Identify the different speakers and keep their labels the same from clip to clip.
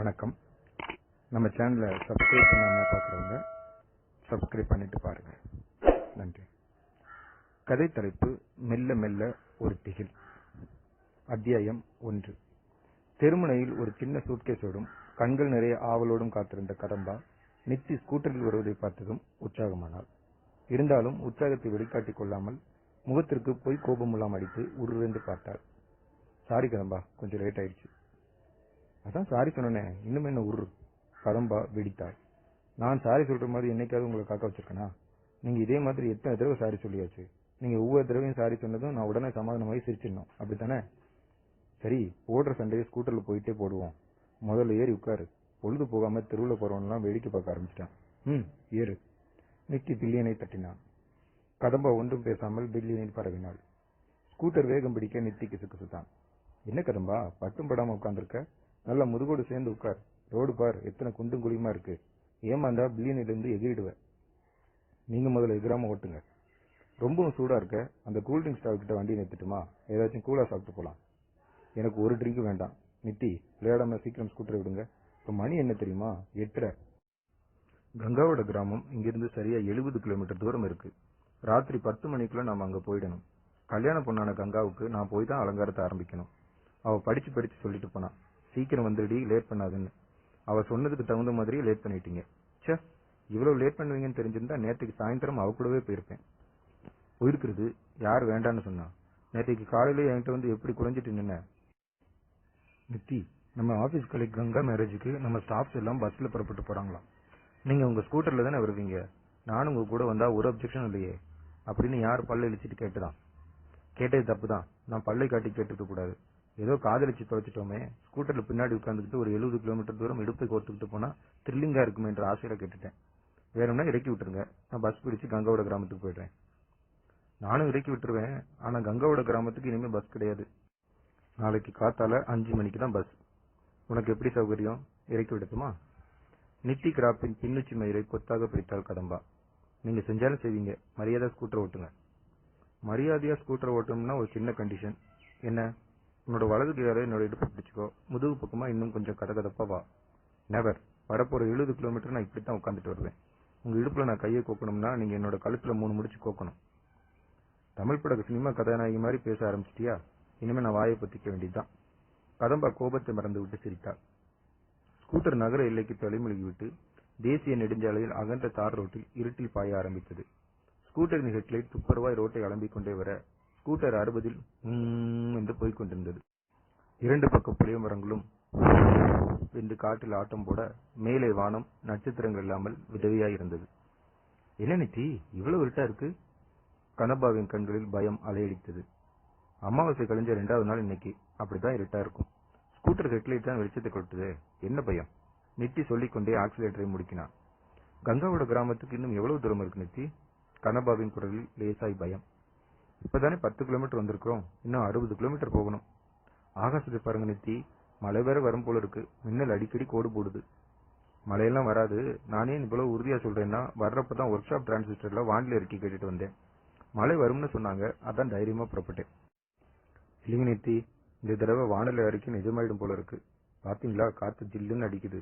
Speaker 1: வணக்கம். நம்ம சேனலை சப்ஸ்கிரைப் பண்ணாம பார்க்குறவங்க சப்ஸ்கிரைப் பண்ணிட்டு பாருங்க. நன்றி. கதை தலைப்பு மெல்ல மெல்ல ஒரு திகில். அத்தியாயம் 1. தெருமுனையில் ஒரு சின்ன சூட்கேஸோடும் கண்கள் நிறைய ஆவலோடும் காத்திருந்த கதம்பா நித்தி ஸ்கூட்டரில் வருவதை பார்த்ததும் உற்சாகமானாள். இருந்தாலும் உற்சாகத்தை வெளிக்காட்டிக் கொள்ளாமல் முகத்திற்கு போய் கோபமுல்லாம் அடித்து உருவென்று பார்த்தாள். சாரி கதம்பா, கொஞ்சம் லேட் ஆயிடுச்சு. அதான் சாரி சொன்னேன், இன்னும் என்ன உரு? கதம்பா வெடித்தாள். நான் சாரி சொல்ற மாதிரி என்னைக்காவது உங்களை காக்க வச்சிருக்கேனா? நீங்க இதே மாதிரி எத்தனை தடவை சாரி சொல்லியாச்சு. நீங்க ஒவ்வொரு தடவையும் சாரி சொன்னதும் நான் உடனே சமாதானமாகி சிரிச்சிடணும், அப்படித்தானே? சரி, போடுற சண்டையை ஸ்கூட்டர்ல போயிட்டே போடுவோம். முதல்ல ஏறி உட்காரு. பொழுது போகாம தெருவில் போறவன்லாம் வேடிக்கை பார்க்க ஆரம்பிச்சிட்டான். ஏறு. நிக்கி பில்லியனை தட்டினான். கதம்பா ஒன்றும் பேசாமல் பில்லியனில் பரவினாள். ஸ்கூட்டர் வேகம் பிடிக்க நித்திக்கு சுக்குசுத்தான். என்ன கதம்பா, பட்டும் படாம உட்கார்ந்துருக்க? நல்லா முதுகோடு சேர்ந்து உட்கார். ரோடு பார், எத்தனை குண்டும் குழியுமா இருக்கு. ஏமாந்தா பில்லியனிலிருந்து எகிரிடுவேன். நீங்க முதல்ல எகிராம ஓட்டுங்க. ரொம்பவும் சூடா இருக்க. அந்த கூல்ட்ரிங்க் ஸ்டால் கிட்ட வண்டி நிறுத்திட்டுமா? ஏதாச்சும் கூலா சாப்பிட்டு போலாம். எனக்கு ஒரு ட்ரிங்க் வேண்டாம். நித்தி, விளையாடாம சீக்கிரம் ஸ்கூட்டரை விடுங்க. இப்ப மணி என்ன தெரியுமா? 8:30. கங்காவோட கிராமம் இங்கிருந்து சரியா 70 கிலோமீட்டர் தூரம் இருக்கு. ராத்திரி 10 மணிக்குள்ள நாம அங்க போயிடணும். கல்யாண பொண்ணான கங்காவுக்கு நான் போய் தான் அலங்காரத்தை ஆரம்பிக்கணும். அவ படிச்சு சொல்லிட்டு போனா, சீக்கிரம் வந்துடி, லேட் பண்ணாதுன்னு. அவ சொன்னதுக்கு தகுந்த மாதிரி லேட் பண்ணிட்டீங்க. சே, இவ்வளவு லேட் பண்ணுவீங்கன்னு தெரிஞ்சிருந்தா நேற்றுக்கு சாயந்தரம் அவ கூடவே போயிருப்பேன். போயிருக்கிறது யார் வேண்டான்னு சொன்னா? நேற்றுக்கு காலையில என்கிட்ட வந்து எப்படி குறைஞ்சிட்டு நின்ன? நித்தி, நம்ம ஆபீஸ் கலை கங்கா மேரேஜுக்கு நம்ம ஸ்டாஃப்ஸ் எல்லாம் பஸ்ல புறப்பட்டு போறாங்களாம். நீங்க உங்க ஸ்கூட்டர்ல தானே வருவீங்க. நானும் உங்க கூட வந்தா ஒரு அப்செக்ஷன் இல்லையே அப்படின்னு யார் பல்ல இழிச்சிட்டு கேட்டுதான்? கேட்டது தப்புதான். நான் பல்லை காட்டி கேட்டிருக்க கூடாது. ஏதோ காதலிச்சு தொலைச்சிட்டோமே. ஸ்கூட்டர்ல பின்னாடி உட்கார்ந்துட்டு ஒரு 70 கிலோமீட்டர் தூரம் இடுப்பை கோர்த்துக்கிட்டு போனா த்ரில்லிங்கா இருக்குமே என்ற ஆசையில கேட்டுட்டேன். வேணும்னா இறக்கி விட்டுருங்க. நான் பஸ் பிடிச்சு கங்காவோட கிராமத்துக்கு போயிடுறேன். நானும் இறக்கி விட்டுருவேன். ஆனா கங்காவோட கிராமத்துக்கு இனிமே பஸ் கிடையாது. நாளைக்கு காத்தால 5 மணிக்கு தான் பஸ். உனக்கு எப்படி சௌகரியம்? இறக்கி விடட்டுமா? நித்தி கிராப்பின் பின்னுச்சி மயிரை கொத்தாக பிடித்தாள் கதம்பா. நீங்க செஞ்சாலும் செய்வீங்க. மரியாதை ஸ்கூட்டர் ஓட்டுங்க. மரியாதையா ஸ்கூட்டர் ஓட்டணும்னா ஒரு சின்ன கண்டிஷன். என்ன? உன்னோட வலது கையால என்னோட இடுப்பு பிடிச்சிக்கோ. முதுகு பக்கமா இன்னும் கொஞ்சம் கதகதப்பா வா. நெவர். வரப்போற 70 கிலோமீட்டர் நான் இப்படித்தான் உட்காந்துட்டு வருவேன். உங்க இடுப்புல நான் கையை கோக்கணும்னா நீங்க என்னோட கழுத்துல 3 முடிச்சு கோக்கணும். தமிழ் படகு சினிமா கதாநாயகி மாதிரி பேச ஆரம்பிச்சிட்டியா? இனிமே நான் வாயை பத்திக்க வேண்டியதுதான். கதம்பா கோபத்தை மறந்து விட்டு சிரித்தாள். ஸ்கூட்டர் நகர எல்லைக்கு தொலைமொழி விட்டு தேசிய நெடுஞ்சாலையில் அகன்ற தார் ரோட்டில் இருட்டில் பாய ஆரம்பித்தது. ஸ்கூட்டரின் ஹெட்லைட் துப்பரவாய் ரோட்டை அலம்பிக் கொண்டே வர ஸ்கூட்டர் 60 என்று போய்கொண்டிருந்தது. 2 பக்க புளிய மரங்களும் என்று காற்றில் ஆட்டம் போட மேலே வானம் நட்சத்திரங்கள் இல்லாமல் விதவையாயிருந்தது. என்ன நித்தி, இவ்வளவு இருட்டா இருக்கு? கனபாவின் கண்களில் பயம் அலையடித்தது. அமாவாசை கழிஞ்ச 2வது நாள் இன்னைக்கு. அப்படிதான் இருட்டா இருக்கும். ஸ்கூட்டர் ஹெட்லைட் தான் வெளிச்சத்தை கொடுத்தது. என்ன பயம்? நித்தி சொல்லிக்கொண்டே ஆக்சிலேட்டரை முடுக்கினான். கங்காவோட கிராமத்துக்கு இன்னும் எவ்வளவு தூரம் இருக்கு நித்தி? கனபாவின் குரலில் லேசாய் பயம். இப்பதானே 10 கிலோமீட்டர் வந்திருக்கிறோம். இன்னும் 60 கிலோமீட்டர் போகணும். ஆகாசத்தை பாருங்க நித்தி, மழை வேற வரும் போல இருக்கு. மின்னல் அடிக்கடி கோடு போடுது. மழையெல்லாம் வராது. நானே இவ்வளவு உறுதியா சொல்றேன்னா வர்றப்பதான் ஒர்க் ஷாப் டிரான்சிஸ்டர்ல வானிலை அறிக்கை கேட்டுட்டு வந்தேன். மழை வரும்னு சொன்னாங்க. அதான் தைரியமா புறப்பட்டேன். இல்லைங்க நித்தி, இந்த தடவை வானிலை அறிக்கை நிஜமாயிடும் போல இருக்கு. பாத்தீங்களா, காத்து ஜில்லுன்னு அடிக்குது.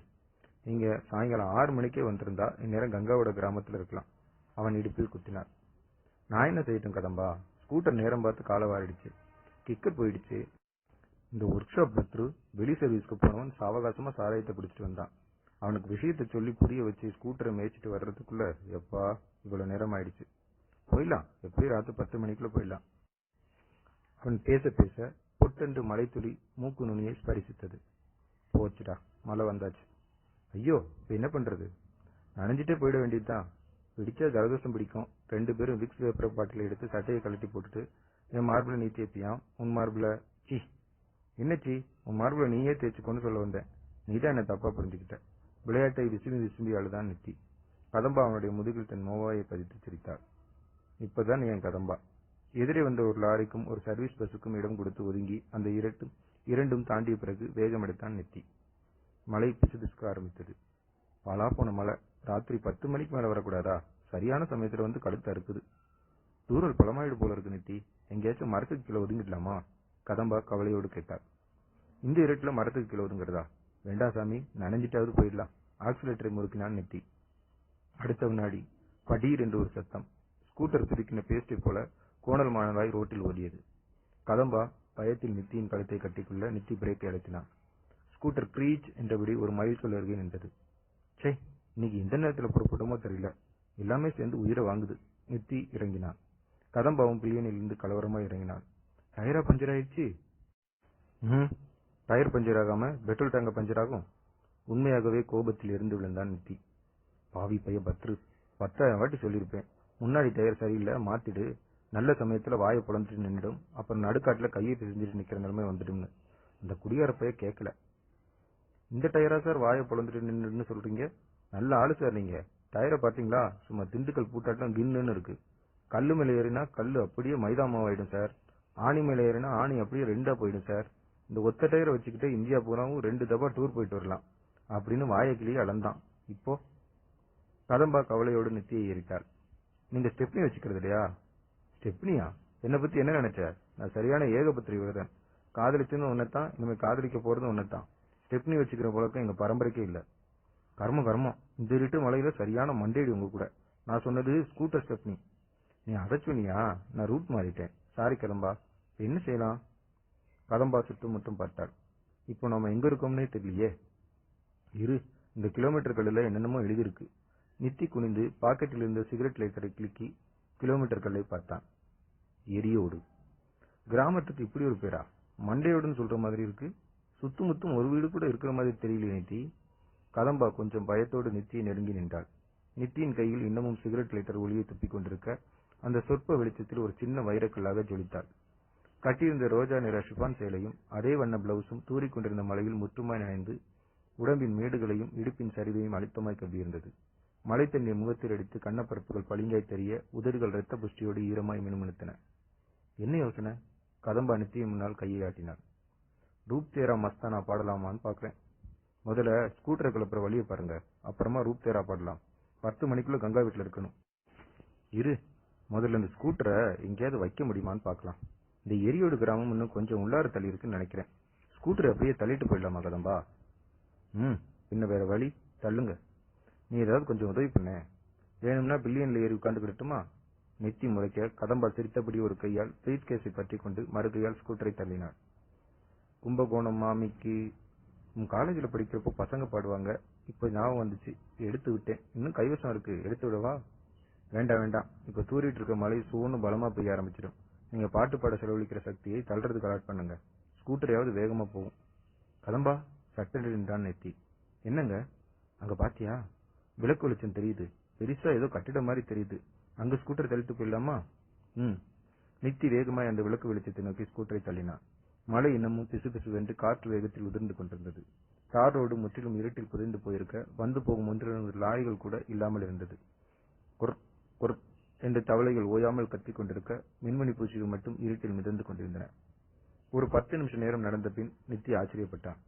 Speaker 1: நீங்க சாயங்காலம் 6 மணிக்கே வந்திருந்தா இந்நேரம் கங்காவோட கிராமத்துல இருக்கலாம். அவன் இடுப்பில் குத்தினார். நான் என்ன செய்யட்டும் கதம்பா? ஸ்கூட்டர் நேரம் பார்த்து காலை வாரிடுச்சு. கிக்கர் போயிடுச்சு. இந்த ஒர்க் ஷாப் பத்ரு வெளி சர்வீஸ்க்கு போனவன் சாவகாசமா சாராயத்தை குடிச்சிட்டு வந்தான். அவனுக்கு விஷயத்தை சொல்லி புரிய வச்சு ஸ்கூட்டரை மேய்ச்சிட்டு வர்றதுக்குள்ள எப்பா இவ்வளவு நேரம் ஆயிடுச்சு. போயிடலாம், எப்படியும் ராத்திரி 10 மணிக்குள்ள போயிடலாம். அவன் பேச பேச பொட்டென்று மழை துளி மூக்கு நுனியை ஸ்பரிசித்தது. போச்சுடா, மழை வந்தாச்சு. ஐயோ, இப்ப என்ன பண்றது? நனைஞ்சிட்டே போயிட வேண்டியதுதான். பிடிச்சா ஜலதோஷம் பிடிக்கும். 2 பேரும் விக்ஸ் வேப்பர் பாட்டில் எடுத்து சட்டையை கழட்டி போட்டுட்டு என் மார்பிள நீ தேய்ப்பியான். உன் மார்பிள சி என்னச்சி, உன் மார்பிள நீயே தேய்ச்சிக்கொண்டு சொல்ல வந்தேன். நீதான் என்ன தப்பா புரிஞ்சுக்கிட்ட. விளையாட்டை விசும்பி அழுதான் நித்தி. கதம்பா அவனுடைய முதுகில் தன் மோவாயை பதித்து சிரித்தாள். இப்பதான் என் கதம்பா. எதிரே வந்த ஒரு லாரிக்கும் ஒரு சர்வீஸ் பஸ்ஸுக்கும் இடம் கொடுத்து ஒதுங்கி அந்த இரண்டும் தாண்டிய பிறகு வேகம் எடுத்தான் நித்தி. மழை பிசுபிசுக்க ஆரம்பித்தது. பாலா போன மழை. ராத்திரி 10 மணிக்கு மேல வரக்கூடாதா? சரியான சமயத்துல வந்து கழுத்து அறுக்குது. தூரல் பலமாயிடு போல இருக்கு நித்தி. எங்கேயாச்சும் மரத்துக்கு கீழே ஒதுங்கிடலாமா? கதம்பா கவலையோடு கேட்டார். இந்த இருட்டுல மரத்துக்கு கீழே ஒதுங்கிறதா? வேண்டா சாமி, நனைஞ்சிட்டாவது போயிடலாம். ஆக்சிலேட்டரை முறுக்கினான் நித்தி. அடுத்த வினாடி படீர் என்று ஒரு சத்தம். ஸ்கூட்டர் துருக்கின பேஸ்டை போல கோணல் மாணலாய் ரோட்டில் ஓடியது. கதம்பா பயத்தில் நித்தியின் கழுத்தை கட்டிக்கொள்ள நித்தி பிரேக்கை அழுத்தினான். ஸ்கூட்டர் கிரீச் என்றபடி ஒரு மைல் சொல் அருகே நின்றது. சே, இன்னைக்கு எந்த நேரத்தில் புறப்பட்டோமோ தெரியல, எல்லாமே சேர்ந்து உயிரை வாங்குது. நித்தி இறங்கினான். கதம்பாவும் பில்லியனிலிருந்து கலவரமா இறங்கினான். டயரா பஞ்சர் ஆயிடுச்சு. டயர் பஞ்சர் ஆகாம பெட்ரோல் டேங்க பஞ்சர் ஆகும். உண்மையாகவே கோபத்தில் இருந்து விழுந்தான் நித்தி. பாவி பைய பத்ரு, 10,000 வாட்டி சொல்லியிருப்பேன், முன்னாடி டயர் சரியில்லை, மாத்திடு. நல்ல சமயத்துல வாயை புலந்துட்டு நின்றுடும், அப்புறம் நடுக்காட்டுல கையை பிரிஞ்சிட்டு நிக்கிற நிலைமை வந்துடும்னு. அந்த குடியார பைய கேட்கல. இந்த டயரா சார் வாயை புலந்துட்டு நின்றுன்னு சொல்றீங்க? நல்ல ஆளு சார் நீங்க. டயரை பாத்தீங்களா, சும்மா திண்டுக்கல் பூட்டாட்டம் கின்னு இருக்கு. கல்லு மேல ஏறினா கல்லு அப்படியே மைதா மாவாயிடும் சார். ஆணி மேல ஏறினா ஆணி அப்படியே 2ஆ போயிடும் சார். இந்த ஒத்த டயரை வச்சுக்கிட்டே இந்தியா பூராவும் 2 தபா டூர் போயிட்டு வரலாம் அப்படின்னு வாயக்கிளியே அளந்தான். இப்போ கதம்பா கவலையோடு நித்தியை ஏறிட்டாள். நீங்க ஸ்டெப்னி வச்சுக்கிறது இல்லையா? ஸ்டெப்னியா? என்னை பத்தி என்ன நினைச்ச? நான் சரியான ஏகபத்திரி விரதன். காதலிச்சுன்னு ஒன்னதான், இனிமே காதலிக்க போறது ஒன்னதான். ஸ்டெப்னி வச்சுக்கிற பழக்கம் எங்க பரம்பரைக்கே இல்ல. கர்மம், இந்த இருட்டு மலையில சரியான மண்டேடி உங்க கூட. நான் சொன்னது ஸ்கூட்டர் ஸ்டெப்னி. நீ அதை சொன்னியா? நான் ரூட் மாறிட்டேன். சாரி கதம்பா. என்ன செய்யலாம்? கதம்பா சுற்றும் மட்டும் பார்த்தாள். இப்போ நாம எங்க இருக்கோம்னே தெரியலையே. இரு, இந்த கிலோமீட்டர் கல்லுல என்னென்னமோ எழுதியிருக்கு. நித்தி குனிந்து பாக்கெட்டில் இருந்த சிகரெட் லைட்டரை கிளிக்கி கிலோமீட்டர் கல்லை பார்த்தான். எரியோடு. கிராமத்துக்கு இப்படி ஒரு பேரா? மண்டையோடுன்னு சொல்ற மாதிரி இருக்கு. சுத்துமுத்தும் ஒரு வீடு கூட இருக்கிற மாதிரி தெரியல நித்தி. கதம்பா கொஞ்சம் பயத்தோடு நித்தியை நெருங்கி நின்றாள். நித்தியின் கையில் இன்னமும் சிகரெட் லைட்டர் ஒளியை துப்பிக் கொண்டிருக்க அந்த சொற்ப வெளிச்சத்தில் ஒரு சின்ன வைரக்கல்லாக ஜொலித்தாள். கட்டியிருந்த ரோஜா நிற ஷிபான் சேலையும் அதே வண்ண பிளவுஸும் தூறிக்கொண்டிருந்த மலையில் முற்றுமாய் நனைந்து உடம்பின் மேடுகளையும் இடுப்பின் சரிவையும் அழுத்தமாய் கவ்வியிருந்தது. மழை தண்ணீர் முகத்தில் அடித்து கண்ணப்பரப்புகள் பளிங்காய் தெரிய உதடுகள் இரத்த புஷ்டியோடு ஈரமாய் மினுமினுத்தன. என்ன யோசனை? கதம்பா நித்தியை முன்னால் கையை ஆட்டினாள். ரூப் தேரா மஸ்தானா பாடலாமான்னு பாக்குறேன். முதல்ல ஸ்கூட்டரை கிளப்புற வழியை பாருங்க, அப்புறமா ரூப் தேரா பாடலாம். 10 மணிக்குள்ள கங்கா வீட்டுல இருக்கணும். இரு, முதல்ல இந்த ஸ்கூட்டரை எங்கேயாவது வைக்க முடியுமான்னு பாக்கலாம். இந்த எரியோடு கிராமம் இன்னும் கொஞ்சம் உள்ளார தள்ளி இருக்குன்னு நினைக்கிறேன். ஸ்கூட்டரை அப்படியே தள்ளிட்டு போயிடலாமா கதம்பா? பின்ன வேற வழி, தள்ளுங்க. நீ ஏதாவது கொஞ்சம் உதவி பண்ண. வேணும்னா பில்லியன்ல ஏறி உட்கார்ந்துக்கிட்டுமா? நித்தி முறைக்க கதம்பா சிரித்தபடி ஒரு கையால் பிரீத் கேஸை பற்றி கொண்டு மறு கையால் ஸ்கூட்டரை தள்ளினார். கும்பகோணம் மாமிக்கு உன் காலேஜில் படிக்கிறப்போ பசங்க பாடுவாங்க, இப்போ ஞாபகம் வந்துச்சு, எடுத்து விட்டேன். இன்னும் கைவசம் இருக்கு, எடுத்து விடவா? வேண்டாம், இப்ப தூரிட்டு இருக்க மழை சூன்னு பலமா பெய்ய ஆரம்பிச்சிடும். நீங்க பாட்டு பாட செலவழிக்கிற சக்தியை தள்ளுறதுக்கு அலாட் பண்ணுங்க. ஸ்கூட்டரையாவது வேகமா போகும். கதம்பா சட்டென்று நின்றான் நெத்தி. என்னங்க அங்க பாத்தியா? விளக்கு வெளிச்சம் தெரியுது. பெருசா ஏதோ கட்டிட மாதிரி தெரியுது. அங்க ஸ்கூட்டர் தள்ளிட்டு போயிடலாமா? நித்தி வேகமாய் அந்த விளக்கு வெளிச்சத்தை நோக்கி ஸ்கூட்டரை தள்ளினான். மழை இன்னமும் பிசு பிசுவென்று காற்று வேகத்தில் உதிர்ந்து கொண்டிருந்தது. தார் ரோடு முற்றிலும் இருட்டில் புதைந்து போயிருக்க வந்து போகும் 1-2 லாரிகள் கூட இல்லாமல் இருந்தது. குர் என்ற தவளைகள் ஓயாமல் கத்திக் கொண்டிருக்க மின்மணி பூச்சிகள் மட்டும் இருட்டில் மிதந்து கொண்டிருந்தன. ஒரு 10 நிமிஷ நேரம் நடந்த பின் நித்தி ஆச்சரியப்பட்டான்.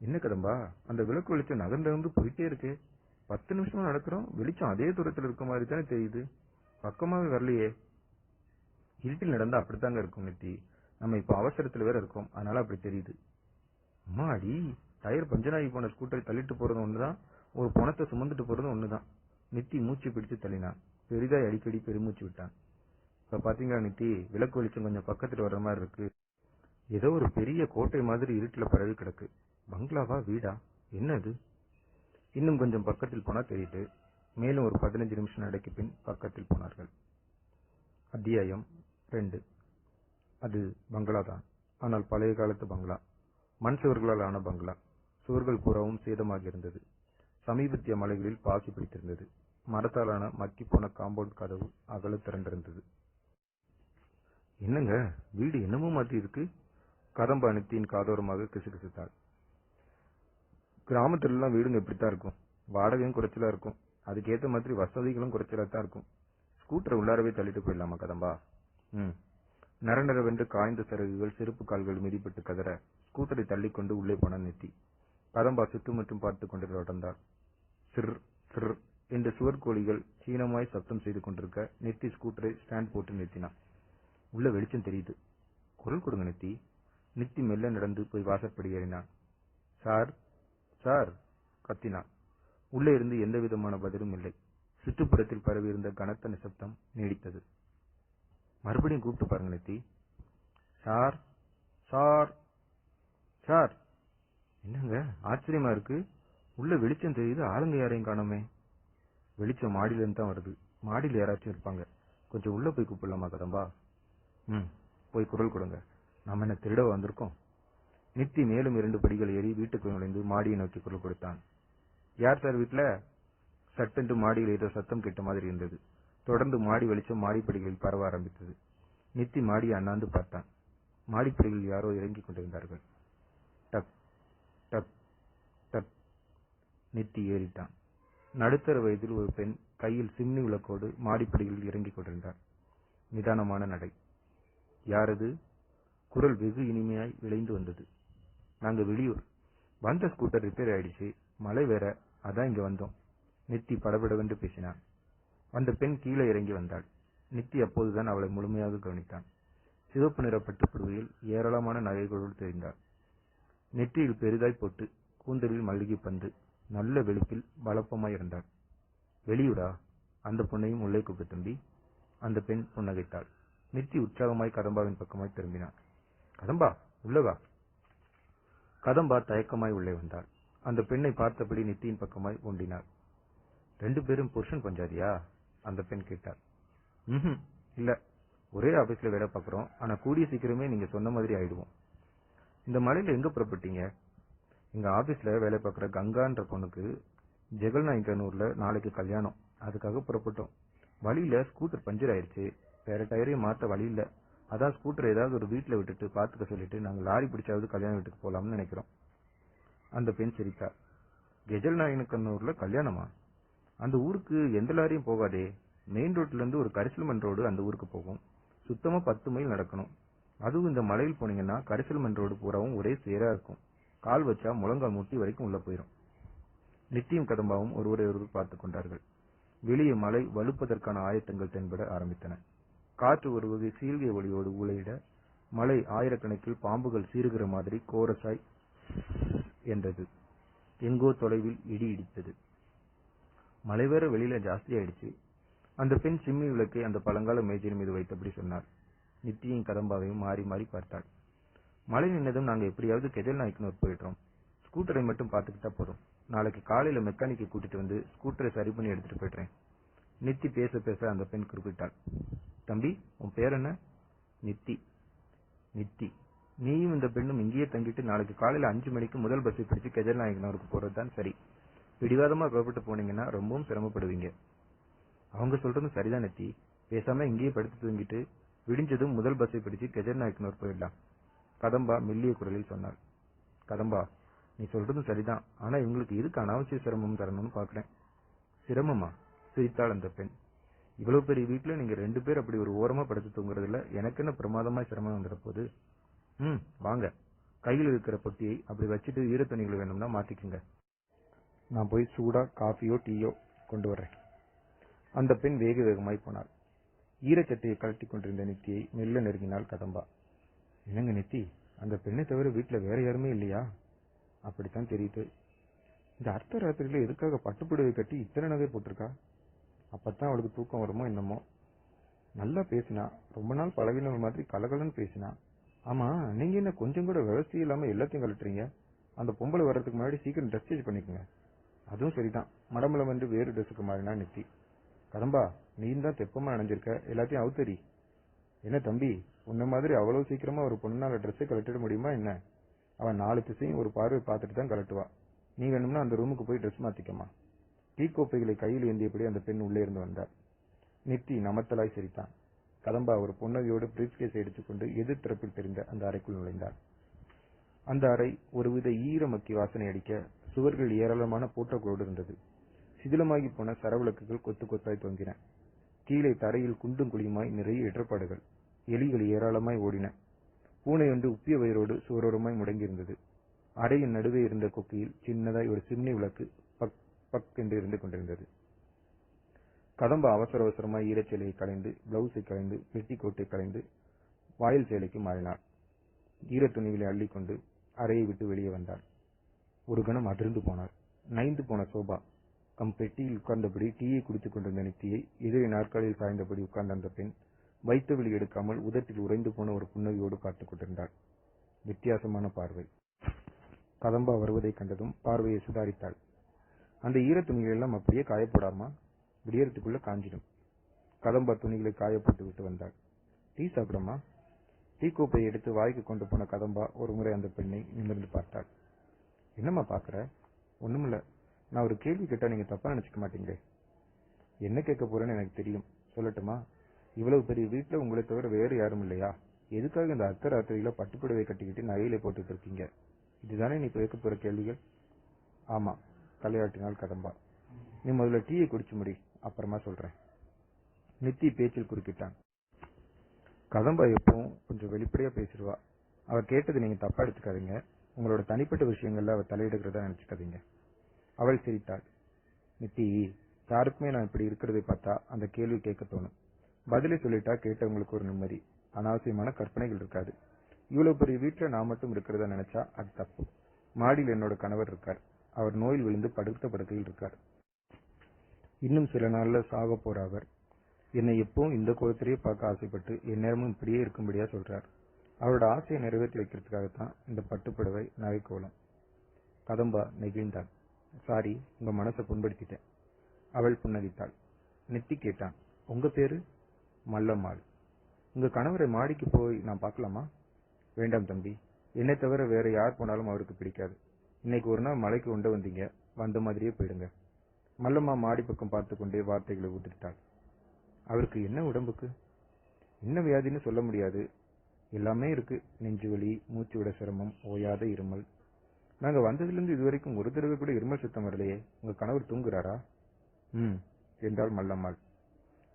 Speaker 1: என்ன கதம்பா, அந்த விளக்கு வெளிச்சம் நகர்ந்து போயிட்டே இருக்கு. 10 நிமிஷமா நடக்கிறோம், வெளிச்சம் அதே தூரத்தில் இருக்க மாதிரி தானே தெரியுது. பக்கமாவே வரலையே. இருட்டில் நடந்தா அப்படித்தாங்க இருக்கும் நித்தி. நம்ம இப்ப அவசரத்துல வேற இருக்கோம், அதனால அப்படி தெரியுது. அம்மாடி, டயர் பஞ்சனாகி போன ஸ்கூட்டரை தள்ளிட்டு போறது ஒண்ணுதான், ஒரு பணத்தை சுமந்துட்டு போறது ஒண்ணுதான். நித்தி மூச்சு பிடிச்சு தள்ளினான். பெரிதாய் அடிக்கடி பெருமூச்சு விட்டான். இப்ப பாத்தீங்களா நித்தி, விளக்கு வெளிச்சம் கொஞ்சம் பக்கத்துல வர்ற மாதிரி இருக்கு. ஏதோ ஒரு பெரிய கோட்டை மாதிரி இருட்டுல பரவி கிடக்கு. பங்களாவா, வீடா, என்ன அது? இன்னும் கொஞ்சம் பக்கத்தில் போனா தெரியுது. மேலும் ஒரு 15 நிமிஷம் நடைக்கு பின் பக்கத்தில் போனார்கள். அத்தியாயம் 2. அது பங்களா தான், ஆனால் பழைய காலத்து பங்களா. மண் சுவர்களால் ஆன பங்களா. சுவர்கள் பூராவும் சேதமாக இருந்தது. சமீபத்திய மலைகளில் பாசி பிடித்திருந்தது. மரத்தாலான மக்கி போன காம்பவுண்ட் கதவு அகல திறந்திருந்தது. என்னங்க, வீடு என்னமோ மாதிரி இருக்கு. கதம்பா நித்தியின் காதோரமாக கிசுகிசுத்தாள். கிராமத்துல எல்லாம் வீடுங்க எப்படித்தான் இருக்கும். வாடகையும் குறைச்சலா இருக்கும், அதுக்கேற்ற மாதிரி வசதிகளும் குறைச்சலா தான் இருக்கும். ஸ்கூட்டரை உள்ளாரவே தள்ளிட்டு போயிடலாமா கதம்பா? நரநரவென்று காய்ந்த சருகுகள் செருப்பு கால்கள் மிதிப்பட்டு கதற ஸ்கூட்டரை தள்ளிக்கொண்டு உள்ளே போனான் நெத்தி. கதம்பா சுற்றுமுற்றும் பார்த்து கொண்டு தொடர்ந்தாள். சிர் சிர் என்ற சுவர்கோழிகள் சீனமாய் சப்தம் செய்து கொண்டிருக்க நெத்தி ஸ்கூட்டரை ஸ்டாண்ட் போட்டு நிறுத்தினான். உள்ள வெளிச்சம் தெரியுது. குரல் கொடுங்க நெத்தி. நித்தி மெல்ல நடந்து போய் வாசற்படி ஏறினான். சார், சார் கத்தினான். உள்ளே இருந்து எந்த விதமான பதிலும் இல்லை. சுற்றுப்புறத்தில் பரவியிருந்த கனத்த நிசப்தம் நீடித்தது. மறுபடியும் கூப்பிட்டு பாருங்க நித்தி. Sir sir sir. என்னங்க ஆச்சரியமா இருக்கு, உள்ள வெளிச்சம் தெரியுது, ஆளுங்க யாரையும் காணோமே. வெளிச்சம் மாடியில இருந்து தான் வருது. மாடியில் யாராச்சும் இருப்பாங்க. கொஞ்சம் உள்ள போய் கூப்பிடலாமா கதம்பா? போய் குரல் கொடுங்க. நாம என்ன திருட வந்திருக்கோம்? நித்தி மேலும் 2 படிகள் ஏறி வீட்டுக்குள் நுழைந்து மாடியை நோக்கி குரல் கொடுத்தான். யார் சார் வீட்டுல? சட்டென்று மாடியில் ஏதோ சத்தம் கேட்ட மாதிரி இருந்தது. தொடர்ந்து மாடி வெளிச்சம் மாடிப்படிகளில் பரவ ஆரம்பித்தது. நித்தி மாடியை அண்ணாந்து பார்த்தான். மாடிப்படிகளில் யாரோ இறங்கிக் கொண்டிருந்தார்கள். டக் டக் டக். நித்தி ஏறிட்டான். நடுத்தர வயதில் ஒரு பெண் கையில் சிம்னி விளக்கோடு மாடிப்படிகளில் இறங்கிக் கொண்டிருந்தார். நிதானமான நடை. யாரது? குரல் வெகு இனிமையாய் விளைந்து வந்தது. நாங்க வெளியூர். வந்த ஸ்கூட்டர் ரிப்பேர் ஆயிடுச்சு, மழை வேற, அதான் இங்க வந்தோம். நித்தி படபடவென்று பேசினான். அந்த பெண் கீழே இறங்கி வந்தாள். நித்தி அப்போதுதான் அவளை முழுமையாக கவனித்தான். சிவப்பு நிற பட்டுப்புடவையில் ஏராளமான நகைகளோடு தெரிந்தாள். நெற்றியில் பெரிதாய் போட்டு, கூந்தலில் மல்லிகை பந்து, நல்ல வெளுப்பில் வளப்பமாய் இருந்தாள். வெளியூரா? அந்த பொண்ணையும் உள்ளே கூப்பிட்டு தம்பி. அந்த பெண் புன்னகைத்தாள். நித்தி உற்சாகமாய் கதம்பாவின் பக்கமாய் திரும்பினான். கதம்பா உள்ளவா? கதம்பா தயக்கமாய் உள்ளே வந்தாள். அந்த பெண்ணை பார்த்தபடி நித்தியின் பக்கமாய் ஒண்டினாள். 2 பேரும் புருஷன் பஞ்சாதியா? அந்த பெண் கேட்டாள். இல்ல, ஒரே ஆபீஸ்ல வேலை பார்க்கிறோம். ஆனா கூடிய சீக்கிரமே நீங்க சொன்ன மாதிரி ஆயிடுவோம். இந்த மலையில எங்க புறப்பட்டீங்க? எங்க ஆபீஸ்ல வேலை பார்க்கிற கங்கான்ற பொண்ணுக்கு ஜெகல்நாயக்கனூர்ல நாளைக்கு கல்யாணம். அதுக்காக புறப்பட்டோம். வழியில ஸ்கூட்டர் பஞ்சர் ஆயிடுச்சு. வேற டயரையும் மாத்த வழி இல்ல. அதான் ஸ்கூட்டர் ஏதாவது ஒரு வீட்டுல விட்டுட்டு பாத்துக்க சொல்லிட்டு நாங்க லாரி பிடிச்சாவது கல்யாண வீட்டுக்கு போலாம்னு நினைக்கிறோம். அந்த பெண் சிரித்தார். கெஜல்நாயக்கனூர்ல கல்யாணமா? அந்த ஊருக்கு எந்த லாரியும் போகாதே. மெயின் ரோட்ல இருந்து ஒரு கரிசல்மண் ரோடு அந்த ஊருக்கு போகும். சுத்தமா 10 மைல் நடக்கணும். அதுவும் இந்த மலையில் போனீங்கன்னா கரிசல்மண் ரோடு பூராவும் ஒரே சேரா இருக்கும். கால் வச்சா முழங்கால் முட்டி வரைக்கும் உள்ள போயிடும். நித்தியும் கதம்பாவும் ஒருவரை ஒருவர் பார்த்துக் கொண்டார்கள். வெளியே மழை வலுப்பதற்கான ஆயத்தங்கள் தென்பட ஆரம்பித்தன. காற்று ஒரு வகை சீல்கை ஒளியோடு ஊளையிட, மழை ஆயிரக்கணக்கில் பாம்புகள் சீறுகிற மாதிரி கோரசாய் என்றது. எங்கோ தொலைவில் இடி இடித்தது. மழை வேற வெளியில ஜாஸ்தி ஆயிடுச்சு. அந்த பெண் சிம்மி விளக்கை அந்த பழங்கால மேஜையின் மீது வைத்தபடி சொன்னார். நித்தியும் கதம்பாவையும் மாறி மாறி பார்த்தாள். மழை நின்னதும் நாங்க எப்படியாவது கெஜல்நாயக்கனூர் போயிடுறோம். ஸ்கூட்டரை மட்டும் பார்த்துக்கிட்டா போதும். நாளைக்கு காலையில மெக்கானிக்கை கூட்டிட்டு வந்து ஸ்கூட்டரை சரி பண்ணி எடுத்துட்டு போயிடுறேன். நித்தி பேச பேச அந்த பெண் குறிப்பிட்டாள். தம்பி, உன் பேர் என்ன? நித்தி. நித்தி, நீயும் இந்த பெண்ணும் இங்கேயே தங்கிட்டு நாளைக்கு காலையில 5 மணிக்கு முதல் பஸ்ஸை பிடிச்சு கெஜல்நாயக்கனூருக்கு போறதுதான் சரி. பிடிவாதமா புறப்பட்டு போனீங்கன்னா ரொம்பவும் சிரமப்படுவீங்க. அவங்க சொல்றதும் சரிதான் நித்தி. பேசாம இங்கேயே படுத்து தூங்கிட்டு விடிஞ்சதும் முதல் பஸ்ஸை பிடிச்சு கெஜல்நாயக்கனூர் போயிடலாம். கதம்பா மெல்லிய குரலில் சொன்னாள். கதம்பா, நீ சொல்றதும் சரிதான். ஆனா இவங்களுக்கு எதுக்கு அனாவசிய சிரமம் தரணும்னு பாக்குறேன். சிரமமா? சிரித்தாள் அந்த பெண். இவ்வளவு பெரிய வீட்டுல நீங்க 2 பேர் அப்படி ஒரு ஓரமா படுத்து தூங்குறதுல எனக்கு என்ன பிரமாதமாய் சிரமம் வந்துட போகுது? வாங்க. கையில் இருக்கிற பொட்டியை அப்படி வச்சுட்டு ஈரத்துணிகள் வேணும்னா மாத்திக்குங்க. நான் போய் சூடா காஃபியோ டீயோ கொண்டு வர்றேன். அந்த பெண் வேக வேகமாய் போனாள். ஈரச்சட்டையை கழட்டி கொண்டிருந்த நித்தியை மெல்ல நெருங்கினாள் கதம்பா. என்னங்க நித்தி, அந்த பெண்ணை தவிர வீட்டுல வேற யாருமே இல்லையா? அப்படித்தான் தெரியுது. இந்த அர்த்த ராத்திரியில எதுக்காக பட்டுப்புடவை கட்டி இத்தனை நகை போட்டிருக்கா? அப்பத்தான் அவளுக்கு தூக்கம் வருமோ என்னமோ. நல்லா பேசினா, ரொம்ப நாள் பழகின மாதிரி கலகலன்னு பேசினா. ஆமா, நீங்க என்ன கொஞ்சம் கூட விவசாயம் இல்லாம எல்லாத்தையும் கழட்டுறீங்க? அந்த பொம்பளை வர்றதுக்கு முன்னாடி சீக்கிரம் ட்ரெஸ் சேஞ்ச் பண்ணிக்கோங்க. அதுவும் சரிதான். மடமலம் வந்து வேறு ட்ரெஸ்ஸுக்கு மாறினா நித்தி. கதம்பா, நீ தான் தெப்பமா அணைஞ்சிருக்க, எல்லாத்தையும் அவுத்தறி. என்ன தம்பி, உன்ன மாதிரி அவ்வளவு சீக்கிரமா ஒரு பொண்ணால ட்ரெஸ்ஸை கழட்டிட முடியுமா என்ன? அவன் 4 திசையும் ஒரு பார்வை பார்த்துட்டு தான் கழட்டுவா. நீ வேணும்னா அந்த ரூமுக்கு போய் ட்ரெஸ் மாத்திக்கமா. டீ கோப்பைகளை கையில் ஏந்தியபடி அந்த பெண் உள்ளே இருந்து வந்தார். நித்தி நமத்தலாய் சிரித்தான். கதம்பா ஒரு புன்னகையோடு பிரீஃப்கேஸை எடுத்துக்கொண்டு எதிர் தரப்பில் தெரிந்த அந்த அறைக்குள் நுழைந்தார். அந்த அறை ஒருவித ஈரமக்கி வாசனை அடிக்க, சுவர்கள் ஏராளமான போட்டோக்களோடு இருந்தது. சிதிலமாகி போன சரவிளக்குகள் கொத்து கொத்தாய் தொங்கின. கீழே தரையில் குண்டும் குழியுமாய் நிறைய இடர்பாடுகள். எலிகள் ஏராளமாய் ஓடின. பூனை ஒன்று உப்பிய வயிறோடு சுவரோரமாய் முடங்கியிருந்தது. அறையின் நடுவே இருந்த கொக்கியில் சின்னதாய் ஒரு சிம்னி விளக்கு பக் பக் என்று இருந்து கொண்டிருந்தது. கதம்பா அவசர அவசரமாய் ஈரச்சேலையை களைந்து, பிளவுஸை களைந்து, பெட்டிக்கோட்டை களைந்து வாயில் சேலைக்கு மாறினார். ஈரத்துணிகளை அள்ளிக்கொண்டு அறையை விட்டு வெளியே வந்தார். ஒரு கணம் அதிர்ந்து போனார். நைந்து போன சோபா. பெட்டியில் உட்கார்ந்தபடி டீயை குடித்துக் கொண்டிருந்த நித்தியை எதிரே நாற்காலியில் சாய்ந்தபடி உட்கார்ந்த அந்த பெண் வைத்த வெளி எடுக்காமல் உதட்டில் உறைந்து போன ஒரு புன்னகையோடு பார்த்துக் கொண்டிருந்தாள். வித்தியாசமான பார்வை. கதம்பா வருவதை கண்டதும் பார்வையை சுதாரித்தாள். அந்த ஈர துணிகள் எல்லாம் அப்படியே காயப்போடாமா? விடியறதுக்குள்ள காஞ்சிடும். கதம்பா துணிகளை காயப்போட்டு விட்டு வந்தாள். டீ சாப்பிடமா? டீ கோப்பையை எடுத்து வாய்க்கு கொண்டு போன கதம்பா ஒரு முறை அந்த பெண்ணை நிமிர்ந்து பார்த்தாள். என்னம்மா பாக்குற? ஒண்ணுமில்ல. நான் ஒரு கேள்வி கேட்டா நீங்க தப்பா நினைச்சுக்க மாட்டீங்களே? என்ன கேட்க போறேன்னு எனக்கு தெரியும். சொல்லட்டுமா? இவ்வளவு பெரிய வீட்டுல உங்களை தவிர வேறு யாரும் இல்லையா? எதுக்காக இந்த அர்த்தராத்திரியில பட்டுப்புடவை கட்டிக்கிட்டு நகையில போட்டுட்டு இருக்கீங்க? இதுதானே நீ கேட்க போற கேள்விகள்? ஆமா, தலையாட்டினாள் கதம்பா. நீ முதல்ல டீயை குடிச்சு முடி, அப்புறமா சொல்றேன். நித்தி பேச்சில் குறுக்கிட்டான். கதம்பா எப்பவும் கொஞ்சம் வெளிப்படையா பேசிடுவா. அவ கேட்டது நீங்க தப்பா எடுத்துக்காதீங்க. உங்களோட தனிப்பட்ட விஷயங்கள்ல அவ தலையிடுகிறதா நினைச்சுக்காதீங்க. அவள் சிரித்தாள். நித்தி, யாருக்குமே நான் இப்படி இருக்கிறதை பார்த்தா அந்த கேள்வி கேட்க தோணும். பதிலை சொல்லிட்டா கேட்டவங்களுக்கு ஒரு நிம்மதி. அனாவசியமான கற்பனைகள் இருக்காது. இவ்வளவு பெரிய வீட்டுல நான் மட்டும் இருக்கிறதா நினைச்சா அது தப்பு. மாடியில் என்னோட கணவர் இருக்கார். அவர் நோயில் விழுந்து படுத்த படுக்கையில் இருக்கார். இன்னும் சில நாள்ல சாக போற அவர் என்னை எப்பவும் இந்த கோலத்திலேயே பார்க்க ஆசைப்பட்டு எந்நேரமும் இப்படியே இருக்கும்படியா சொல்றார். அவரோட ஆசையை நிறைவேற்றி வைக்கிறதுக்காகத்தான் இந்த பட்டுப்புடவை நகை கோலம். கதம்பா நெகிழ்ந்தாள். சாரி, உங்க மனசை புண்படுத்திட்டேன். அவள் புன்னகித்தாள். நெத்தி கேட்டான். உங்க பேரு? மல்லம்மாள். உங்க கணவரை மாடிக்கு போய் நான் பார்க்கலாமா? வேண்டாம் தம்பி, என்னை தவிர வேற யார் போனாலும் அவருக்கு பிடிக்காது. இன்னைக்கு ஒரு நாள் மலைக்கு கொண்டு வந்தீங்க, வந்த மாதிரியே போயிடுங்க. மல்லம்மா மாடி பக்கம் பார்த்து கொண்டே வார்த்தைகளை ஊட்டிட்டாள். அவருக்கு என்ன உடம்புக்கு? என்ன வியாதின்னு சொல்ல முடியாது. எல்லாமே இருக்கு. நெஞ்சு வலி, மூச்சு விட சிரமம், ஓயாத இருமல். நாங்க வந்ததுலேருந்து இதுவரைக்கும் ஒரு தடவை கூட இருமல் சுத்தம் வரலையே. உங்க கணவர் தூங்குறாரா? என்றாள் மல்லம்மாள்.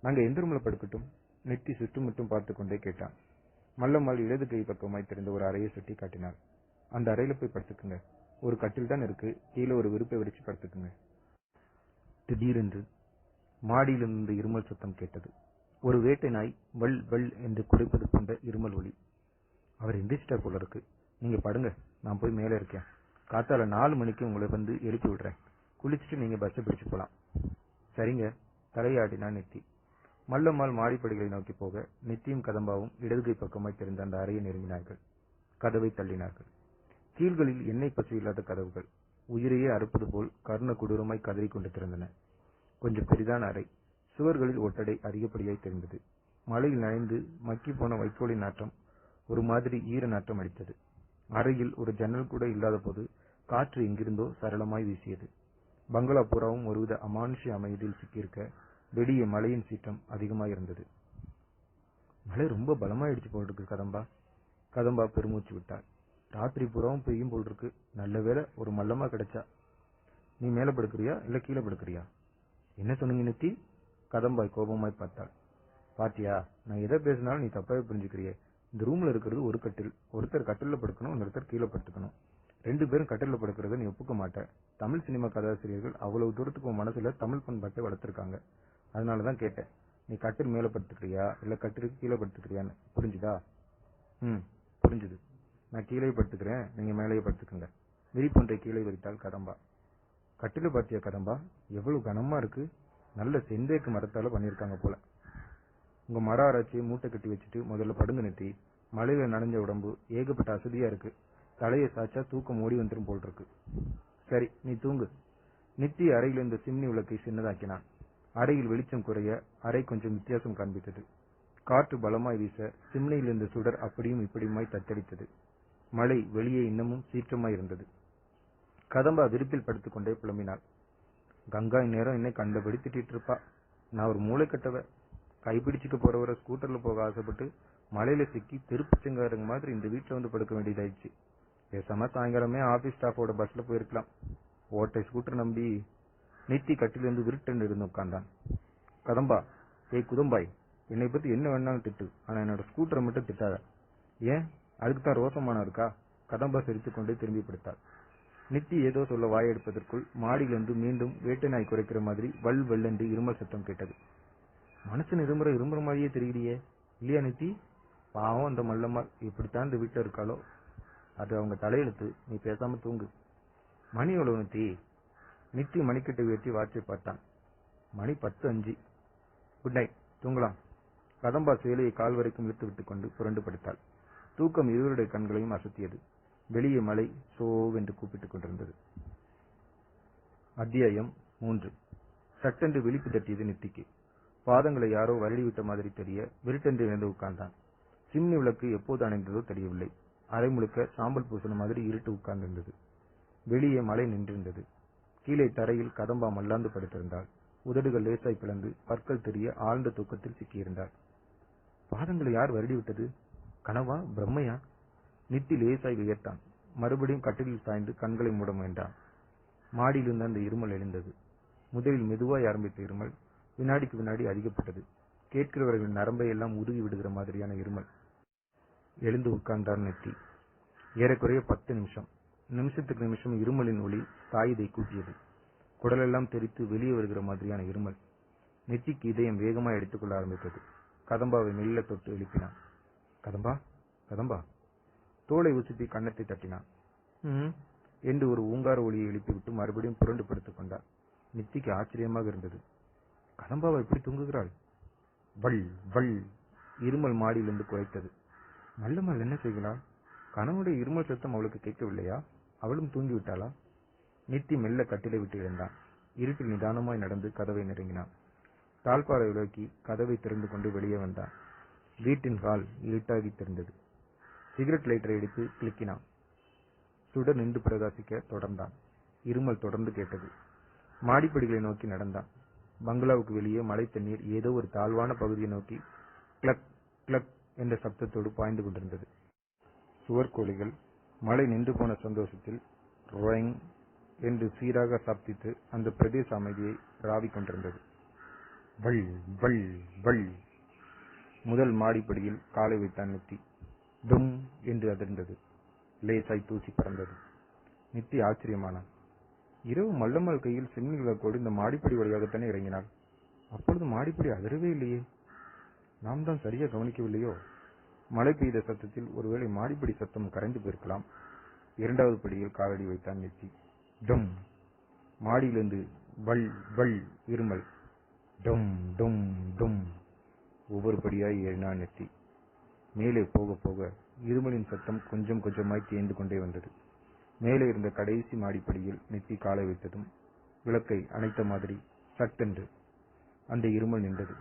Speaker 1: நாங்க எந்த ரூம்ல படுக்கட்டும்? நெத்தி சுற்றுமுற்றும் பார்த்து கொண்டே கேட்டான். மல்லம்மாள் இடது கை பக்கமாய் திறந்த ஒரு அறையை சுட்டி காட்டினாள். அந்த அறையில போய் படுத்துக்குங்க. ஒரு கட்டில் தான் இருக்கு, கீழே ஒரு விருப்பை விரிச்சு படுத்துக்குங்க. திடீரென்று மாடியிலிருந்து இருமல் சத்தம் கேட்டது. ஒரு வேட்டை நாய் வல் வல் என்று குறைப்பது போன்ற இருமல் ஒலி. அவர் எந்திரிச்சிட்டார் போல இருக்கு. நீங்க படுங்க, நான் போய் மேலே இருக்கேன். காத்தால 4 மணிக்கு உங்களை வந்து எழுப்பி விடுறேன். குளிச்சுட்டு நீங்க பஸ் பிடிச்சு போலாம். சரிங்க, தலையாடினா நெத்தி. மல்லம்மாள் மாடிப்படிகளை நோக்கி போக நித்தியும் கதம்பாவும் இடதுகை பக்கமாய் தெரிந்த அந்த அறையை நெருங்கினார்கள். கதவை தள்ளினார்கள். கீழ்களில் எண்ணெய் பசு இல்லாத கதவுகள் உயிரையே அறுப்பது போல் கர்ண கொடூரமாய் கதறிக்கொண்டு திறந்தன. கொஞ்சம் பெரிதான அறை. சுவர்களில் ஒட்டடை அதிகப்படியாய் தெரிந்தது. மழையில் நனைந்து மக்கி போன வைக்கோலின் நாற்றம் ஒரு மாதிரி ஈர நாற்றம் அடித்தது. அறையில் ஒரு ஜன்னல் கூட இல்லாத போது காற்று எங்கிருந்தோ சரளமாய் வீசியது. பங்களா பூராவும் ஒருவித அமானுஷ்ய அமைதியில் சிக்கியிருக்க வெடிய மழையின் சீற்றம் அதிகமாயிருந்தது. மழை ரொம்ப பலமாயிடுச்சு போல் இருக்கு கதம்பா. கதம்பா பெருமூச்சு விட்டாள். ராத்திரி பூராவும் பெய்யும் போல் இருக்கு. நல்ல வேளை ஒரு மல்லமா கிடைச்சா. நீ மேல படுக்கிறியா இல்ல கீழே படுக்கிறியா? என்ன சொன்னீங்க நித்தி? கதம்பாய் கோபமாய் பார்த்தாள். பாத்தியா, நான் எதை பேசினாலும் நீ தப்பாவே புரிஞ்சுக்கிறியே. இந்த ரூம்ல இருக்கிறது ஒரு கட்டில். ஒருத்தர் கட்டில படுக்கணும், இன்னொருத்தர் கீழே படுத்துக்கணும். 2 பேரும் கட்டில படுக்கிறத நீ ஒப்புக்க மாட்ட. தமிழ் சினிமா கதாசிரியர்கள் அவ்வளவு தூரத்துக்கு உன் மனசுல தமிழ் பண்பாட்டை வளர்த்திருக்காங்க. அதனாலதான் கேட்டேன். நீ கட்டில் மேல படுத்துக்கிறியா இல்ல கட்டிலுக்கு கீழே படுத்துக்கிறியான்னு. புரிஞ்சுதா? புரிஞ்சுது. நான் கீழே படுத்துக்கிறேன், நீங்க மேலேயே படுத்துக்குங்க. விரிப்பொன்றை கீழே விரித்தாள் கதம்பா. கட்டில பாத்தியா கதம்பா? எவ்வளவு கனமா இருக்கு. நல்ல செந்தேக்கு மரத்தால பண்ணிருக்காங்க போல. உங்க மர ஆராய்ச்சியை மூட்டை கட்டி வச்சுட்டு முதல்ல படுங்க நித்தி. மழையில நனைஞ்ச உடம்பு ஏகப்பட்ட அசதியா இருக்கு. தலையை சாச்சா தூக்கம் ஓடி வந்துடும் போல் இருக்கு. சரி, நீ தூங்கு. நித்தி அறையில் இருந்த சிம்னி விளக்கை சின்னதாக்கினான். அறையில் வெளிச்சம் குறைய அறை கொஞ்சம் வித்தியாசம் காண்பித்தது. காற்று பலமாய் வீச சிம்னியில் இருந்த சுடர் அப்படியும் இப்படியுமாய் தத்தளித்தது. மழை வெளியே இன்னமும் சீற்றமாய் இருந்தது. கதம்பா விரிப்பில் படுத்துக்கொண்டே புலம்பினாள். கங்கா இந்நேரம் என்னை கண்டபடி திட்டிட்டு இருப்பா. நான் ஒரு மூளை கட்டவ. கைப்பிடிச்சுக்க போறவரை ஸ்கூட்டர்ல போக ஆசைப்பட்டு மலையில சிக்கி திருப்பச்சங்காரங்க மாதிரி இந்த வீட்டுல வந்து படுக்க வேண்டியதாயிடுச்சு. பேசாம சாயங்காலமே ஆபீஸ் ஸ்டாஃபோட பஸ்ல போயிருக்கலாம். ஓட்டை ஸ்கூட்டர் நம்பி. நித்தி கட்டிலிருந்து விருட்டன் இருந்து உட்கார்ந்தான். கதம்பா, ஏய் குதம்பாய், என்னை பத்தி என்ன வேணாலும் திட்டு, ஆனா என்னோட ஸ்கூட்டரை மட்டும் திட்டாத. ஏன், அதுக்குத்தான் ரோசமானம் இருக்கா? கதம்பா சிரித்துக்கொண்டே திரும்பி படுத்தாள். நித்தி ஏதோ சொல்ல வாயெடுப்பதற்குள் மாடியிலிருந்து மீண்டும் வேட்டை நாய் குறைக்கிற மாதிரி வல் வெள்ளென்று இருமல் சத்தம் கேட்டது. மனுஷன் இருமுறை மாதிரியே தெரியலையே, இல்லையா நித்தி? பாவம் அந்த மல்லம்மாள் இப்படித்தான் இந்த வீட்டுல இருக்காளோ. அது அவங்க தலையெழுத்து. நீ பேசாம தூங்கு. மணி எவ்வளவு நித்தி? நித்தி மணிக்கட்டை உயர்த்தி வாட்சை பார்த்தான். மணி 10:05. குட் நைட், தூங்கலாம். கதம்பா சேலையை கால் வரைக்கும் இழுத்து விட்டுக் கொண்டு புரண்டு படுத்தாள். தூக்கம் இருவருடைய கண்களையும் அசத்தியது. வெளியே மழை சோவென்று கூப்பிட்டுக் கொண்டிருந்தது. அத்தியாயம் 3. சட்டென்று விழிப்பு தட்டியது நித்திக்கு. பாதங்களை யாரோ வருடிவிட்ட மாதிரி தெரிய விருட்டென்று எழுந்து உட்கார்ந்தான். சிம்னி விளக்கு எப்போது அணைந்ததோ தெரியவில்லை. அரை முழுக்க சாம்பல் பூசண மாதிரி இருட்டு உட்கார்ந்திருந்தது. வெளியே மழை நின்றிருந்தது. கீழே தரையில் கதம்பா மல்லாந்து படுத்திருந்தாள். உதடுகள் லேசாய் பிளந்து பற்கள் தெரிய ஆழ்ந்த தூக்கத்தில் சிக்கியிருந்தாள். பாதங்களை யார் வருடிவிட்டது? கனவா, பிரம்மையா? நித்தி லேசாய் வியர்த்தான். மறுபடியும் கட்டிலில் சாய்ந்து கண்களை மூட முயன்றான். மாடியிலிருந்து அந்த இருமல் எழுந்தது. முதலில் மெதுவாய் ஆரம்பித்த இருமல் வினாடிக்கு வினாடி அதிகப்பட்டது. கேட்கிறவர்களின் நரம்பை எல்லாம் உருகி விடுகிற மாதிரியான இருமல். எழுந்து உட்கார்ந்தார் நெத்தி. ஏறக்குறைய 10 நிமிஷம். நிமிஷத்துக்கு நிமிஷம் இருமலின் ஒளி தாயிதை கூட்டியது. குடலெல்லாம் தெரித்து வெளியே வருகிற மாதிரியான இருமல். நெத்திக்கு இதயம் வேகமாய் எடுத்துக்கொள்ள ஆரம்பித்தது. கதம்பாவை மெல்ல தொட்டு எழுப்பினான். கதம்பா, கதம்பா. தோலை உசுப்பி கன்னத்தை தட்டினான். என்று ஒரு ஊங்கார ஒளியை எழுப்பிவிட்டு மறுபடியும் புரண்டு படுத்துக் கொண்டார். நித்திக்கு ஆச்சரியமாக இருந்தது. கதம்பாவை எப்படி தூங்குகிறாள்? வள் வள். இருமல் மாடியிலிருந்து குறைத்தது. மல்லம்மாள் என்ன செய்கிறாள்? கணவனுடைய இருமல் சத்தம் அவளுக்கு கேட்கவில்லையா? அவளும் தூங்கிவிட்டாளா? நித்தி மெல்ல கட்டிலை விட்டு எழுந்தான். இருட்டில் நிதானமாய் நடந்து கதவை நெருங்கினான். தாழ்பாறை விலக்கி கதவை திறந்து கொண்டு வெளியே வந்தான். வீட்டின் ஹால் இருட்டாகி தெரிந்தது. சிகரெட் லைட்டரை எடுத்து கிளிக்கினான். சுடர் நின்று பிரகாசிக்க தொடர்ந்தான். இருமல் தொடர்ந்து கேட்டது. மாடிப்படிகளை நோக்கி நடந்தான். பங்களாவுக்கு வெளியே மழை தண்ணீர் ஏதோ ஒரு தாழ்வான பகுதியை நோக்கி கிளக் கிளக் என்ற சப்தத்தோடு பாய்ந்து கொண்டிருந்தது. சுவர்கோழிகள் மழை நின்று போன சந்தோஷத்தில் ரோயிங் என்று சீராக சப்தித்து அந்த பிரதேச அமைதியை ராவிக் கொண்டிருந்தது. வள் வள் வள். முதல் மாடிப்படியில் காலை வைத்தான் நித்தி. டும் என்று அதிர்ந்தது. லேசாய் தூசி பறந்தது. நித்தி ஆச்சரியமானான். இரவு மல்லம்மாள் கையில் சிம்னி விளக்கோடு இந்த மாடிப்படி வழியாகத்தானே இறங்கினாள். அப்பொழுது மாடிப்படி அதிரவே இல்லையே. நாம் தான் சரியா கவனிக்கவில்லையோ? மழை பெய்த சத்தத்தில் ஒருவேளை மாடிப்படி சத்தம் கரைந்து போயிருக்கலாம். 2வது படியில் காலடி வைத்தான் நெத்தி. டும். மாடியிலிருந்து வள் வள் இருமல். டும் டும் டும். ஒவ்வொரு படியாய் ஏறினான் நெத்தி. மேலே போக போக இருமலின் சத்தம் கொஞ்சம் கொஞ்சமாய் தேய்ந்து கொண்டே வந்தது. மேலே இருந்த கடைசி மாடிப்படியில் நெத்தி காலை வைத்ததும் விளக்கை அணைத்த மாதிரி சட்டென்று அந்த இருமல் நின்றது.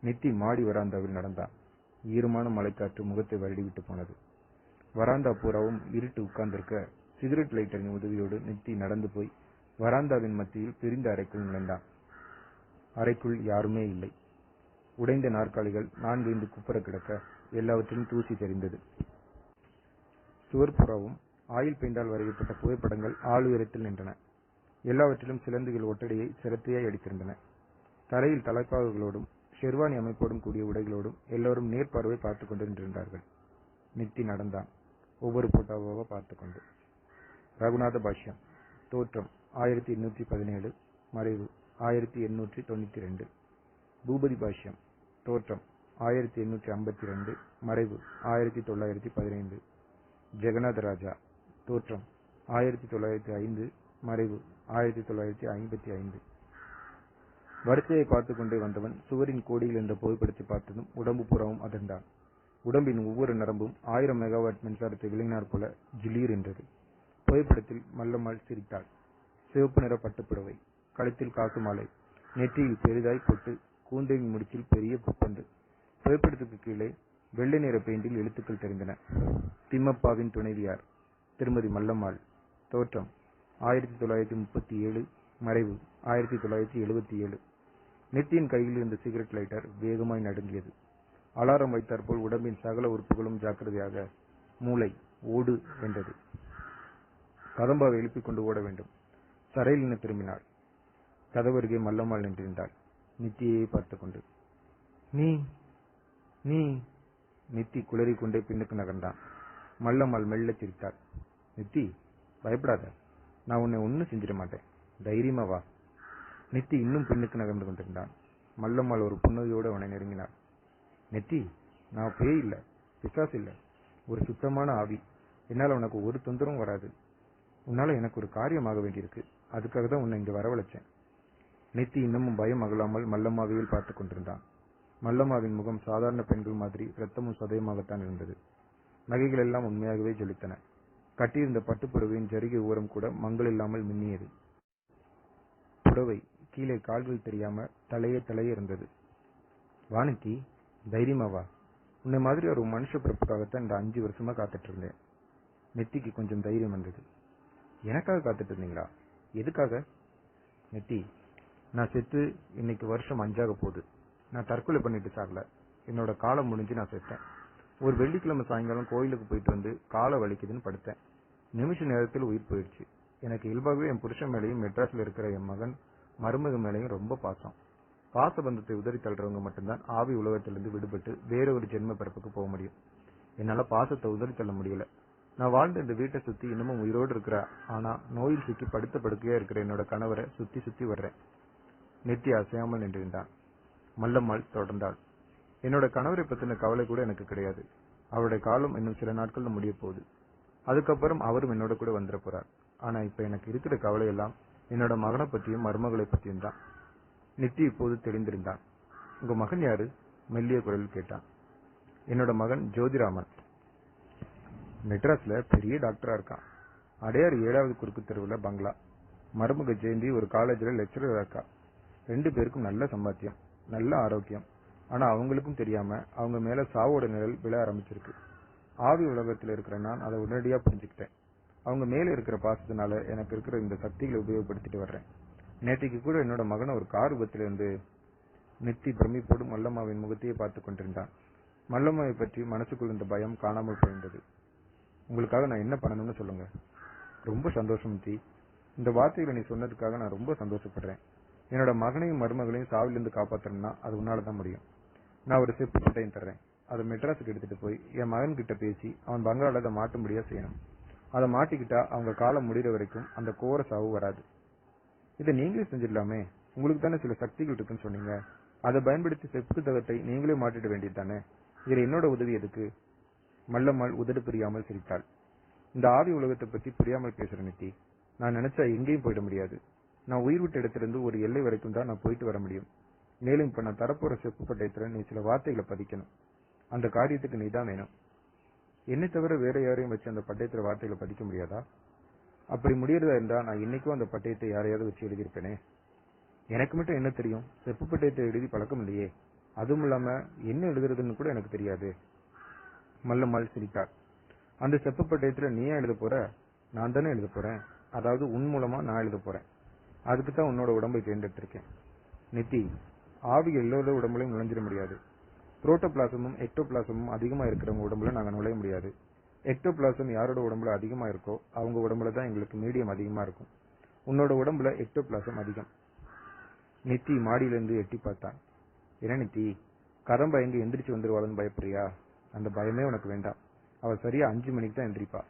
Speaker 1: நெத்தி மாடி வராந்தாவில் நடந்தான். ஈரமான மழைக்காற்று முகத்தை வருடிவிட்டு போனது. வராந்தா பூராவும் இருட்டு உட்கார்ந்திருக்க சிகரெட் லைட்டரின் உதவியோடு நெத்தி நடந்து போய் வராந்தாவின் மத்தியில் பிரிந்த அறைக்குள் நுழைந்தான். அறைக்குள் யாருமே இல்லை. உடைந்த நாற்காலிகள் 4-5 குப்புற கிடக்க எல்லாவற்றிலும் தூசி தெரிந்தது. சுவர்புறாவும் ஆயில் பெயிண்டால் வரையப்பட்ட புகைப்படங்கள் ஆளுயரத்தில் நின்றன. எல்லாவற்றிலும் சிலந்துகள் ஒட்டடையை சிரத்தையாய் அடித்திருந்தன. தலையில் தலைப்பாகைகளோடும் ஷெர்வானி அமைப்போடும் கூடிய உடைகளோடும் எல்லோரும் நேர்பார்வை பார்த்துக் கொண்டு நின்றிருந்தார்கள். நித்தி நடந்தான், ஒவ்வொரு போட்டோவாக பார்த்து கொண்டு. ரகுநாத பாஷ்யம். தோற்றம் 1817, மறைவு 1892. பூபதி பாஷ்யம். தோற்றம் 1852, மறைவு 1915. ஜெகநாத ராஜா. தோற்றம் 1905, மறைவு 1955. வரிசையை பார்த்து கொண்டே வந்தவன் சுவரின் கோடியில் இருந்த புகைப்படத்தை பார்த்ததும் உடம்பு புறவும் அதிர்ந்தான். உடம்பின் ஒவ்வொரு நரம்பும் 1000 மெகாவாட் மின்சாரத்தை விளங்கினார் போல ஜிலீர் என்றது. புகைப்படத்தில் மல்லம்மாள் சிரித்தாள். சிவப்பு நிற பட்டுப்புடவை, கழுத்தில் காசு மாலை, நெற்றியில் பெரிதாய் பொட்டு, கூந்தலின் முடிச்சில் பெரிய புப்பந்து. புகைப்படத்துக்கு கீழே வெள்ளை நிற பெயிண்டில் எழுத்துக்கள் தெரிந்தன. திம்மப்பாவின் துணைவியார் திருமதி மல்லம்மாள். தோற்றம் 1937, மறைவு 1977. நெத்தியின் கையில் இருந்த சிகரெட் லைட்டர் வேகமாய் நடுங்கியது. அலாரம் வைத்தாற்போல் உடம்பின் சகல உறுப்புகளும் ஜாக்கிரதையாக மூளை ஓடு என்றது. கதம்பாவை எழுப்பிக் கொண்டு ஓட வேண்டும். சரையில் என திரும்பினாள். கதவருகே மல்லம்மாள் நின்றிருந்தாள், நித்தியை பார்த்து கொண்டு. நீ நீ நித்தி குளறிக்கொண்டே பின்னுக்கு நகர்ந்தான். மல்லம்மாள் மெல்ல சிரித்தாள். நித்தி, பயப்படாத, நான் உன்னை ஒன்னும் செஞ்சிட மாட்டேன், தைரியமா வா. நித்தி இன்னும் பின்னுக்கு நகர்ந்து கொண்டிருந்தான். மல்லம்மாள் ஒரு புன்னகையோடு அவனை நெருங்கினாள். நெத்தி, நான் பேய் இல்ல, பிசாசு இல்ல, ஒரு சுத்தமான ஆவி. என்னால் உனக்கு ஒரு தொந்தரவும் வராது. உன்னால எனக்கு ஒரு காரியமாக வேண்டியிருக்கு. அதுக்காக தான் உன்னை இங்க வரவழைச்சேன். நித்தி இன்னமும் பயம் அகலாமல் மல்லம்மாவையில் பார்த்து கொண்டிருந்தான். மல்லம்மாவின் முகம் சாதாரண பெண்கள் மாதிரி இரத்தமும் சதயமாகத்தான் இருந்தது. நகைகள் எல்லாம் உண்மையாகவே ஜொலித்தன. கட்டியிருந்த பட்டுப்புடவையின் ஜரிகை ஓரம் கூட மங்கள் இல்லாமல் மின்னியது. புடவை கீழே கால்கள் தெரியாம தலையே இருந்தது. வானித்தி, தைரியமா வா. உன்னை மாதிரி ஒரு மனுஷ பிறப்புக்காகத்தான் இந்த 5 வருஷமா காத்துட்டு இருந்தேன். நெத்திக்கு கொஞ்சம் தைரியம் வந்தது. எனக்காக காத்துட்டு இருந்தீங்களா? எதுக்காக? நெத்தி, நான் செத்து இன்னைக்கு வருஷம் 5ஆக போகுது. நான் தற்கொலை பண்ணிட்டு சாகல. என்னோட காலம் முடிஞ்சு நான் செத்தேன். ஒரு வெள்ளிக்கிழமை சாயங்காலம் கோயிலுக்கு போயிட்டு வந்து காலை வலிக்குதுன்னு படுத்தேன். நிமிஷ நேரத்தில் உயிர் போயிடுச்சு. எனக்கு இயல்பாகவே என் புருஷன் மேலேயும் மெட்ராஸ்ல இருக்கிற என் மகன் மருமக மேலேயும் ரொம்ப பாசம். பாசபந்தத்தை உதறி தள்ளுறவங்க மட்டும்தான் ஆவி உலகத்திலிருந்து விடுபட்டு வேற ஒரு ஜென்ம பிறப்புக்கு போக முடியும். என்னால பாசத்தை உதறி தள்ள முடியல. நான் வாழ்ந்த இந்த வீட்டை சுத்தி இன்னமும் உயிரோடு இருக்கிற, ஆனா நோயில் சிக்கி படுத்த படுக்கையா இருக்கிற என்னோட கணவரை சுத்தி வர்றேன். நெத்தி அசையாமல் நின்றிருந்தான். மல்லம்மாள் தொடர்ந்தாள். என்னோட கணவரை பத்தின கவலை கூட எனக்கு கிடையாது. அவருடைய காலம் இன்னும் சில நாட்கள்ல முடிய போகுது. அதுக்கப்புறம் அவரும் என்னோட கூட வந்துட போறார். ஆனா இப்ப எனக்கு இருக்கிற கவலை எல்லாம் என்னோட மகனை பத்தியும் மருமகளை பத்தியும் தான். நித்தி இப்போது தெளிந்திருந்தான். உங்க மகன் யாரு? மெல்லிய குரல் கேட்டான். என்னோட மகன் ஜோதிராமன். மெட்ராஸ்ல பெரிய டாக்டரா இருக்கான். அடையார் 7வது குறுக்கு தெருவுல பங்களா. மருமக ஜெயந்தி ஒரு காலேஜ்ல லெக்சரரா இருக்கா. 2 பேருக்கும் நல்ல சம்பாத்தியம், நல்ல ஆரோக்கியம். ஆனா அவங்களுக்கும் தெரியாம அவங்க மேல சாவோட நிழல் விழ ஆரம்பிச்சிருக்கு. ஆவி உலகத்துல இருக்கிற நான் அதை உடனடியா புரிஞ்சுக்கிட்டேன். அவங்க மேல இருக்கிற பாசத்தினால எனக்கு இருக்கிற இந்த சக்திகளை உபயோகப்படுத்திட்டு வர்றேன். நேற்றைக்கு கூட என்னோட மகனை ஒரு கார் விபத்திலிருந்து. நித்தி பிரமிப்போடு மல்லம்மாவின் முகத்தையே பார்த்து கொண்டிருந்தான். மல்லம்மாவை பற்றி மனசுக்குள் இந்த பயம் காணாமல் போயிருந்தது. உங்களுக்காக நான் என்ன பண்ணணும்னு சொல்லுங்க. ரொம்ப சந்தோஷம் நித்தி. இந்த வார்த்தைகளை நீ சொன்னதுக்காக நான் ரொம்ப சந்தோஷப்படுறேன். என்னோட மகனையும் மருமகளையும் சாவிலிருந்து காப்பாற்றணும்னா அது உன்னாலதான் முடியும். நான் ஒரு செப்பு பட்டையும் தர்றேன். அதை மெட்ராஸுக்கு எடுத்துட்டு போய் என் மகன் கிட்ட பேசி அவன் பங்களால அதை மாட்டும்படியா செய்யணும். அதை மாட்டிக்கிட்டா அவங்க காலம் முடிகிற வரைக்கும் அந்த கோர சாவு வராது. இதை நீங்களே செஞ்சிடலாமே. உங்களுக்கு தானே சில சக்திகள் இருக்குன்னு சொன்னீங்க. அதை பயன்படுத்தி செப்பு தகத்தை நீங்களே மாட்டிட வேண்டியது தானே. இதுல என்னோட உதவி எதுக்கு? மல்லம்மாள் உதடு புரியாமல் சிரித்தாள். இந்த ஆவி உலகத்தை பத்தி புரியாமல் பேசுற நித்தி. நான் நினைச்சா எங்கேயும் போயிட முடியாது. நான் உயிர் விட்ட இடத்திலிருந்து ஒரு எல்லை வரைக்கும் தான் நான் போயிட்டு வர முடியும். மேலும் இப்ப நான் தரப்போற செப்பு பட்டயத்துல நீ சில வார்த்தைகளை பதிக்கணும். அந்த காரியத்துக்கு நீ தான் வேணும். என்னை தவிர வேற யாரையும் வச்சு அந்த பட்டயத்துல வார்த்தைகளை பதிக்க முடியாதா? அப்படி முடியறதா இருந்தா நான் இன்னைக்கும் அந்த பட்டயத்தை யாரையாவது வச்சு எழுதியிருப்பேனே. எனக்கு மட்டும் என்ன தெரியும்? செப்பு பட்டயத்தை எழுதி பழக்கம் இல்லையே. அதுவும் இல்லாம என்ன எழுதுறதுன்னு கூட எனக்கு தெரியாது. மல்லம்மாள் சிரித்தாள். அந்த செப்பு பட்டயத்துல நீ எழுத போற? நான் தானே எழுத போறேன். அதாவது உன் மூலமா நான் எழுத போறேன். அதுக்கு தான் உன்னோட உடம்பை தேர்ந்தெடுத்திருக்கேன். நித்தி, ஆவி எல்லோட உடம்புலையும் நுழைஞ்சிட முடியாது. புரோட்டோபிளாசமும் எக்டோபிளாசமும் அதிகமா இருக்கிறவங்க உடம்புல நாங்க நுழைய முடியாது. எக்டோபிளாசம் யாரோட உடம்புல அதிகமா இருக்கோ அவங்க உடம்புல தான் எங்களுக்கு மீடியம் அதிகமா இருக்கும். உன்னோட உடம்புல எக்டோபிளாசம் அதிகம். நித்தி மாடியிலிருந்து எட்டி பார்த்தான். என்ன நித்தி, கதம்ப எங்க எந்திரிச்சு வந்துருவாளுன்னு பயப்படுறியா? அந்த பயமே உனக்கு வேண்டாம். அவ சரியா 5 மணிக்கு தான் எந்திரிப்பா.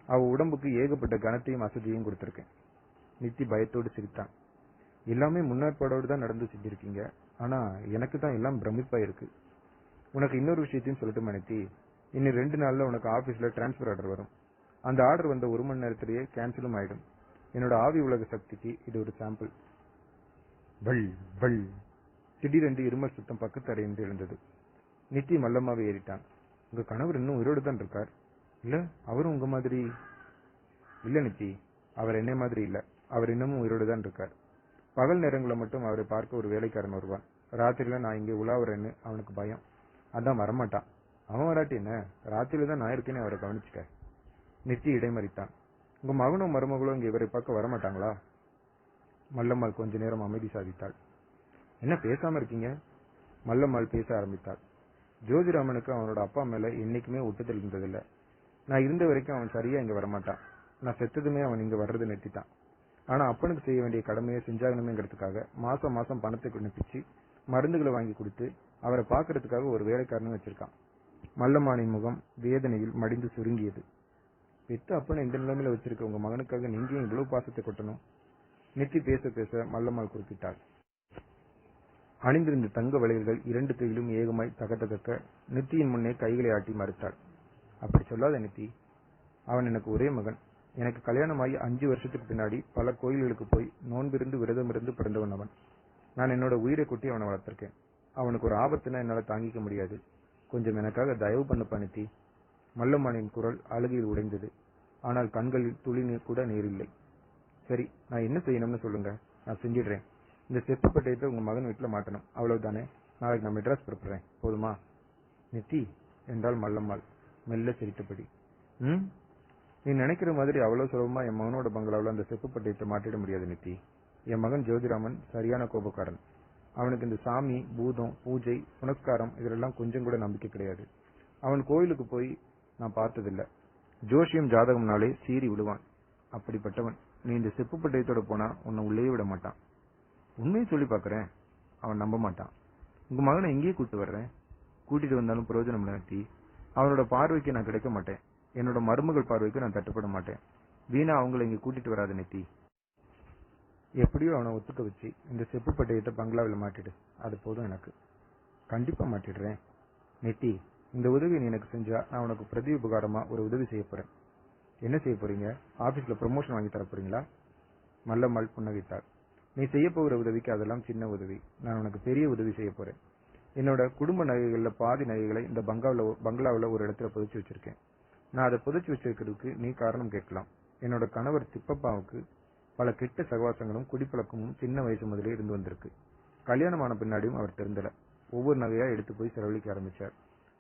Speaker 1: அவ உடம்புக்கு ஏகப்பட்ட கனத்தையும் அசதியையும் கொடுத்திருக்கேன். நித்தி பயத்தோடு சிரித்தான். எல்லாமே முன்னேற்பாடோடு தான் நடந்து செஞ்சிருக்கீங்க. ஆனா எனக்கு தான் எல்லாம் பிரமிப்பா இருக்கு. உனக்கு இன்னொரு விஷயத்தையும் சொல்லட்டுமா நித்தி? இன்னும் 2 நாள்ல உனக்கு ஆபீஸ்ல டிரான்ஸ்பர் ஆர்டர் வரும். அந்த ஆர்டர் வந்த 1 மணி நேரத்திலேயே கேன்சலும் ஆயிடும். என்னோட ஆவி உலக சக்திக்கு இது ஒரு சாம்பிள். வள் வள் திடீரென்று இருமல் சுத்தம் பக்கத்து அறையின்றி எழுந்தது. நித்தி மல்லம்மாவை ஏறிட்டான். உங்க கணவர் இன்னும் உயிரோடு தான் இருக்கார் இல்ல? அவரும் உங்க மாதிரி? இல்ல நித்தி, அவர் என்னை மாதிரி இல்ல. அவர் இன்னமும் உயிரோடு தான் இருக்கார். பகல் நேரங்களை மட்டும் அவரை பார்க்க ஒரு வேலைக்காரன் வருவான். ராத்திரியில நான் இங்கே உலாவுறேன்னு அவனுக்கு பயம். அதான் வரமாட்டான். அவன் வராட்டி என்ன, ராத்திரியில தான் நான் இருக்கேன்னு அவரை கவனிச்சுக்க. நித்தி இடைமறித்தான். உங்க மகனும் மருமகளும் இங்க இவரை பார்க்க வரமாட்டாங்களா? மல்லம்மாள் கொஞ்ச நேரம் அமைதி சாதித்தாள். என்ன பேசாம இருக்கீங்க? மல்லம்மாள் பேச ஆரம்பித்தாள். ஜோதிராமனுக்கு அவனோட அப்பா மேல என்னைக்குமே ஒட்டுதல் இருந்ததில்ல. நான் இருந்த வரைக்கும் அவன் சரியா இங்க வரமாட்டான். நான் செத்ததுமே அவன் இங்க வர்றது நிறுத்திட்டான். ஆனா அப்பனுக்கு செய்ய வேண்டிய கடமையை செஞ்சாகணுமேங்கிறதுக்காக மாசம் மாசம் பணத்தை அனுப்பிச்சு மருந்துகளை வாங்கி கொடுத்து அவரை பாக்குறதுக்காக ஒரு வேலைக்காரனும் வச்சிருக்கான். மல்லம்மாளின் முகம் வேதனையில் மடிந்து சுருங்கியது. பெத்த அப்பனை இந்த நிலைமையில வச்சிருக்க உங்க மகனுக்காக நீங்க இவ்வளவு பாசத்தை கொட்டணும்? நித்தி பேச பேச மல்லம்மாள் குறிப்பிட்டாள். அணிந்திருந்த தங்க வளையல்கள் 2 கையிலும் ஏகமாய் தகட்டதக்க நித்தியின் முன்னே கைகளை ஆட்டி மறுத்தாள். அப்படி சொல்லாத நித்தி, அவன் எனக்கு ஒரே மகன். எனக்கு கல்யாணமாகி 5 வருஷத்துக்கு பின்னாடி பல கோயில்களுக்கு போய் நோன்பிருந்து விரதமிருந்து பிறந்தவன் அவன். நான் என்னோட உயிரை கொட்டி அவனை வளர்த்திருக்கேன். அவனுக்கு ஒரு ஆபத்துனா என்னால தாங்கிக்க முடியாது. கொஞ்சம் எனக்காக தயவு பண்ணுப்பா நித்தி. மல்லம்மாளின் குரல் அழுகையில் உடைந்தது. ஆனால் கண்களில் துளி நீர் கூட நீர் இல்லை. சரி, நான் என்ன செய்யணும்னு சொல்லுங்க, நான் செஞ்சிடுறேன். இந்த செப்பு பட்டயத்தை உங்க மகன் வீட்டுல மாட்டணும், அவ்வளவுதானே? நாளைக்கு நான் மெட்ராஸ் புறப்படுறேன், போதுமா? நித்தி என்றால் மல்லம்மாள் மெல்ல சிரித்தபடி. நீ நினைக்கிற மாதிரி அவ்வளவு சுலபமா என் மகனோட பங்களாவில் அந்த செப்பு பட்டயத்தை மாட்டிட முடியாது நித்தி. என் மகன் ஜோதிராமன் சரியான கோபக்காரன். அவனுக்கு இந்த சாமி, பூதம், பூஜை, புனஸ்காரம் இதெல்லாம் கொஞ்சம் கூட நம்பிக்கை கிடையாது. அவன் கோயிலுக்கு போய் நான் பார்த்ததில்லை. ஜோஷியம் ஜாதகம்னாலே சீறி விடுவான். அப்படிப்பட்டவன் நீ இந்த செப்பு பட்டயத்தோட போனா உன்னை உள்ளே விட மாட்டான். உண்மையை சொல்லி பாக்குறேன், அவன் நம்ப மாட்டான். உங்க மகனை இங்கேயே கூட்டு வர்றேன். கூட்டிட்டு வந்தாலும் பிரயோஜனம் நிறுத்தி அவனோட பார்வைக்கு நான் கிடைக்க மாட்டேன். என்னோட மருமகள் பார்வைக்கு நான் தட்டுப்பட மாட்டேன். வீணா அவங்களை இங்க கூட்டிட்டு வராது நெத்தி. எப்படியோ அவனை ஒத்துக்க வச்சு இந்த செப்பு பட்டயத்தை பங்களாவில் மாட்டிடு, அது போதும் எனக்கு. கண்டிப்பா மாட்டிடுறேன் நெத்தி. இந்த உதவி நீ எனக்கு செஞ்சா நான் உனக்கு பிரதி உபகாரமா ஒரு உதவி செய்ய போறேன். என்ன செய்ய போறீங்க? ஆபீஸ்ல ப்ரமோஷன் வாங்கி தர போறீங்களா? மல்லம்மாள் புன்னகைத்தாள். நீ செய்ய போகிற உதவிக்கு அதெல்லாம் சின்ன உதவி. நான் உனக்கு பெரிய உதவி செய்ய போறேன். என்னோட குடும்ப நகைகள்ல பாதி நகைகளை இந்த பங்களாவில் ஒரு இடத்துல புதைச்சு வச்சிருக்கேன். நான் அதை புதைச்சு வச்சிருக்கிறதுக்கு நீ காரணம் கேட்கலாம். என்னோட கணவர் திப்பப்பாவுக்கு பல கெட்ட சகவாசங்களும் குடிப்பழக்கமும் சின்ன வயசு முதலே இருந்து வந்திருக்கு. கல்யாணமான பின்னாடியும் அவர் தெரிந்தல. ஒவ்வொரு நகையா எடுத்து போய் செலவழிக்க ஆரம்பிச்சார்.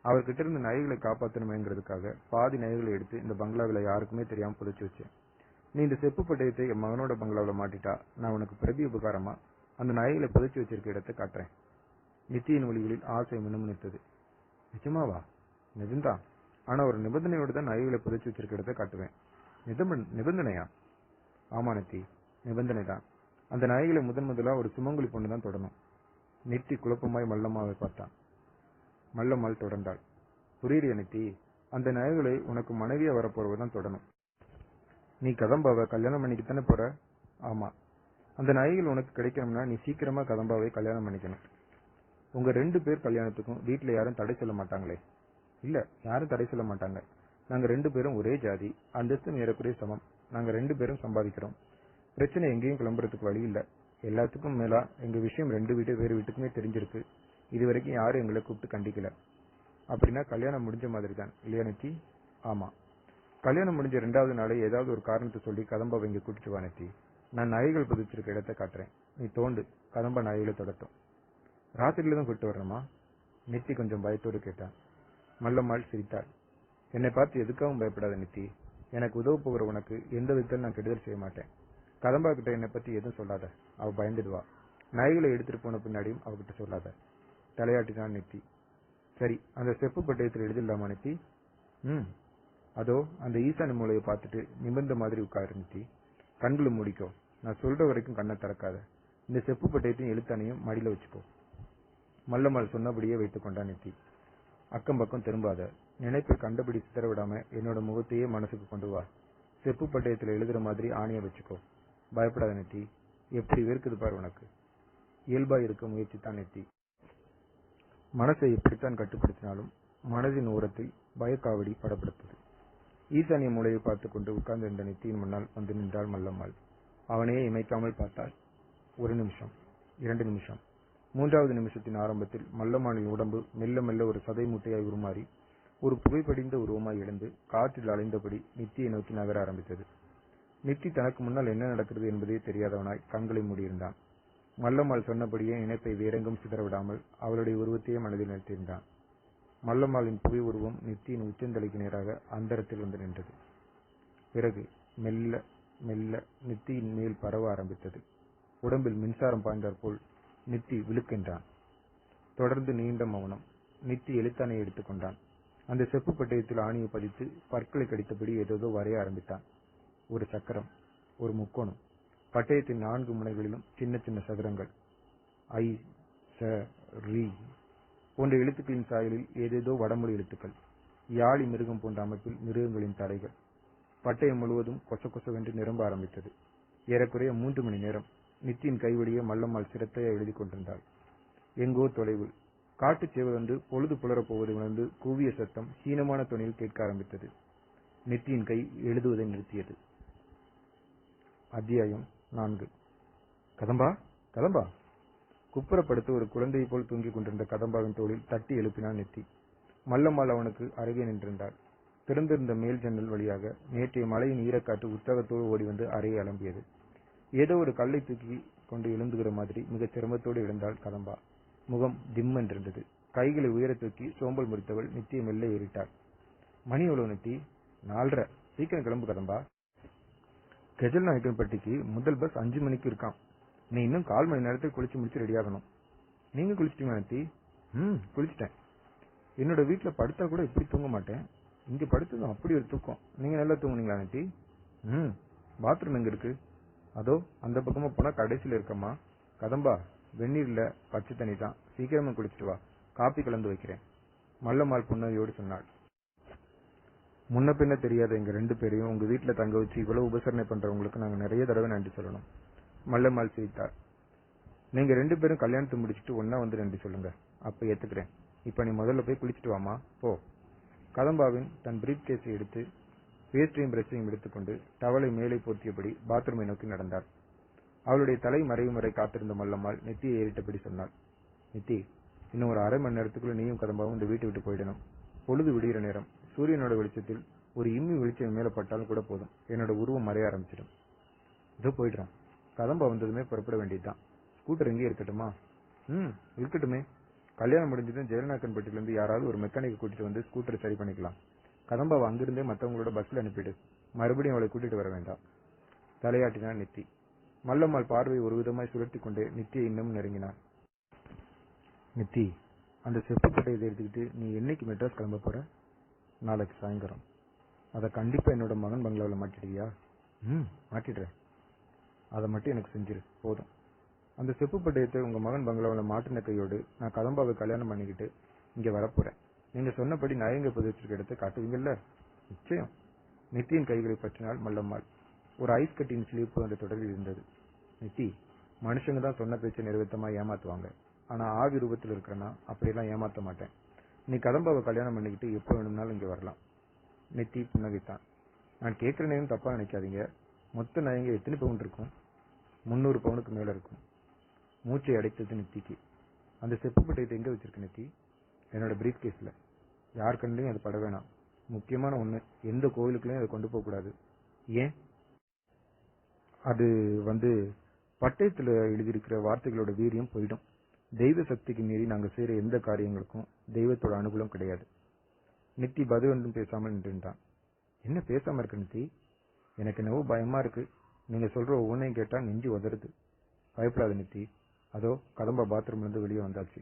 Speaker 1: அவர்கிட்ட இருந்து நகைகளை காப்பாற்றணுமேங்கிறதுக்காக பாதி நகைகளை எடுத்து இந்த பங்களாவில் யாருக்குமே தெரியாம புதைச்சு வச்சேன். நீ இந்த செப்பு பட்டயத்தை என் மகனோட பங்களாவில் மாட்டிட்டா நான் உனக்கு பிரதி உபகாரமா அந்த நகைகளை புதைச்சு வச்சிருக்க இடத்தை காட்டுறேன். நித்தியின் வழிகளில் ஆசை மினுமினுத்தது. நிஜமாவா? நிஜம்தான். ஆனா ஒரு நிபந்தனையோடு தான் நகைகளை புதைச்சு வச்சிருக்க இடத்தை காட்டுவேன். நிபந்தனையா? ஆமா நித்தி, நிபந்தனை தான். அந்த நகைகளை முதலா ஒரு சுமங்கலி பொண்ணு தான் தொடணும். நித்தி குழப்பமாய் மல்லம்மாவை பார்த்தான். மல்லம்மாள் தொடர்ந்தாள். புரியுறிய நித்தி, அந்த நகைகளை உனக்கு மனைவியா வரப்போறவதான் தொடணும். நீ கதம்பாவை கல்யாணம் பண்ணிக்கத்தானே போற? ஆமா. அந்த நகைகள் உனக்கு கிடைக்கணும்னா நீ சீக்கிரமா கதம்பாவை கல்யாணம் பண்ணிக்கணும். உங்க 2 பேர் கல்யாணத்துக்கும் வீட்டுல யாரும் தடை சொல்ல மாட்டாங்களே? இல்ல, யாரும் தடை சொல்ல மாட்டாங்க. நாங்க 2 பேரும் ஒரே ஜாதி, அந்தஸ்து ஏறக்குறைய சமம். நாங்க 2 பேரும் சம்பாதிக்கிறோம். பிரச்சனை எங்கேயும் கிளம்புறதுக்கு வழி இல்ல. எல்லாத்துக்கும் மேலா எங்க விஷயம் 2 வேறு வீட்டுக்குமே தெரிஞ்சிருக்கு. இது வரைக்கும் யாரும் எங்களை கூப்பிட்டு கண்டிக்கல. அப்படின்னா கல்யாணம் முடிஞ்ச மாதிரி தான் இல்லையா நித்தி? ஆமா. கல்யாணம் முடிஞ்ச 2வது நாளே ஏதாவது ஒரு காரணத்தை சொல்லி கதம்பாவை இங்க கூட்டிட்டு வா நித்தி. நான் நகைகள் புதிச்சிருக்க இடத்தை காட்டுறேன். நீ தோண்டு, கதம்பா நகைகளை தொடட்டும். ராத்திரியில தான் கூட்டு வரணுமா? நித்தி கொஞ்சம் பயத்தோடு கேட்டான். மல்லம்மாள் சிரித்தாள். என்னை பார்த்து எதுக்காகவும் பயப்படாத நித்தி. எனக்கு உதவ போகிற உனக்கு எந்த விதத்தில் நான் கெடுதல் செய்ய மாட்டேன். கதம்பா கிட்ட என்னை பத்தி எதுவும் சொல்லாத, அவ பயந்துடுவா. நகைகளை எடுத்துட்டு போன பின்னாடியும் அவகிட்ட சொல்லாத. தலையாட்டினான் நித்தி. சரி, அந்த செப்பு பட்டயத்தில் எழுதிடலாமா நித்தி? அதோ அந்த ஈசானி மூலையை பார்த்துட்டு நிமிர்ந்த மாதிரி உட்காரு நித்தி. கண்களை மூடிக்கோ. நான் சொல்ற வரைக்கும் கண்ணை திறக்காத. இந்த செப்பு பட்டயத்தையும் எழுத்தானையும் மடியில வச்சுக்கோ. மல்லம்மாள் சொன்னபடியே வைத்துக் கொண்டான் நித்தி. அக்கம் பக்கம் திரும்பாத. நினைப்பை கண்டபடி சிதற விடாம என்னோட முகத்தையே மனசுக்கு கொண்டு வா. செப்பு பட்டயத்தில் எழுதுற மாதிரி ஆணைய வச்சுக்கோ. பயப்படாத நித்தி. எப்படி வெறுக்குது பாரு உனக்கு. இயல்பா இருக்க முயற்சித்தான் நித்தி. மனசை எப்படித்தான் கட்டுப்படுத்தினாலும் மனதின் ஓரத்தில் பயக்காவடி படப்படுத்தது. ஈசானிய மூலையை பார்த்து கொண்டு உட்கார்ந்திருந்த நித்தியின் முன்னால் வந்து நின்றாள் மல்லம்மாள். அவனையே இமைக்காமல் பார்த்தாள். 1 நிமிஷம், 2 நிமிஷம், 3வது நிமிஷத்தின் ஆரம்பத்தில் மல்லம்மாளின் உடம்பு மெல்ல மெல்ல ஒரு சதை மூட்டையாய் உருமாறி ஒரு புகைப்படிந்த உருவமாய் எழுந்து காற்றில் அலைந்தபடி நித்தியை நோக்கி நகர ஆரம்பித்தது. நித்தி தனக்கு முன்னால் என்ன நடக்கிறது என்பதே தெரியாதவனாய் கண்களை மூடியிருந்தான். மல்லம்மாள் சொன்னபடியே நினைப்பை வேறெங்கும் சிதறவிடாமல் அவளுடைய உருவத்தையே மனதில் நிறுத்தியிருந்தான். மல்லம்மாளின் புகை உருவம் நித்தியின் உச்சந்தலைக்கு நேராக அந்தரத்தில் வந்து நின்றது. பிறகு மெல்ல மெல்ல நித்தியின் மேல் பரவ ஆரம்பித்தது. உடம்பில் மின்சாரம் பாய்ந்தாற் போல் நித்தி விழுக்கின்றான். தொடர்ந்து நீண்ட மௌனம். நித்தி எழுத்தானை எடுத்துக்கொண்டான். அந்த செப்பு பட்டயத்தில் ஆணியை பதித்து பற்களை கடித்தபடி ஏதோ வரைய ஆரம்பித்தான். ஒரு சக்கரம், ஒரு முக்கோணம், பட்டயத்தின் 4 முனைகளிலும் சின்ன சின்ன சதுரங்கள். ஐ, ச, ரி போன்ற எழுத்துக்களின் சாயலில் ஏதேதோ வடமொழி எழுத்துக்கள். யாழி மிருகம் போன்ற அமைப்பில் மிருகங்களின் தலைகள். பட்டயம் முழுவதும் கொசகொசவென்று நிரம்ப ஆரம்பித்தது. ஏறக்குறைய 3 மணி நேரம் நித்தியின் கைவழியே மல்லம்மாள் சிரத்தையா எழுதி கொண்டிருந்தாள். எங்கோ தொலைவில் காட்டுச் சேவலொன்று பொழுது புலரப் போவதை உணர்ந்து கூவிய சத்தம் ஹீனமான தொனியில் கேட்க ஆரம்பித்தது. நித்தியின் கை எழுதுவதை நிறுத்தியது. அத்தியாயம் 4. கதம்பா, கதம்பா! குப்புறப்படுத்து ஒரு குழந்தையை போல் தூங்கிக் கொண்டிருந்த கதம்பாவின் தோளில் தட்டி எழுப்பினான் நித்தி. மல்லம்மாள் அவனுக்கு அருகே நின்றிருந்தாள். திறந்திருந்த மேல் ஜன்னல் வழியாக நேற்றைய மழையின் ஈரக்காற்று உற்சாகத்தோடு ஓடி வந்து அறையை அலம்பியது. ஏதோ ஒரு கல்லை தூக்கி கொண்டு எழுந்துகிற மாதிரி மிகச் சிரமத்தோடு எழுந்தாள் கதம்பா. முகம் திம்மென்றிருந்தது. கைகளை உயர தூக்கி சோம்பல் முறித்தவள் நித்தியை மெல்ல ஏறிட்டாள். மணி எவ்வளவு நித்தி? 4:30. சீக்கிரம் கிளம்பு கதம்பா. கெஜல் நாயக்கன்பட்டிக்கு முதல் பஸ் 5 மணிக்கு இருக்கான். நீ இன்னும் 1/4 மணி நேரத்தில் குளிச்சு முடிச்சு ரெடியாகணும். நீங்க குளிச்சிட்டீங்களா நித்தி? குளிச்சிட்டேன். என்னோட வீட்டுல படுத்தா கூட இப்படி தூங்க மாட்டேன். இங்க படுத்ததும் அப்படி ஒரு தூக்கம். நீங்க நல்லா தூங்குனீங்களா நித்தி? பாத்ரூம் எங்க இருக்கு? அதோ அந்த பக்கமா போனா கடைசியில இருக்கம்மா. கதம்பா, வெந்நீர்ல பச்சை தண்ணி தான். சீக்கிரமா குளிச்சுட்டு வா. காப்பி கலந்து வைக்கிறேன். மல்லம்மாள் புன்னகையோடு சொன்னாள். முன்ன பின்ன தெரியாத எங்க 2 பேரையும் உங்க வீட்டுல தங்க வச்சு இவ்வளவு உபசரணை பண்றவங்களுக்கு நாங்க நிறைய தடவை நன்றி சொல்லணும். மல்லம்மாள் சிரித்தார். நீங்க 2 பேரும் கல்யாணத்தை முடிச்சுட்டு ஒன்னா வந்து நன்றி சொல்லுங்க. அப்ப ஏத்துக்கிறேன். இப்ப நீ முதல்ல போய் குளிச்சுட்டு வாமா, போ. கதம்பாவின் தன் பிரீஃப் கேஸை எடுத்து பேஸ்ட்ரியும் பிரஷையும் எடுத்துக்கொண்டு டவலை மேலே போர்த்தியபடி பாத்ரூமை நோக்கி நடந்தாள். அவளுடைய தலை மறையும் வரை காத்திருந்த மல்லம்மாள் நெத்தியை ஏறிட்டபடி சொன்னாள். நித்தி, இன்னும் ஒரு 1/2 மணி நேரத்துக்குள்ள நீயும் கதம்பாவும் இந்த வீட்டை விட்டு போயிடணும். பொழுது விடுகிற நேரம். சூரியனோட வெளிச்சத்தில் ஒரு இம்மி வெளிச்சம் மேல பட்டாலும் கூட போதும், என்னோட உருவம் மறைய ஆரம்பிச்சிடும். இதோ போயிடுறான். கதம்பா வந்ததுமே புறப்பட வேண்டியதுதான். ஸ்கூட்டர் எங்கே இருக்கட்டுமா? இருக்கட்டுமே. கல்யாணம் முடிஞ்சதும் ஜெயலநாயக்கன்பட்டியிலிருந்து யாராவது ஒரு மெக்கானிக்கை கூட்டிட்டு வந்து ஸ்கூட்டரை சரி பண்ணிக்கலாம். கதம்பாவை அங்கிருந்தே மற்றவங்களோட பஸ்ல அனுப்பிடு. மறுபடியும் அவளை கூட்டிட்டு வர வேண்டாம். தலையாட்டினான் நித்தி. மல்லம்மாள் பார்வையை ஒரு விதமாய் சுழற்றி கொண்டே நித்தியை இன்னும் நெருங்கினான். நித்தி, அந்த செப்பு பட்டையை எடுத்துக்கிட்டு நீ என்னைக்கு மெட்ராஸ் கிளம்ப போற? நாளைக்கு சாயங்காலம். அதை கண்டிப்பா என்னோட மகன் பங்களாவில் மாட்டிடுவியா? மாட்டிடுறேன். அதை மட்டும் எனக்கு செஞ்சிரு, போதும். அந்த செப்பு பட்டயத்தை உங்க மகன் பங்களாவில் மாட்டின கையோடு நான் கதம்பாவை கல்யாணம் பண்ணிக்கிட்டு இங்க வரப்போறேன். நீங்க சொன்னபடி நயங்க புதைச்சிருக்க இடத்தை காட்டுவீங்கல்ல? நிச்சயம். நித்தியின் கைகளை பற்றினாள் மல்லம்மாள். ஒரு ஐஸ் கட்டியின் சிலிப்பு அந்த தொடரில் இருந்தது. நித்தி, மனுஷங்க தான் சொன்ன பேச்சை நிறைவேற்றமா ஏமாத்துவாங்க. ஆனா ஆவி ரூபத்தில் இருக்கிறனா அப்படியெல்லாம் ஏமாத்த மாட்டேன். நீ கதம்பாவை கல்யாணம் பண்ணிக்கிட்டு எப்போ வேணும்னாலும் இங்க வரலாம். நித்தி புன்னகைத்தான். நான் கேட்கிற நேரம் தப்பா நினைக்காதீங்க. மொத்த நயங்க எத்தனை பவுன் இருக்கும்? 300 பவுனுக்கு மேல இருக்கும். மூச்சை அடைத்தது நித்திக்கு. அந்த செப்பு பட்டயத்தை எங்க வச்சிருக்க நித்தி? என்னோட பிரீஃப் கேஸ்ல. யார் கண்டையும் அது பட வேணாம். முக்கியமான ஒண்ணு, எந்த கோவிலுக்குள்ளயும் அதை கொண்டு போக கூடாது. ஏன்? அது பட்டயத்துல எழுதியிருக்கிற வார்த்தைகளோட வீரியம் போயிடும். தெய்வ சக்திக்கு மீறி நாங்க செய்யற எந்த காரியங்களுக்கும் தெய்வத்தோட அனுகூலம் கிடையாது. நித்தி பதில் ஒன்றும் பேசாமல் நின்றுட்டான். என்ன பேசாம இருக்கு நித்தி? எனக்கு என்னவோ பயமா இருக்கு. நீங்க சொல்ற ஒவ்வொன்றையும் கேட்டா நெஞ்சு உதறுது. பயப்படாத நித்தி. அதோ கதம்பா பாத்ரூம்ல இருந்து வெளியே வந்தாச்சு.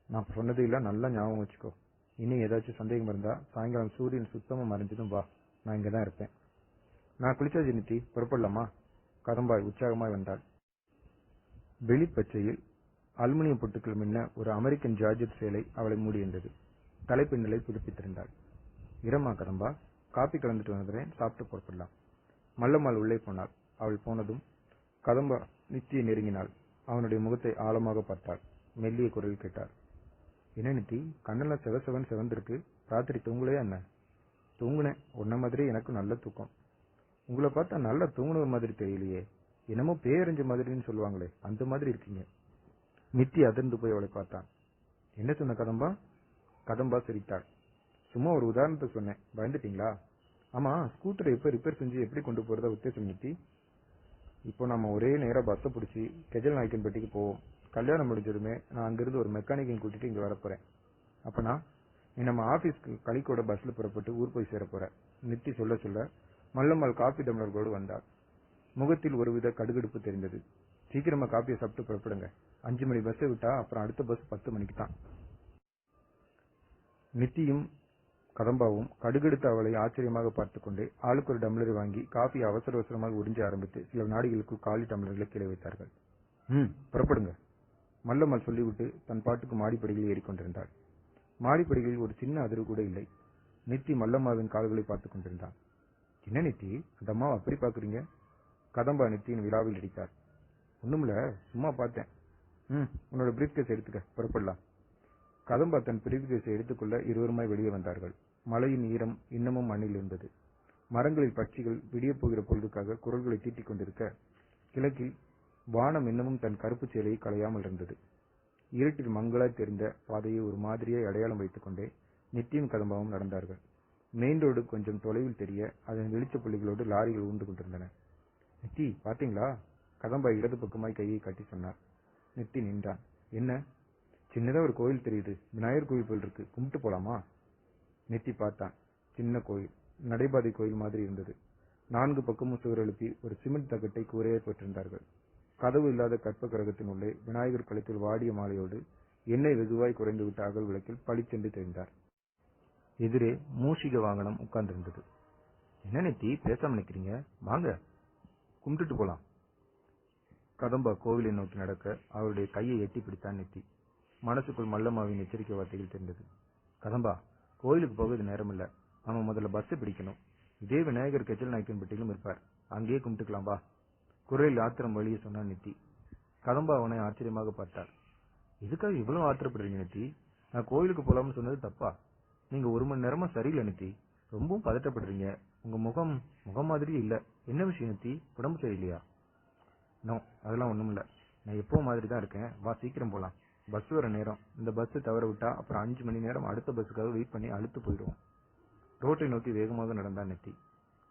Speaker 1: நான் சொன்னது இல்ல, நல்லா ஞாபகம் வச்சுக்கோ. இனி ஏதாச்சும் சந்தேகம் இருந்தா சாயங்காலம் சூரியன் சுத்தமா மறைஞ்சதும் வா, நான் இங்கதான் இருப்பேன். நான் குளிச்சாச்சு நித்தி, புறப்படலாமா? கதம்பாய் உற்சாகமாய் வந்தாள். வெளிப்பச்சையில் அலுமினியம் பொட்டுக்கள் முன்ன ஒரு அமெரிக்கன் ஜார்ஜெட் சேலை அவளை மூடியிருந்தது. தலைப்பின்னலை புதுப்பித்திருந்தாள். இரமா கதம்பா, காப்பி கலந்துட்டு வந்துடுறேன், சாப்பிட்டு புறப்படலாம். மல்லம்மாள் உள்ளே போனாள். அவள் போனதும் கதம்பா நித்தியை நெருங்கினாள். அவனுடைய முகத்தை ஆழமாக பார்த்தாள். மெல்லிய குரல் கேட்டார். என்ன நித்தி, கண்ணெல்லாம் செவன் செவந்திருக்கு. ராத்திரி தூங்கலையா என்ன? தூங்குனேன். உன்ன மாதிரி எனக்கு நல்ல தூக்கம். உங்களை பார்த்தா நல்லா தூங்குன மாதிரி தெரியலையே. என்னமோ பேரஞ்ச மாதிரின்னு சொல்லுவாங்களே, அந்த மாதிரி இருக்கீங்க. நித்தி அதிர்ந்து போய் அவளை பார்த்தான். என்ன சொன்ன கதம்பா? கதம்பா சிரித்தாள். சும்மா ஒரு உதாரணத்தை சொன்னேன், பயந்துட்டீங்களா? ஆமா, ஸ்கூட்டரை எப்ப ரிப்பேர் செஞ்சு எப்படி கொண்டு போறதா உத்தேசம் நித்தி? இப்போ நம்ம ஒரே நேரம் பஸ்ஸை பிடிச்சி கெஜல் நாயக்கன்பட்டிக்கு போவோம். கல்யாணம் முடிஞ்சதுமே நான் அங்கிருந்து ஒரு மெக்கானிக்கை கூட்டிட்டு இங்க வரப்போறேன். அப்பனா நீ நம்ம ஆபீஸ்க்கு கலிக்கோட பஸ்ல புறப்பட்டு ஊர் போய் சேர போற. நித்தி சொல்ல சொல்ல மல்லம்மாள் காப்பி டம்ளர்களோடு வந்தாள். முகத்தில் ஒருவித கடுகடுப்பு தெரிந்தது. சீக்கிரமா காப்பியை சாப்பிட்டு புறப்படுங்க. 5 மணி பஸ்ஸை விட்டா அப்புறம் அடுத்த பஸ் 10 மணிக்கு தான். நித்தியும் கதம்பாவும் கடுகெடுத்து அவளை ஆச்சரியமாக பார்த்துக் கொண்டே ஆளுக்கு ஒரு டம்ளரை வாங்கி காஃபியை அவசர அவசரமாக உறிஞ்ச ஆரம்பித்து சில நாடிகளுக்கு காலி டம்ளர்களை கீழே வைத்தார்கள். புறப்படுங்க, மல்லம்மாள் சொல்லிவிட்டு தன் பாட்டுக்கு மாடிப்படியில் ஏறிக்கொண்டிருந்தாள். மாடிப்படிகளில் ஒரு சின்ன அதிர்வு கூட இல்லை. நித்தி மல்லம்மாவின் கால்களை பார்த்துக் கொண்டிருந்தான். என்ன நித்தி, அந்த அம்மாவை அப்படி பாக்குறீங்க? கதம்பா நித்தியின் விழாவில் அடித்தார். ஒண்ணுமில்ல, சும்மா பார்த்தேன். உன்னோட பிரீஃப் கேஸ் எடுத்துக்க, புறப்படலாம். கதம்பா தன் பிரீஃப் கேஸை எடுத்துக்கொள்ள இருவருமாய் வெளியே வந்தார்கள். மழையின் ஈரம் இன்னமும் மண்ணில் இருந்தது. மரங்களில் பட்சிகள் விடியப் போகிற பொழுதுக்காக குரல்களை தீட்டிக் கொண்டிருக்க, கிழக்கில் வானம் இன்னமும் தன் கருப்பு சேலையை களையாமல் இருந்தது. இருட்டில் மங்களாய் தெரிந்த பாதையை ஒரு மாதிரியை அடையாளம் வைத்துக் கொண்டே நித்தியும் கதம்பாவும் நடந்தார்கள். மெயின் ரோடு கொஞ்சம் தொலைவில் தெரிய அதன் வெளிச்ச புள்ளிகளோடு லாரிகள் ஊண்டு கொண்டிருந்தன. நித்தி, பாத்தீங்களா? கதம்பா இடது பக்கமாய் கையை காட்டி சொன்னார். நித்தி நின்றான். என்ன? சின்னதா ஒரு கோயில் தெரியுது, விநாயகர் கோயில் போல் இருக்கு, கும்பிட்டு போலாமா? நித்தி பார்த்தான். சின்ன கோயில், நடைபாதை கோயில் மாதிரி இருந்தது. 4 பக்கமும் சுவர் எழுப்பி ஒரு சிமெண்ட் தகட்டை கூரையை பெற்றிருந்தார்கள். கதவு இல்லாத கற்ப கிரகத்தின் உள்ளே விநாயகர் கழுத்தில் வாடிய மாலையோடு எண்ணெய் வெகுவாய் குறைந்துவிட்ட அகல் விளக்கில் பளிச்சென்று தெரிந்தார். எதிரே மூஷிக வாகனம் உட்கார்ந்திருந்தது. என்ன நித்தி, பேசாம நிக்கிறீங்க? வாங்க, கும்பிட்டுட்டு போலாம். கதம்பா கோவிலை நோக்கி நடக்க அவருடைய கையை எட்டி பிடித்தான் நித்தி. மனசுக்குள் மல்லம்மாவின் எச்சரிக்கை வார்த்தைகள் தெரிந்தது. கதம்பா, கோயிலுக்கு போக இது நேரம் இல்ல, நாம முதல்ல பஸ் பிடிக்கணும். இதே விநாயகர் கெச்சல் நாயக்கன்பட்டியிலும் இருப்பார், அங்கேயே கும்பிட்டுக்கலாம் வா. குரலில் ஆத்திரம் வழியே சொன்னான் நித்தி. கதம்பா அவனை ஆச்சரியமாக பார்த்தார். எதுக்காக இவ்வளவு ஆத்திரப்படுறீங்க நித்தி? நான் கோயிலுக்கு போலாம்னு சொன்னது தப்பா? நீங்க 1 மணி நேரமா சரியில்லை நித்தி, ரொம்பவும் பதட்டப்படுறீங்க. உங்க முகம் மாதிரி இல்ல. என்ன விஷயம் நித்தி, உடம்பு சரியில்லையா? நோ, அதெல்லாம் ஒண்ணும் இல்ல, நான் எப்பவும் மாதிரி தான் இருக்கேன். வா, சீக்கிரம் போலாம். பஸ் வர நேரம், இந்த பஸ் தவற விட்டா அப்புறம் 5 மணி நேரம் அடுத்த பஸ்ஸுக்காக வெயிட் பண்ணி அழுத்து போயிடுவோம். ரோட்டை நோக்கி வேகமாக நடந்தான் நித்தி.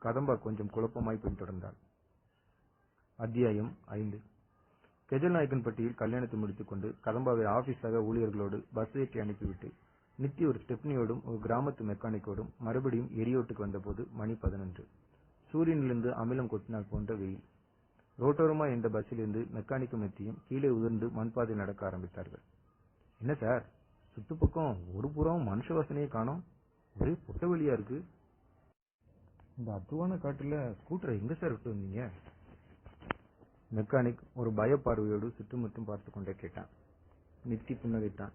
Speaker 1: கதம்பா கொஞ்சம் குழப்பமாய் பின்தொடர்ந்தாள். அத்தியாயம் 5. கெஜல் நாயக்கன்பட்டியில் கல்யாணத்தை முடித்துக் கொண்டு கதம்பாவை ஆபீஸாக ஊழியர்களோடு பஸ் ஏற்றி அனுப்பிவிட்டு நித்தி ஒரு ஸ்டெப்னியோடும் ஒரு கிராமத்து மெக்கானிக்கோடும் மறுபடியும் எரியோட்டுக்கு வந்தபோது மணி 11. சூரியனிலிருந்து அமிலம் கொட்டினால் போன்ற வெயில். ரோட்டோரமா இந்த பஸ்ஸிலிருந்து மெக்கானிக்கும் நித்தியும் கீழே உதிர்ந்து மண்பாதை நடக்க ஆரம்பித்தார்கள். என்ன சார், சுத்துப்பக்கம் ஒரு புறம் மனுஷ வாசனையே காணோம், ஒரே பொட்ட வழியா இருக்கு. இந்த அத்துவான காட்டுல ஸ்கூட்டரை எங்க சார் விட்டு வந்தீங்க? மெக்கானிக் ஒரு பயப்பார்வையோடு சுற்றுமுற்றும் பார்த்து கொண்டே கேட்டான். நித்தி புன்னகைத்தான்.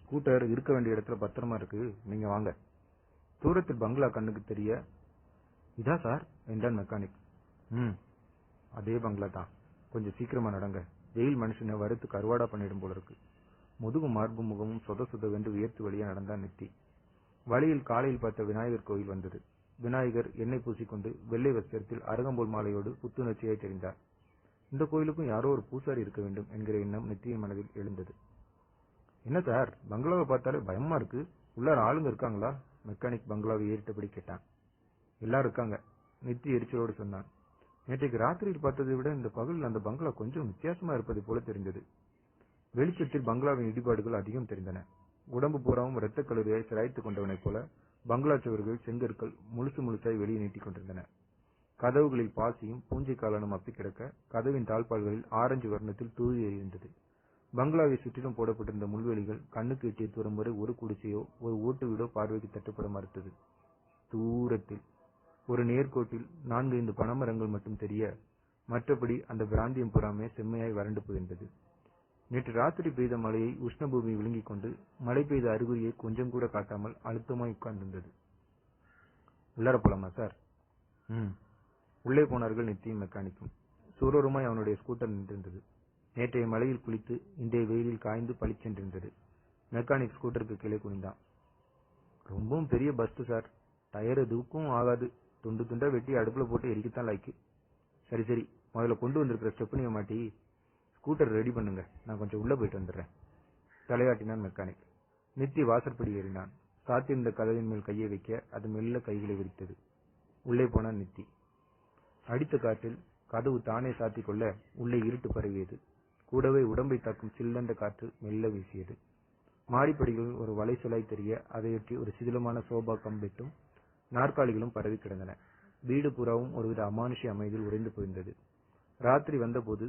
Speaker 1: ஸ்கூட்டர் இருக்க வேண்டிய இடத்துல பத்திரமா இருக்கு, நீங்க வாங்க. தூரத்தில் பங்களா கண்ணுக்கு தெரிய, இதா சார் என்றான் மெக்கானிக். அதே பங்களா தான், கொஞ்சம் சீக்கிரமா நடங்க, வெயில் மனுஷனை வறுத்து கருவாடா பண்ணிடும் போல இருக்கு. முதுகும் மார்பு முகமும் சொத சொதவென்று உயர்த்து வழியா நடந்தான் நித்தி. வழியில் காலையில் பார்த்த விநாயகர் கோயில் வந்தது. விநாயகர் எண்ணெய் பூசிக்கொண்டு வெள்ளை வஸ்திரத்தில் அருகம்போல் மாலையோடு புத்துணர்ச்சியாய் தெரிந்தார். இந்த கோயிலுக்கும் யாரோ ஒரு பூசாரி இருக்க வேண்டும் என்கிற எண்ணம் நித்தியின் மனதில் எழுந்தது. என்ன சார், பங்களாவை பார்த்தாலே பயமா இருக்கு, உள்ளார ஆளுங்க இருக்காங்களா? மெக்கானிக் பங்களாவை ஏறிட்டபடி கேட்டான். எல்லாரும் இருக்காங்க, நித்தி எரிச்சலோடு சொன்னான். நேற்றைக்கு ராத்திரியில் பார்த்ததை விட இந்த பகலில் அந்த பங்களா கொஞ்சம் வித்தியாசமா இருப்பதை போல தெரிந்தது. வெளிச்சத்தில் பங்களாவின் இடிபாடுகள் அதிகம் தெரிந்தன. உடம்பு பூராவும் இரத்த கல்லூரியாய் சிராய்த்துக் கொண்டவனைப் போல பங்களா சுவர்கள் செங்கற்கள் முழுசாய் வெளியே நீட்டிக் கொண்டிருந்தன. கதவுகளில் பாசியும் பூஞ்சை காலனும் அப்பி கிடக்க, கதவின் தாழ்பால்களில் ஆரஞ்சு வர்ணத்தில் தூவி எறிந்தது. பங்களாவை சுற்றிலும் போடப்பட்டிருந்த முள்வெளிகள் கண்ணுக்கு எட்டிய தூரம் வரை ஒரு குடிசையோ ஒரு ஓட்டு வீடோ பார்வைக்கு தட்டுப்பட மறுத்தது. தூரத்தில் ஒரு நேர்கோட்டில் 4-5 பனைமரங்கள் மட்டும் தெரிய, மற்றபடி அந்த பிராந்தியம் புறாமே செம்மையாய் வறண்டு போயிருந்தது. நேற்று ராத்திரி பெய்த மழையை உஷ்ணபூமி விழுங்கிக் கொண்டு மழை பெய்த அறிகுறியை கொஞ்சம் கூட காட்டாமல் அழுத்தமாய் உட்கார்ந்திருந்தது. உள்ளார போலாமா சார்? உள்ளே போனார்கள் நித்தியும் மெக்கானிக்கும். சூரோரமாய் அவனுடைய ஸ்கூட்டர் நின்றிருந்தது. நேற்றைய மழையில் குளித்து இன்றைய வெயிலில் காய்ந்து பளிச்சென்றிருந்தது. மெக்கானிக் ஸ்கூட்டருக்கு கீழே குனிந்தான். ரொம்பவும் பெரிய பஸ்ட் சார், டயர் எதுக்கும் ஆகாது, துண்டு துண்டா வெட்டி அடுப்புல போட்டு எரிக்கத்தான் லாய்க்கு. சரி, முதல்ல கொண்டு வந்திருக்கிற ஸ்டெப்னியை மாட்டி ஸ்கூட்டர் ரெடி பண்ணுங்க, நான் கொஞ்சம் உள்ள போயிட்டு வந்துடுறேன். தலையாட்டினான் மெக்கானிக். நித்தி வாசற்படி ஏறினான். சாத்தியிருந்த கதவின் மேல் கையை வைக்க அது மெல்ல கைகளை விரித்தது. உள்ளே போனான் நித்தி. அடித்த காற்றில் கதவு தானே சாத்திக் கொள்ள உள்ளே இருட்டு பரவியது. கூடவே உடம்பை தாக்கும் சில்லண்ட காற்று மெல்ல வீசியது. மாடிப்படிகளில் ஒரு வலைசலாய் தெரிய அதையொட்டி ஒரு சிதிலமான சோபா கம்பெட்டும் நாற்காலிகளும் பரவி கிடந்தன. வீடு புறாவும் ஒருவித அமானுஷ்ய அமைதியில் உறைந்து போயிருந்தது. ராத்திரி வந்தபோது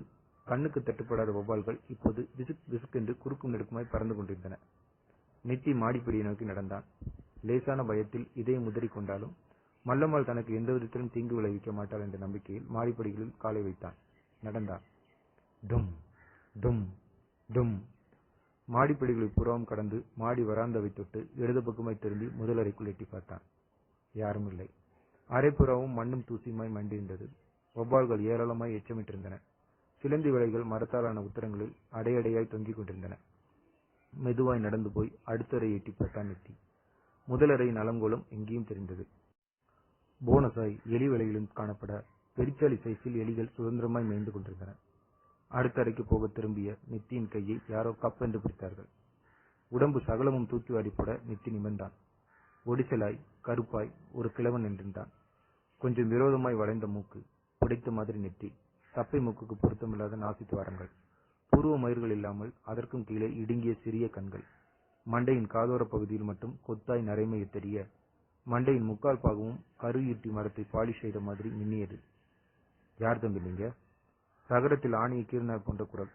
Speaker 1: கண்ணுக்கு தட்டுப்படாத வௌவால்கள் இப்போது விசுக் விசுக்கென்று குறுக்கும் நெடுக்குமாய் பறந்து கொண்டிருந்தன. நித்தி மாடிப்படியை நோக்கி நடந்தான். லேசான பயத்தில் இதயம் உதறிக் கொண்டாலும் மல்லம்மாள் தனக்கு எந்த விதத்திலும் தீங்கு விளைவிக்க மாட்டாள் என்ற நம்பிக்கையில் மாடிப்படிகளில் காலை வைத்தான். நடந்தான். டும் டும் டும். மாடிப்படிகளை புறாவும் கடந்து மாடி வராந்தாவை தொட்டு இடது பக்கமாய் திரும்பி முதல் அறைக்குள் எட்டி பார்த்தான். யாரும் இல்லை. அரைப்புறாவும் மண்ணும் தூசியுமாய் மண்டியிருந்தது. வௌவால்கள் ஏராளமாய் எச்சமிட்டிருந்தன. சிலந்தி வலைகள் மரத்தாலான உத்தரங்களில் அடையடையாய் தொங்கிக் கொண்டிருந்தன. மெதுவாய் நடந்து போய் அடுத்த அறையை எட்டி பார்த்தான் நித்தி. முதல் அறையின் அலங்கோலம் எங்கேயும் தெரிந்தது. போனஸாய் எலி வலையிலும் காணப்பட பெரிச்சாளி சைஸில் எலிகள் சுதந்திரமாய் மேய்ந்து கொண்டிருந்தன. அடுத்த அறைக்கு போக திரும்பிய நித்தியின் கையை யாரோ கப்பென்று பிடித்தார்கள். உடம்பு சகலமும் தூக்கி வாரி போட நித்தி நிமிர்ந்தான். ஒடிசலாய் கருப்பாய் ஒரு கிழவன் நின்றிருந்தான். கொஞ்சம் விரோதமாய் வளைந்த மூக்கு, புடைத்த மாதிரி நெத்தி, சப்பை மூக்குக்கு பொருத்தமில்லாத நாசி துவாரங்கள், புருவ மயிர்கள் இல்லாமல் அதற்கும் கீழே இடுங்கிய சிறிய கண்கள், மண்டையின் காதோர பகுதியில் மட்டும் கொத்தாய் நரைமையை தெரிய மண்டையின் முக்கால் பாகமும் கரு ஈட்டி மரத்தை பாலிஷ் செய்த மாதிரி மின்னியது. யார் தம்பி நீங்க? சகரத்தில் ஆணியை கீர்னார் போன்ற குரல்.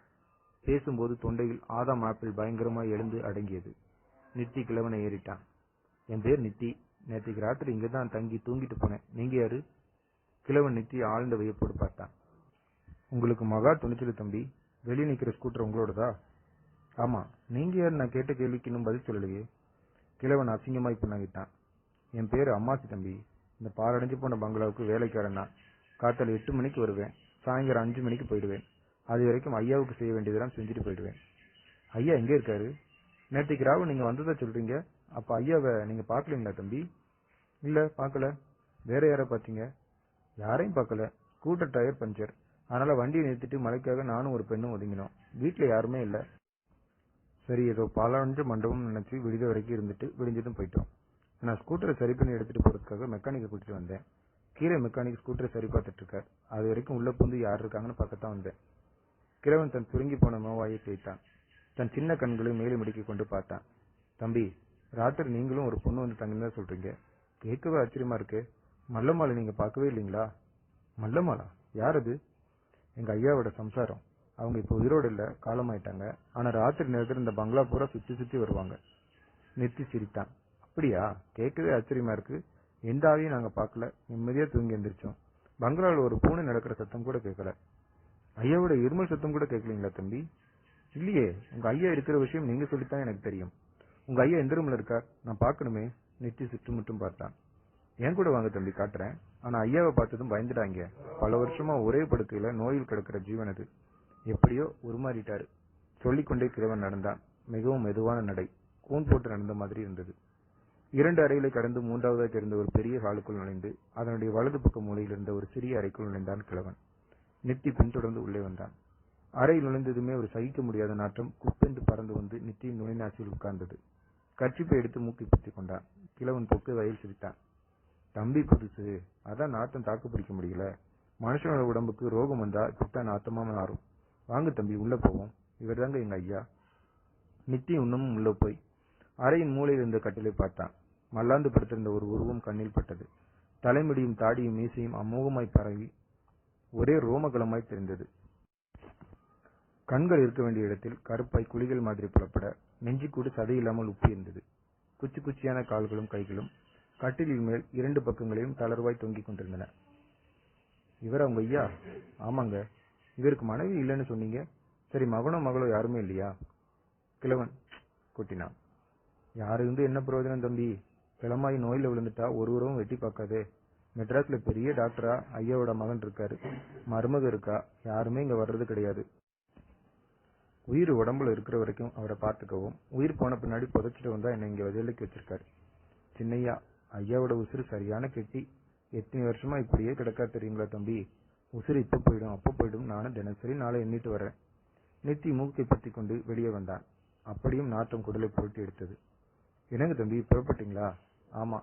Speaker 1: பேசும்போது தொண்டையில் ஆதாம் ஆப்பிள் பயங்கரமாய் எழுந்து அடங்கியது. நித்தி கிழவனை ஏறிட்டான். என் பேர் நித்தி. நேற்றுக்கு ராத்திரி இங்கதான் தங்கி தூங்கிட்டு போனேன். நீங்க யாரு? கிழவன் நித்தி ஆழ்ந்த வியப்போடு பார்த்தான். உங்களுக்கு மகா துணிச்சல் தம்பி. வெளியே நிக்கிற ஸ்கூட்டர் உங்களோடதா? ஆமா. நீங்க யாரு? நான் கேட்ட கேள்விக்கு இன்னும் பதில் சொல்லலையே. கிழவன் அசிங்கமாய் பின்னாங்கிட்டான். என் பேரு அம்மாசி தம்பி. இந்த பாலடைஞ்சு போன பங்களாவுக்கு வேலைக்காரன் தான். காத்தால 8 மணிக்கு வருவேன், சாயங்காலம் 5 மணிக்கு போயிடுவேன். அது வரைக்கும் ஐயாவுக்கு செய்ய வேண்டியதெல்லாம் செஞ்சுட்டு போயிடுவேன். ஐயா எங்க இருக்காரு? நேற்றுக்கு ராவு நீங்க வந்ததா சொல்றீங்க. அப்ப ஐயாவை நீங்க பாக்கலீங்களா தம்பி? இல்ல, பாக்கல. வேற யார பாத்தீங்க? யாரையும் பாக்கல. ஸ்கூட்டர் டயர் பஞ்சர், அதனால வண்டியை நிறுத்திட்டு மழைக்காக நானும் ஒரு பெண்ணும் ஒதுங்கினோம். வீட்டுல யாருமே இல்ல. சரி, ஏதோ பாலடைஞ்ச மண்டபம் நினைச்சு விடுத வரைக்கும் இருந்துட்டு விடிஞ்சதும் போயிட்டோம். நான் ஸ்கூட்டரை சரி பண்ணி எடுத்துட்டு போறதுக்காக மெக்கானிக்கை கூட்டிட்டு வந்தேன். கீழே மெக்கானிக் ஸ்கூட்டரை சரி பார்த்துட்டு இருக்கார். அது வரைக்கும் உள்ள புந்து யார் இருக்காங்கன்னு பார்க்கத்தான் வந்தேன். கிழவன் தன் சுருங்கி போன மோவாயை தேய்த்தான். தன் சின்ன கண்களை மேலே மிடிக்கிக் கொண்டு பார்த்தான். தம்பி, ராத்திரி நீங்களும் ஒரு பொண்ணு வந்து தங்கினதா சொல்றீங்க. கேட்கவே ஆச்சரியமா இருக்கு. மல்லம்மாளை நீங்க பார்க்கவே இல்லைங்களா? மல்லம்மாளா? யார் அது? எங்க ஐயாவோட சம்சாரம். அவங்க இப்போ உயிரோடு இல்ல, காலமாயிட்டாங்க. ஆனா ராத்திரி நேரத்தில் இந்த பங்களா பூரா சுத்தி சுத்தி வருவாங்க. நிறுத்தி சிரித்தான். அப்படியா? கேட்கவே ஆச்சரியமா இருக்கு. எந்த ஆவியும் நாங்க பார்க்கல. நிம்மதியா தூங்கி எந்திரிச்சோம். பங்களாவில் ஒரு பூனை நடக்கிற சத்தம் கூட கேட்கல. ஐயாவோட இருமல் சத்தம் கூட கேட்கலீங்களா தம்பி? இல்லையே. உங்க ஐயா இருக்கிற விஷயம் நீங்க சொல்லித்தான் எனக்கு தெரியும். உங்க ஐயா எந்த ரூம்ல இருக்கார்? நான் பார்க்கணுமே. நித்தி சுற்றுமுற்றும் பார்த்தான். என் கூட வாங்க தம்பி, காட்டுறேன். ஆனா ஐயாவை பார்த்ததும் பயந்துடாங்க. பல வருஷமா ஒரே படுக்கையில நோயில் கிடக்கிற ஜீவன் அது. எப்படியோ உருமாறிட்டாரு. சொல்லிக்கொண்டே கிழவன் நடந்தான். மிகவும் மெதுவான நடை. கூன் போட்டு நடந்த மாதிரி இருந்தது. 2 அறைகளை கடந்து 3ஆவதாக இருந்த ஒரு பெரிய ஹாலுக்குள் நுழைந்து அதனுடைய வலது பக்க மூலையில் இருந்த ஒரு சிறிய அறைக்குள் நுழைந்தான் கிழவன். நித்தி பின்தொடர்ந்து உள்ளே வந்தான். அறையில் நுழைந்ததுமே ஒரு சகிக்க முடியாத நாற்றம் குப்பென்று பறந்து வந்து நித்தியின் நுழைநாசியில் உட்கார்ந்தது. கர்ச்சிப்பை எடுத்து மூக்கை பிடித்துக் கொண்டான். கிழவன் பொக்கு வயல் சிரித்தான். தம்பி புதுசு, அதான் நாத்தம் தாக்கு பிடிக்க முடியல. மனுஷனோட உடம்புக்கு ரோகம் வந்தா இப்படித்தான் நாத்தமா மாறும். வாங்க தம்பி, உள்ள போவோம். இவர் தாங்க எங்க ஐயா. நித்தி இன்னமும் உள்ள போய் அறையின் மூலையில் இருந்த கட்டிலை பார்த்தான். மல்லாந்து படுத்திருந்த ஒரு உருவம் கண்ணில் பட்டது. தலைமுடியும் தாடியும் மீசையும் அமோகமாய் பரவி ஒரே ரோமகலமாய் தெரிந்தது. கண்கள் இருக்க வேண்டிய இடத்தில் கருப்பாய் குழிகள் மாதிரி புலப்பட நெஞ்சிக்கூடு சதையில்லாமல் உப்பி இருந்தது. குச்சி குச்சியான கால்களும் கைகளும் கட்டிலின் மேல் 2 பக்கங்களையும் தளர்வாய் தொங்கிக் கொண்டிருந்தன. இவர் அவங்க ஐயா? ஆமாங்க. இவருக்கு மனைவி இல்லைன்னு சொன்னீங்க. சரி, மகனோ மகளோ யாருமே இல்லையா? கிழவன் கொட்டினான். யாரு இருந்து என்ன பிரயோஜனம் தம்பி? கிளமாயி நோயில விழுந்துட்டா ஒருவரும் வெட்டி பார்க்காதே. மெட்ராஸ்ல பெரிய டாக்டரா ஐயாவோட மகன் இருக்காரு, மருமக இருக்கா. யாருமே இங்க வர்றது கிடையாது. உயிர் உடம்புல இருக்கிற வரைக்கும் அவரை பார்த்துக்கவும், உயிர் போன பின்னாடி புதைச்சிட்டு வந்தா என்ன இங்க விதையிலைக்கு வச்சிருக்காரு. சின்னையா, ஐயாவோட உசுறு சரியான கெட்டி. எத்தனை வருஷமா இப்படியே கிடக்கா தெரியுங்களா தம்பி? உசுறு இப்ப போயிடும் அப்ப போயிடும். நானும் தினசரி நாளை எண்ணிட்டு வரேன். நித்தி மூக்கை பத்தி கொண்டு வெளியே வந்தான். அப்படியும் நாற்றம் குடலை புரட்டி எடுத்தது. என்னங்க தம்பி, புறப்பட்டீங்களா? ஆமா.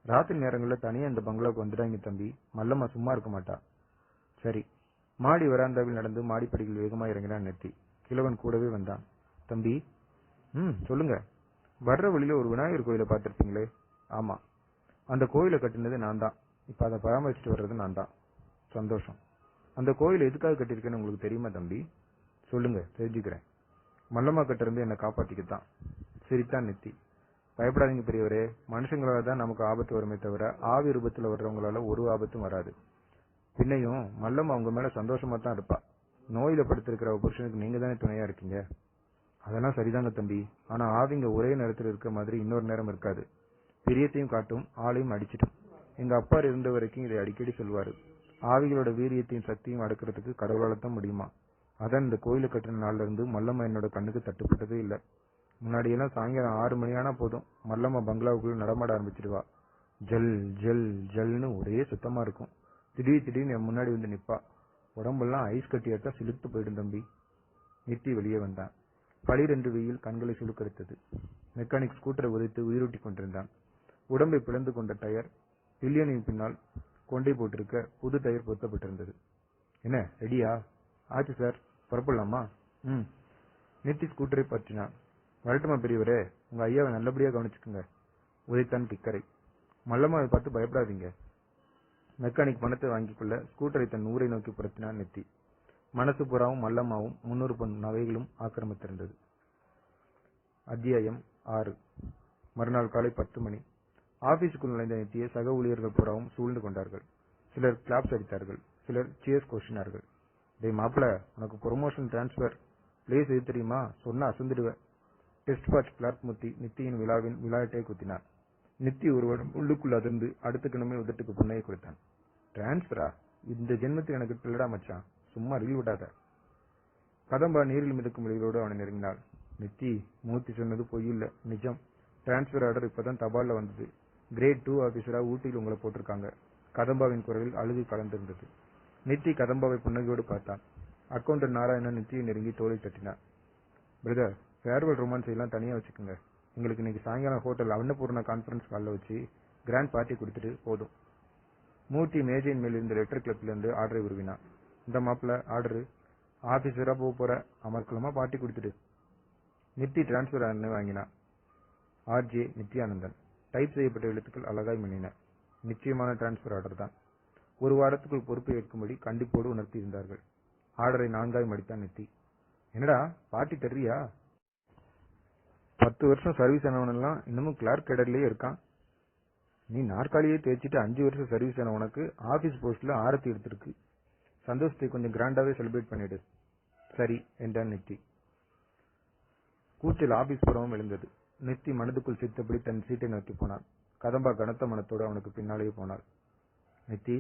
Speaker 1: ராத்திரி நேரங்களில் தனியா இந்த பங்களாவுக்கு வந்துடாங்க தம்பி. மல்லம்மா சும்மா இருக்க மாட்டா. சரி. மாடி வராந்தாவில் நடந்து மாடிப்படிகள் வேகமா இறங்கினான் நெத்தி. கிழவன் கூடவே வந்தான். தம்பி. சொல்லுங்க. வர்ற வழியில ஒரு விநாயகர் கோயிலை பார்த்திருப்பீங்களே? ஆமா. அந்த கோயிலை கட்டினது நான் தான். இப்ப அதை பராமரிச்சுட்டு வர்றது நான் தான். சந்தோஷம். அந்த கோயிலை எதுக்காக கட்டியிருக்கேன்னு உங்களுக்கு தெரியுமா தம்பி? சொல்லுங்க, தெரிஞ்சுக்கிறேன். மல்லம்மா கிட்ட இருந்து என்னை காப்பாத்திக்கத்தான். சிரித்தான் நெத்தி. பயப்படாதீங்க பெரியவரே. மனுஷங்களால தான் நமக்கு ஆபத்து வருமே தவிர ஆவி ரூபத்துல வர்றவங்களால ஒரு ஆபத்தும் வராது. பின்னையும் மல்லம்மா அவங்க மேல சந்தோஷமா தான் இருப்பா. நோயில படுத்திருக்கிற புருஷனுக்கு நீங்க தானே துணையா இருக்கீங்க. அதெல்லாம் சரிதாங்க தம்பி. ஆனா ஆவிங்க ஒரே நேரத்தில் இருக்க மாதிரி இன்னொரு நேரம் இருக்காது. பிரியத்தையும் காட்டும், ஆளையும் அடிச்சிட்டும். எங்க அப்பா இருந்த வரைக்கும் இதை அடிக்கடி சொல்வாரு. ஆவிகளோட வீரியத்தையும் சக்தியும் அடக்கிறதுக்கு கடவுளால தான் முடியுமா. அதான் இந்த கோயிலை கட்டின நாள்ல இருந்து மல்லம்மா என்னோட கண்ணுக்கு தட்டுப்பட்டதே இல்லை. முன்னாடியெல்லாம் சாயங்காலம் 6 மணி ஆனா போதும், மல்லம்மா பங்களாவுக்குள்ள நடமாட ஆரம்பிச்சிடுவா. ஜல் ஜல் ஜல்னு ஒரே சுத்தமா இருக்கும். திடீர்னு என் முன்னாடி வந்து நிப்பா. உடம்பெல்லாம் ஐஸ் கட்டியாட்டா சிலுத்து போயிடும் தம்பி. நித்தி வெளியே வந்தான். பளிரென்று வெயில் கண்களை சுழுக்கெடுத்தது. மெக்கானிக் ஸ்கூட்டரை உதைத்து உயிரூட்டி கொண்டிருந்தான். உடம்பை பிளந்து கொண்ட டயர் பில்லியனின் பின்னால் கொண்டை போட்டிருக்க புது டயர் பொருத்தப்பட்டிருந்தது. என்ன ரெடியா? ஆச்சு சார், புறப்படலாமா? நித்தி ஸ்கூட்டரை பற்றினான். வரட்டுமா பெரியவரே, உங்க ஐயாவை நல்லபடியா கவனிச்சுக்குங்க. உதைத்தான் கிக்கரை. மல்லம்மாவை பார்த்து பயப்படாதீங்க. மெக்கானிக் பணத்தை வாங்கிக் கொள்ள ஸ்கூட்டரை தன் ஊரை நோக்கி புறத்தினான் நெத்தி. மனசு புறாவும் மல்லம்மாவும் 300 பொன் நகைகளும் ஆக்கிரமித்திருந்தது. அத்தியாயம் 6. மறுநாள் காலை 10 மணி. ஆபீஸுக்குள் நுழைந்த நெத்தியை சக ஊழியர்கள் புறாவும் சூழ்ந்து கொண்டார்கள். சிலர் கிளாப்ஸ் அடித்தார்கள், சிலர் சியர்ஸ் கோஷினார்கள். டேய் மாப்பிள, உனக்கு ப்ரொமோஷன் டிரான்ஸ்பர், பிளேஸ் எது தெரியுமா? சொன்னா அசந்துடுவேன். டெஸ்ட் பாட்ச் கிளார்க் முத்தி நித்தியின் விளையாட்டை குத்தினான். நித்தி ஒருவன் உள்ளுக்குள் அதிர்ந்து அடுத்த கிழமை உதட்டுக்கு புண்ணையை கொடுத்தான். டிரான்ஸ்பரா? இந்த ஜென்மத்தில் எனக்கு பிள்ளடா மச்சான், சும்மா ரீல் விடாத. கதம்பா நீரில் மிதக்கும் வழிகளோடு அவனை நெருங்கினாள். நித்தி, மூர்த்தி சொன்னது பொய் இல்ல, நிஜம். டிரான்ஸ்பர் ஆர்டர் இப்பதான் தபால்ல வந்தது. கிரேட் 2 ஆபீசரா ஊட்டியில் உங்களை போட்டிருக்காங்க. கதம்பாவின் குரலில் அழுகை கலந்திருந்தது. நித்தி கதம்பாவை புன்னகையோடு பார்த்தான். அக்கவுண்டன்ட் நாராயணன் நித்தியை நெருங்கி தோலை தட்டினார். பிரதர், ஃபேர்வெல் ரொமான்ஸ் எல்லாம் தனியா வச்சுக்கோங்க. எங்களுக்கு இன்னைக்கு சாயங்காலம் ஹோட்டல் அன்னபூர்ணா கான்ஃபரன்ஸ் ஹாலில் வச்சு கிராண்ட் பார்ட்டி கொடுத்துட்டு போதும். மூர்த்தி மேஜையின் மேல் இருந்த லெட்டர் கிளப்ல இருந்து ஆர்டரை உருவினான். இந்த மாப்பிள்ள ஆர்டரு. ஆபீசரா போற அமர்க்கலமா பார்ட்டி கொடுத்துட்டு. நித்தி டிரான்ஸ்பர் ஆர்டரை வாங்கினான். ஆர்ஜே நித்யானந்தன். டைப் செய்யப்பட்ட எழுத்துக்கள் அழகாய் மின்னின. நிச்சயமான டிரான்ஸ்பர் ஆர்டர் தான். ஒரு வாரத்துக்குள் பொறுப்பை ஏற்கும்படி கண்டிப்போடு உணர்த்தி இருந்தார்கள். ஆர்டரை 4ஆய் மடித்தான் நித்தி. என்னடா பார்ட்டி தர்றியா? 10 வருஷம் சர்வீஸ் ஆனவனெல்லாம் இன்னமும் கிளார்க் கேடர்லயே இருக்கான். நீ நாற்காலியே தேய்ச்சிட்டு 5 வருஷம் சர்வீஸ் ஆன உனக்கு ஆபீஸ் போஸ்ட்ல ஆரத்தி எடுத்திருக்கு. சந்தோஷத்தை கொஞ்சம் கிராண்டாவே செலிப்ரேட் பண்ணிடு. சரி என்றான் நித்தி. கூச்சல் ஆபீஸ் புறமும் எழுந்தது. நித்தி மனதுக்குள் சித்தப்படி தன் சீட்டை நோக்கி போனான். கதம்பா கனத்த மனத்தோடு அவனுக்கு பின்னாலேயே போனாள். நித்தி,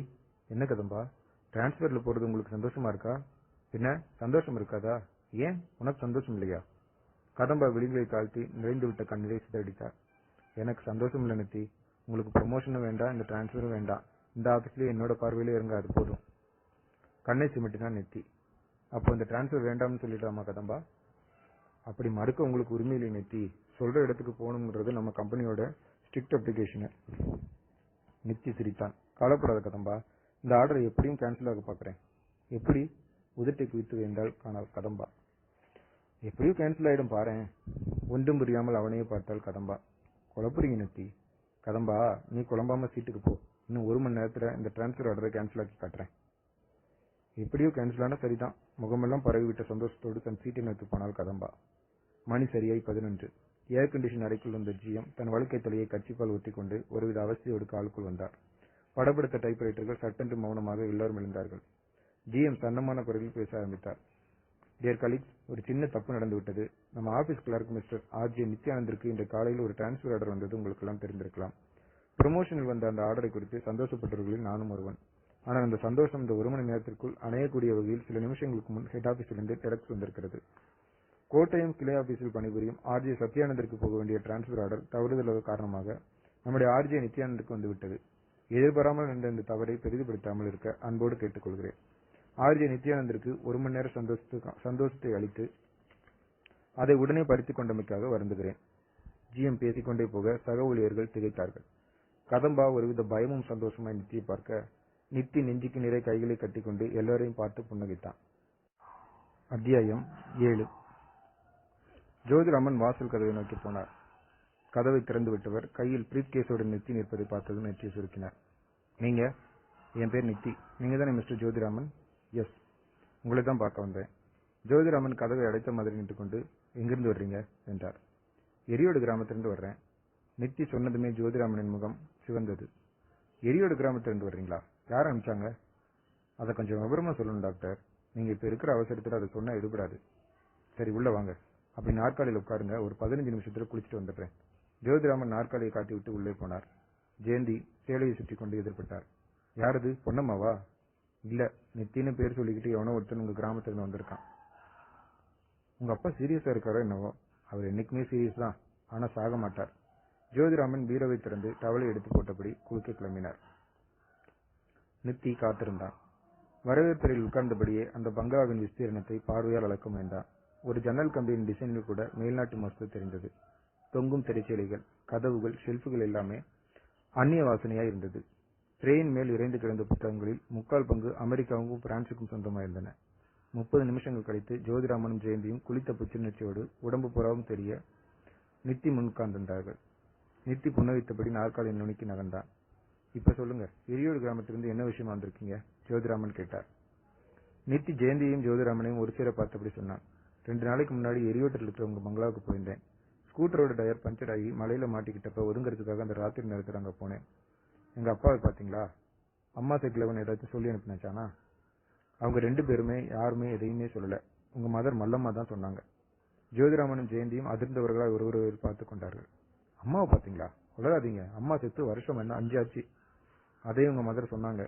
Speaker 1: என்ன கதம்பா, டிரான்ஸ்பர்ல போறது உங்களுக்கு சந்தோஷமா இருக்கா? என்ன சந்தோஷம் இருக்காதா? ஏன், உனக்கு சந்தோஷம் இல்லையா? கதம்பா விழிகளை தாழ்த்தி நிறைந்து விட்ட கண்ணீரை சிதறடித்தார். எனக்கு சந்தோஷம் இல்லை நித்தி. உங்களுக்கு ப்ரமோஷனும் வேண்டாம், இந்த டிரான்ஸ்பரும் வேண்டாம். இந்த ஆபீஸ்லயே என்னோட பார்வையிலே இருங்க, அது போதும். கண்ணை சிமிட்டினான் நித்தி. அப்போ இந்த டிரான்ஸ்பர் வேண்டாம்னு சொல்லிடலாமா கதம்பா? அப்படி மறுக்க உங்களுக்கு உரிமை இல்லை நித்தி. சொல்ற இடத்துக்கு போகணுங்கிறது நம்ம கம்பெனியோட ஸ்ட்ரிக்ட் அப்ளிகேஷன். நித்தி சிரித்தான். கவலைப்படாத கதம்பா, இந்த ஆர்டரை எப்படியும் கேன்சல் ஆக பாக்குறேன். எப்படி? உதட்டை குவித்து வேண்டால் காணால் கதம்பா. எப்படியும் கேன்சல் ஆயிடும் பாரு. ஒன்றும் புரியாமல் அவனையே பார்த்தாள் கதம்பா. குழப்புறீங்க நித்தி. கதம்பா, நீ குழம்பாம சீட்டுக்கு போ. இன்னும் 1 மணி நேரத்துல இந்த டிரான்ஸ்பர் ஆர்டரை கேன்சல் ஆக்கி காட்டுறேன். எப்படியோ கேன்சல் ஆனா சரிதான். முகமெல்லாம் பரவிவிட்ட சந்தோஷத்தோடு தன் சீட்டை நோக்கி போனாள் கதம்பா. மணி சரியாய் 11. ஏர் கண்டிஷன் அறைக்குள் வந்த ஜிஎம் தன் வழுக்கை தலையை கட்சிப்பால் ஒட்டிக்கொண்டு ஒருவித அவஸ்தையோடு காலுக்குள் வந்தார். படப்படுத்த டைப்ரைட்டர்கள் சட்டென்று மௌனமாக எல்லோரும் எழுந்தார்கள். ஜிஎம் சன்னமான குரலில் பேச ஆரம்பித்தார். டியர் கலீக்ஸ், ஒரு சின்ன தப்பு நடந்துவிட்டது. நம்ம ஆபீஸ் கிளார்க் மிஸ்டர் ஆர்ஜே நித்யானந்திற்கு இன்று காலையில் ஒரு டிரான்ஸ்பர் ஆர்டர் வந்தது உங்களுக்கு எல்லாம் தெரிந்திருக்கலாம். ப்ரமோஷனில் வந்த அந்த ஆர்டரை குறித்து சந்தோஷப்பட்டவர்களில் நானும் ஒருவன். ஆனால் அந்த சந்தோஷம் இந்த 1 மணி நேரத்திற்குள் அணையக்கூடிய வகையில் சில நிமிஷங்களுக்கு முன் ஹெட் ஆபீஸிலிருந்து டெலக்ஸ் வந்திருக்கிறது. கோட்டயம் கிளை ஆபீஸில் பணிபுரியும் ஆர்ஜே சத்யானந்திற்கு போக வேண்டிய டிரான்ஸ்பர் ஆர்டர் தவறுதல் காரணமாக நம்முடைய ஆர்ஜே நித்யானந்திற்கு வந்துவிட்டது. எதிர்பாராமல் நடந்த இந்த தவறை பெரிதுபடுத்தாமல் இருக்க அன்போடு கேட்டுக்கொள்கிறேன். ஆர்ஜே நித்யானந்திற்கு 1 மணி நேர சந்தோஷத்தை அளித்து அதை உடனே பறித்துக் கொண்டமைக்காக வருந்துகிறேன். ஜிஎம் பேசிக்கொண்டே போக சக ஊழியர்கள் திகைத்தார்கள். கதம்பா ஒருவித பயமும் சந்தோஷமாய் நித்தியை பார்க்க நித்தி நெஞ்சுக்கு நிறை கைகளை கட்டிக்கொண்டு எல்லோரையும் பார்த்து புன்னகைத்தான். அத்தியாயம் 7. ஜோதிராமன் வாசல் கதவை நோக்கி போனார். கதவை திறந்து விட்டவர் கையில் பிரீத் கேஸோடு நித்தி நிற்பதை பார்த்ததும் நெற்றியை சுருக்கினார். நீங்க? என் பேர் நித்தி. நீங்க தானே மிஸ்டர் ஜோதிராமன்? எஸ், உங்களை தான் பார்க்க வந்தேன். ஜோதிராமன் கதவை அடைத்த மாதிரி நின்று கொண்டு எங்கிருந்து வர்றீங்க என்றார். எரியோடு கிராமத்திலிருந்து வர்றேன். நித்தி சொன்னதுமே ஜோதிராமனின் முகம் சிவந்தது. எரியோடு கிராமத்திலிருந்து வர்றீங்களா? யார் அனுப்பிச்சாங்க? அதை கொஞ்சம் விவரமா சொல்லணும் டாக்டர். நீங்க இப்ப இருக்கிற அவசரத்துல அதை சொன்னா எடுபடாது. சரி, உள்ள வாங்க. அப்படி நாற்காலியில் உட்காருங்க. ஒரு 15 நிமிஷத்துல குளிச்சுட்டு வந்துடுறேன். ஜோதிராமன் நாற்காலியை காட்டி விட்டு உள்ளே போனார். ஜெயந்தி சேலையை சுற்றி கொண்டு எதிர்பட்டார். யாரது? பொன்னம்மாவா? இல்ல, நித்தின்னு பேர் சொல்லிக்கிட்டு எவனோ ஒருத்தன் உங்க கிராமத்திலிருந்து வந்திருக்கான். உங்க அப்பா சீரியஸா இருக்காரோ என்னவோ? அவர் என்னைக்குமே சீரியஸ் தான், ஆனா சாக மாட்டார். ஜோதிராமன் பீரோவை திறந்து டவலை எடுத்து போட்டபடி குளிக்க கிளம்பினார். நித்தி காத்திருந்தான். வரவேற்பறையில் உட்கார்ந்தபடியே அந்த பங்களாவின் விஸ்தீரணத்தை பார்வையால் அளக்க முயன்றான். ஒரு ஜன்னல் கம்பியின் டிசைனில் கூட மேல்நாட்டு மஸ்து தெரிந்தது. தொங்கும் திரைச்சீலைகள், கதவுகள், ஷெல்ஃபுகள் எல்லாமே அந்நிய வாசனையாய் இருந்தது. ட்ரெயின் மேல் இறைந்து கிடந்த புத்தகங்களில் 3/4 பங்கு அமெரிக்காவுக்கும் பிரான்சுக்கும் சொந்தமாயிருந்தன. 30 நிமிஷங்கள் கழித்து ஜோதிராமனும் ஜெயந்தியும் குளித்த புத்துணர்ச்சியோடு உடம்பு புறாவும் தெரிய நித்தி முன் உட்கார்ந்திருந்தார்கள். நித்தி புன்னகைத்தபடி நாற்காலியை நுணுக்கி நகர்ந்தான். இப்ப சொல்லுங்க, எரியோடு கிராமத்திலிருந்து என்ன விஷயமா வந்திருக்கீங்க? ஜோதிராமன் கேட்டார். நித்தி ஜெயந்தியையும் ஜோதிராமனையும் ஒரு சேர பார்த்தபடி சொன்னான். 2 நாளைக்கு முன்னாடி எரியோட்டில் இருக்கிற உங்க பங்களாவுக்கு போயிருந்தேன். ஸ்கூட்டரோட டயர் பஞ்சர் ஆகி மலையில மாட்டிக்கிட்டப்ப ஒதுங்கிறதுக்காக அந்த ராத்திரி நேரத்தில் அங்க போனேன். எங்க அப்பாவை பாத்தீங்களா? அம்மா சைக்கிளவன் ஏதாச்சும் சொல்லி அனுப்பினாச்சானா? அவங்க 2 பேருமே யாருமே எதையுமே சொல்லல. உங்க மதர் மல்லம்மா தான் சொன்னாங்க. ஜோதிராமனும் ஜெயந்தியும் அதிர்ந்தவர்களால் ஒருவர் பார்த்து கொண்டார்கள். அம்மாவை பாத்தீங்களா? உலகாதீங்க, அம்மா செத்து வருஷம் என்ன 5 ஆச்சு. அதே உங்க மதர் சொன்னாங்க.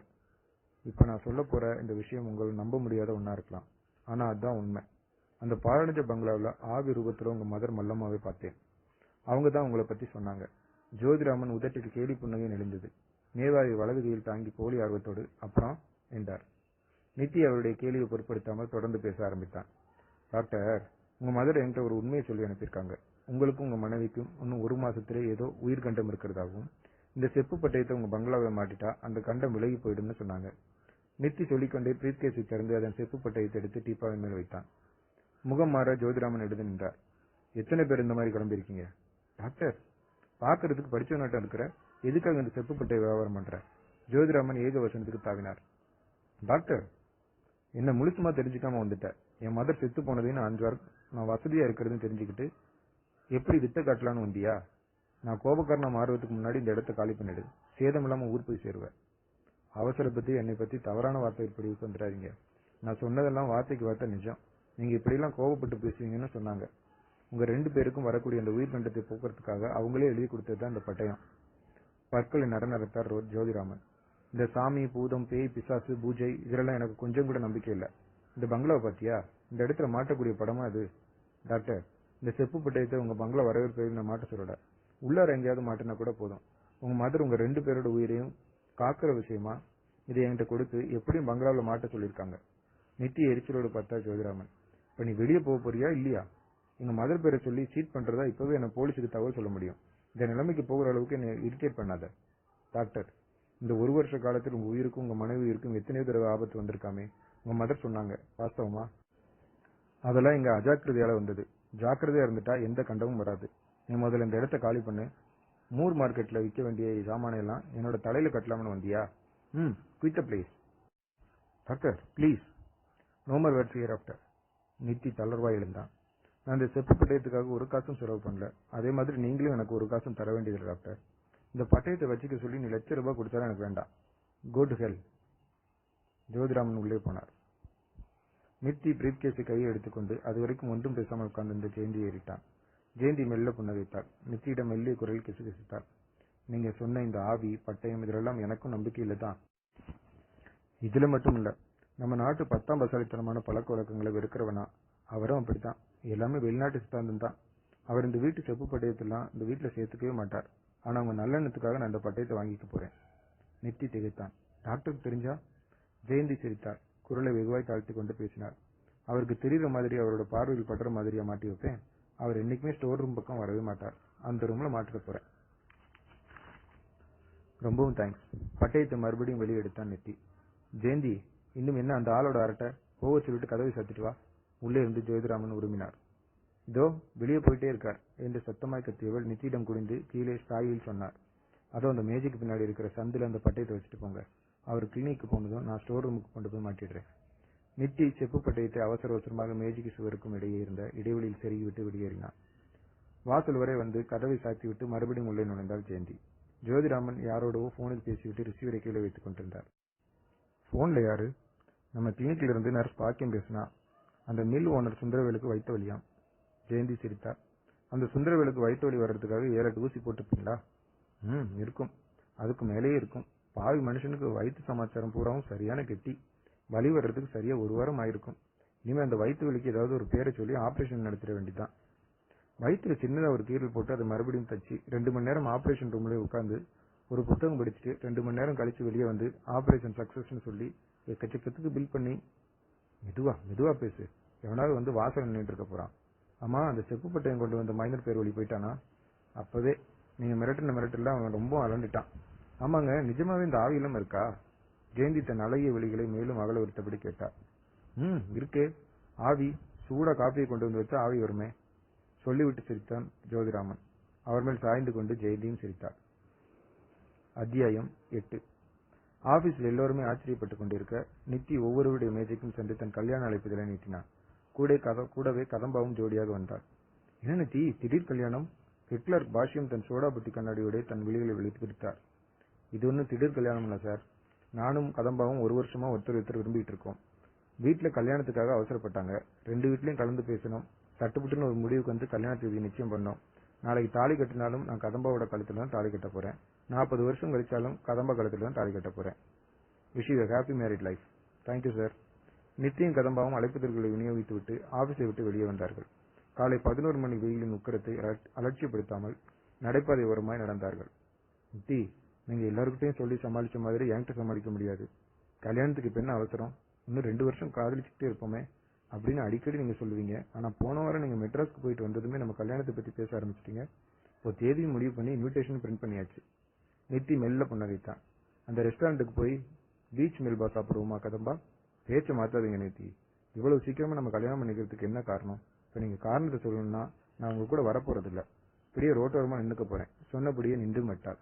Speaker 1: இப்ப நான் சொல்ல போற இந்த விஷயம் உங்கள் நம்ப முடியாத ஒன்னா இருக்கலாம். ஆனா அதுதான் உண்மை. அந்த பாழடைஞ்ச பங்களாவில் ஆவி ரூபத்துல உங்க மதர் மல்லம்மாவை பார்த்தேன். அவங்க தான் உங்களை பத்தி சொன்னாங்க. ஜோதிராமன் உதட்டில் கேலி புன்னகை நெளிந்தது. மேவாயை வலது கையில் தாங்கி போலி ஆர்வத்தோடு அப்புறம் என்றார். நித்தி அவருடைய கேலியை பொருட்படுத்தாமல் தொடர்ந்து பேச ஆரம்பித்தான். டாக்டர், உங்க மதர் என்கிட்ட ஒரு உண்மையை சொல்லி அனுப்பியிருக்காங்க. உங்களுக்கும் உங்க மனைவிக்கும் இன்னும் 1 மாசத்திலே ஏதோ உயிர் கண்டம் இருக்கிறதாகவும், இந்த செப்பு பட்டயத்தை உங்க பங்களாவை மாட்டிட்டா அந்த கண்டம் விலகி போயிடும்னு சொன்னாங்க. நித்தி சொல்லிக்கொண்டே பிரீத்கேஸை திறந்து அதன் செப்பு பட்டயத்தை எடுத்து டீப்பாவின் மேல் வைத்தான். முகம் மாற ஜோதிராமன் எழுந்து நின்றார். எத்தனை பேர் இந்த மாதிரி கிளம்பியிருக்கீங்க? டாக்டர், பாக்குறதுக்கு படிச்சவனாட்டம் இருக்கிற, எதுக்காக இந்த செப்பு பட்டய வியாபாரம் பண்ற? ஜோதிராமன் ஏக வசனத்துக்கு தாவினார். டாக்டர், என்ன முழுசுமா தெரிஞ்சுக்காம வந்துட்டேன். என் மதர் செத்து போனதையும் நான் வசதியா இருக்கிறதுன்னு தெரிஞ்சுக்கிட்டு எப்படி வித்த காட்டலான்னு வந்தியா? நான் கோபக்காரனா மாறுவதுக்கு முன்னாடி இந்த இடத்த காலி பண்ணிடு. சேதம் இல்லாம ஊர் போய் சேருவேன். அவசரப்பத்தி என்னை பத்தி தவறான வார்த்தை இப்படி வந்துடாதீங்க. நான் சொன்னதெல்லாம் வார்த்தைக்கு வார்த்தை நிஜம். நீங்க இப்படியெல்லாம் கோபப்பட்டு பேசுவீங்கன்னு சொன்னாங்க. உங்க 2 பேருக்கும் வரக்கூடிய அந்த உயிர் கண்டத்தை போக்குறதுக்காக அவங்களே எழுதி கொடுத்ததுதான் இந்த பட்டயம். பற்களை நடனத்தார் ஜோதிராமன். இந்த சாமி, பூதம், பேய், பிசாசு, பூஜை இதெல்லாம் எனக்கு கொஞ்சம் கூட நம்பிக்கை இல்லை. இந்த பங்களாவை பாத்தியா? இந்த இடத்துல மாட்டக்கூடிய படமா அது? டாக்டர், இந்த செப்பு பட்டயத்தை உங்க பங்களா வரவேற்பு நான் மாட்ட சொல்லல. உள்ளார எங்கேயாவது மாட்டினா கூட போதும். உங்க மதர் உங்க 2 பேரோட உயிரையும் காக்கிற விஷயமா இதை என்கிட்ட கொடுத்து எப்படியும் பங்களாவில் மாட்ட சொல்லியிருக்காங்க. நித்தி எரிச்சலோடு பார்த்தா ஜோதிராமன். இப்ப நீ வெளியே போக போறியா இல்லையா? எங்க மதர் பேரை சொல்லி சீட் பண்றதா இப்பவே என்ன போலீஸுக்கு தகவல் சொல்ல முடியும். இந்த நிலைமைக்கு போகிற அளவுக்கு என்ன இரிட்டேட் பண்ணாத. டாக்டர், இந்த 1 வருஷ காலத்தில் உங்க உயிருக்கும் உங்க மனைவி உயிருக்கும் எத்தனையோ தடவை ஆபத்து வந்திருக்காமே. உங்க மதர் சொன்னாங்க, வாஸ்தவமா? அதெல்லாம் இங்க அஜாக்கிரதையால வந்தது. ஜாக்கிரதையா இருந்துட்டா எந்த கண்டமும் வராது. நீ முதல்ல இந்த இடத்த காலி பண்ணு. மூர் மார்க்கெட்ல விற்க வேண்டிய சாமான எல்லாம் என்னோட தலையில கட்டலாம்னு வந்தியா? Quit the place. Doctor, please. No more words hereafter. Nithi தளர்வாய் எழுந்தான். நான் இந்த செப்பு பட்டயத்துக்காக 1 காசும் செலவு பண்ணல. அதே மாதிரி நீங்களும் எனக்கு 1 காசும் தர வேண்டியதில்லை டாக்டர். இந்த பட்டயத்தை வச்சுக்க சொல்லி நீ ₹1,00,000 கொடுத்தாலும் எனக்கு வேண்டாம். Go to hell. ஜோதிராமன் உள்ளே போனார். நித்தி பிரீஃப்கேஸை கையை எடுத்துக்கொண்டு அதுவரைக்கும் ஒன்றும் பேசாமல் உட்கார்ந்திருந்த ஜெயந்தியை ஏறிட்டான். ஜெயந்தி மெல்ல புன்னகைத்தாள். நித்தியிடம் மெல்லிய குரலில் கிசுகிசுத்தாள். நீங்க சொன்ன இந்த ஆவி, பட்டயம் இதெல்லாம் எனக்கும் நம்பிக்கை இல்லை தான். இதுல மட்டும் இல்ல, நம்ம நாட்டு 10ஆம் பசாலித்தனமான பழக்க வழக்கங்களை வெறுக்கிறவனா அவரும் அப்படித்தான். எல்லாமே வெளிநாட்டு சித்தாந்தம் தான். அவர் இந்த வீட்டு செப்பு பட்டயத்தெல்லாம் இந்த வீட்டுல சேர்த்துக்கவே மாட்டார். ஆனா அவங்க நல்லெண்ணத்துக்காக நான் இந்த பட்டயத்தை வாங்கிக்க போறேன். நித்தி திகைத்தான். டாக்டருக்கு தெரிஞ்சா? ஜெயந்தி சிரித்தார். குரலை வெகுவாய் தாழ்த்தி கொண்டு பேசினார். அவருக்கு தெரிகிற மாதிரி அவரோட பார்வையில் படுற மாதிரியா மாட்டி வைப்பேன். அவர் என்னைக்குமே ஸ்டோர் ரூம் பக்கம் வரவே மாட்டார். அந்த ரூம்ல மாட்டிக்க போறேன். ரொம்பவும் தேங்க்ஸ். பட்டயத்தை மறுபடியும் வெளியே எடுத்தான் நித்தி. ஜெயந்தி, இன்னும் என்ன அந்த ஆளோட அரட்டை? போக சொல்லிட்டு கதவை சாத்திட்டு வா. உள்ளே இருந்து ஜோதிராமன் உருமினார். இதோ வெளியே போயிட்டே இருக்கார் என்று சத்தமாய் கத்தியவள் நித்தியிடம் குடிந்து கீழே ஸ்தாயில் சொன்னார். அதோ அந்த மேஜைக்கு பின்னாடி இருக்கிற சந்தில அந்த பட்டயத்தை வச்சுட்டு போங்க. அவர் கிளினிக்கு போனதும் நான் ஸ்டோர் ரூமுக்கு கொண்டு போய் மாட்டிடுறேன். நித்தி செப்பு பட்டயத்தை அவசர அவசரமாக மேஜைக்கு சுவருக்கும் இடையே இருந்த இடைவெளியில் செருகிவிட்டு வெளியேறினான். வாசல் வரை வந்து கதவை சாத்திவிட்டு மறுபடியும் உள்ளே நுழைந்தாள் ஜெயந்தி. ஜோதிராமன் யாரோடவோ போனில் பேசிவிட்டு ரிசீவரை கீழே வைத்துக் கொண்டிருந்தார். போன்ல யாரு? நம்ம கிளினிக்ல இருந்து நர்ஸ் பாக்கியம் பேசினா. அந்த மில் ஓனர் சுந்தரவேலுக்கு வயிற்று வலியாம். ஜெயந்தி சிரித்தார். அந்த சுந்தரவேலுக்கு வயிற்று வலி வர்றதுக்காக 7-8 ஊசி போட்டுப்பீங்களா? இருக்கும். அதுக்கு மேலேயே இருக்கும். பாவி மனுஷனுக்கு வயிற்று சமாச்சாரம் பூராவும் சரியான கெட்டி. வலி வர்றதுக்கு சரியா 1 வாரம் ஆயிருக்கும். இனிமே அந்த வயிற்று வலிக்கு ஏதாவது ஒரு பேரை சொல்லி ஆபரேஷன் நடத்திட வேண்டியதான். வயிற்றுல சின்னதா ஒரு கீரல் போட்டு அதை மறுபடியும் தச்சு 2 மணி நேரம் ஆபரேஷன் ரூம்ல உட்கார்ந்து ஒரு புத்தகம் படிச்சுட்டு 2 மணி நேரம் கழிச்சு வெளியே வந்து ஆபரேஷன் சக்சஸ்ன்னு சொல்லி எக்கச்சக்கத்துக்கு பில் பண்ணி மெதுவா பேசு, எவனாவது வந்து வாசல் நின்றுட்டு இருக்க போறான். ஆமா, அந்த செப்பு பட்டையம் கொண்டு வந்த மைனர் பேர் வழி போயிட்டானா? அப்பவே நீங்க மிரட்டல அவன் ரொம்ப அலண்டுட்டான். ஆமாங்க, நிஜமாவே இந்த ஆவியெல்லாம் இருக்கா? ஜெயந்தி தன் அழகிய வெளிகளை மேலும் அகல விருத்தபடி கேட்டா. இருக்கே, ஆவி. சூடா காப்பியை கொண்டு வந்து வச்சா ஆவி வருமே. சொல்லிவிட்டு சிரித்தான் ஜோதிராமன். அவர் மேல் சாய்ந்து கொண்டு ஜெயந்தியும் சிரித்தார். அத்தியாயம் 8. ஆபீஸில் எல்லோருமே ஆச்சரியப்பட்டுக் கொண்டிருக்க நித்தி ஒவ்வொருவருடைய மேஜைக்கும் சென்று தன் கல்யாண அழைப்புதலை நீட்டினான். கூடவே கதம்பாவும் ஜோடியாக வந்தார். என்ன நித்தி, திடீர் கல்யாணம்? ஹிட்லர் பாஷ்யம் தன் சோடா புட்டி கண்ணாடியோட தன் விழிகளை விழித்தார். இது ஒன்னும் திடீர் கல்யாணம் இல்ல சார். நானும் கதம்பாவும் ஒரு வருஷமா ஒருத்தர் விரும்பிட்டு இருக்கோம். வீட்டுல கல்யாணத்துக்காக அவசரப்பட்டாங்க. 2 வீட்லயும் கலந்து பேசணும். சட்டுப்புட்டுன்னு ஒரு முடிவுக்கு வந்து கல்யாண தேதி நிச்சயம் பண்ணோம். நாளைக்கு தாலி கட்டினாலும் நான் கதம்பாவோட கழுத்துல தான் தாலி கட்ட போறேன். 40 வருஷம் கழிச்சாலும் கதம்பா கழுத்துல தான் தாலி கட்ட போறேன். Wish you happy married life. Thank you sir. நித்தியும் கதம்பாவும் அழைப்புதல்களை விநியோகித்து விட்டு ஆபீஸை விட்டு வெளியே வந்தார்கள். காலை 11 மணி வெயிலின் உக்கரத்தை அலட்சியப்படுத்தாமல் நடைபாதை ஓரமாய் நடந்தார்கள். நித்தி, நீங்க எல்லாருக்கிட்டையும் சொல்லி சமாளிச்ச மாதிரி என்கிட்ட சமாளிக்க முடியாது. கல்யாணத்துக்கு இப்ப என்ன அவசரம்? இன்னும் 2 வருஷம் காதலிச்சுட்டே இருப்போமே அப்படின்னு அடிக்கடி நீங்க சொல்லுவீங்க. ஆனா போன வாரம் நீங்க மெட்ராஸ்க்கு போயிட்டு வந்ததுமே நம்ம கல்யாணத்தை பத்தி பேச ஆரம்பிச்சிட்டீங்க. இப்போ தேதியும் முடிவு பண்ணி இன்விடேஷன் பிரிண்ட் பண்ணியாச்சு. நித்தி மெல்ல புன்னகைத்தான். அந்த ரெஸ்டாரண்ட்டுக்கு போய் பீச் மெல்பா சாப்பிடுவோமா கதம்பா? பேச்ச மாத்தாதீங்க நித்தி. இவ்வளவு சீக்கிரமா நம்ம கல்யாணம் பண்ணிக்கிறதுக்கு என்ன காரணம்? இப்ப நீங்க காரணத்தை சொல்லணும்னா நான் உங்க கூட வரப்போறது இல்ல. இப்படியே ரோட்டோரமா நின்னுக்க போறேன். சொன்னபடியே நின்று மட்டாள்.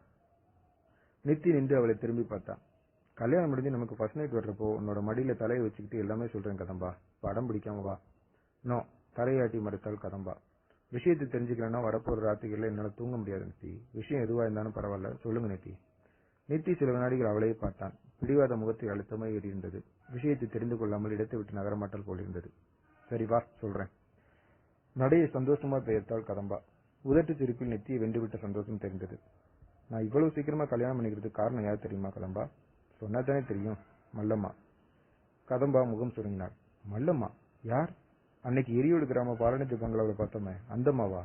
Speaker 1: நித்தி நின்று அவளை திரும்பி பார்த்தான். கல்யாணம் முடிஞ்சு நமக்கு ஃபர்ஸ்ட் நைட் வர்றப்போ உன்னோட மடியில தலையை வச்சுக்கிட்டு எல்லாமே சொல்றேன் கதம்பா. படம் பிடிக்காம வா. நோ, தலையாட்டி மறுத்தாள் கதம்பா. விஷயத்தை தெரிஞ்சுக்கலன்னா வரப்போற ராத்திரிகள்ல என்னால தூங்க முடியாது நித்தி. விஷயம் எதுவா இருந்தாலும் பரவாயில்ல, சொல்லுங்க நித்தி. நித்தி சில வினாடிகள் அவளையே பார்த்தான். பிடிவாத முகத்தில் அழுத்தமாய் ஏறியிருந்தது. விஷயத்தை தெரிந்து கொள்ளாமல் இடத்தை விட்டு நகரமாட்டல் போலிருந்தது. சரி வா, சொல்றேன். நடையை சந்தோஷமா பெயர்த்தாள் கதம்பா. உதட்டு சிரிப்பில் நெத்தியை வென்றுவிட்ட சந்தோஷம் தெரிந்தது. நான் இவ்வளவு சீக்கிரமா கல்யாணம் பண்ணிக்கிறதுக்கு காரணம் யார் தெரியுமா கதம்பா? சொன்னாதானே தெரியும். மல்லம்மா. கதம்பா முகம் சுருங்கினாள். மல்லம்மா? யார்? அன்னைக்கு எரியோடு கிராம பாலனத்து பங்களாவில் பார்த்தோமே அந்த அம்மாவா?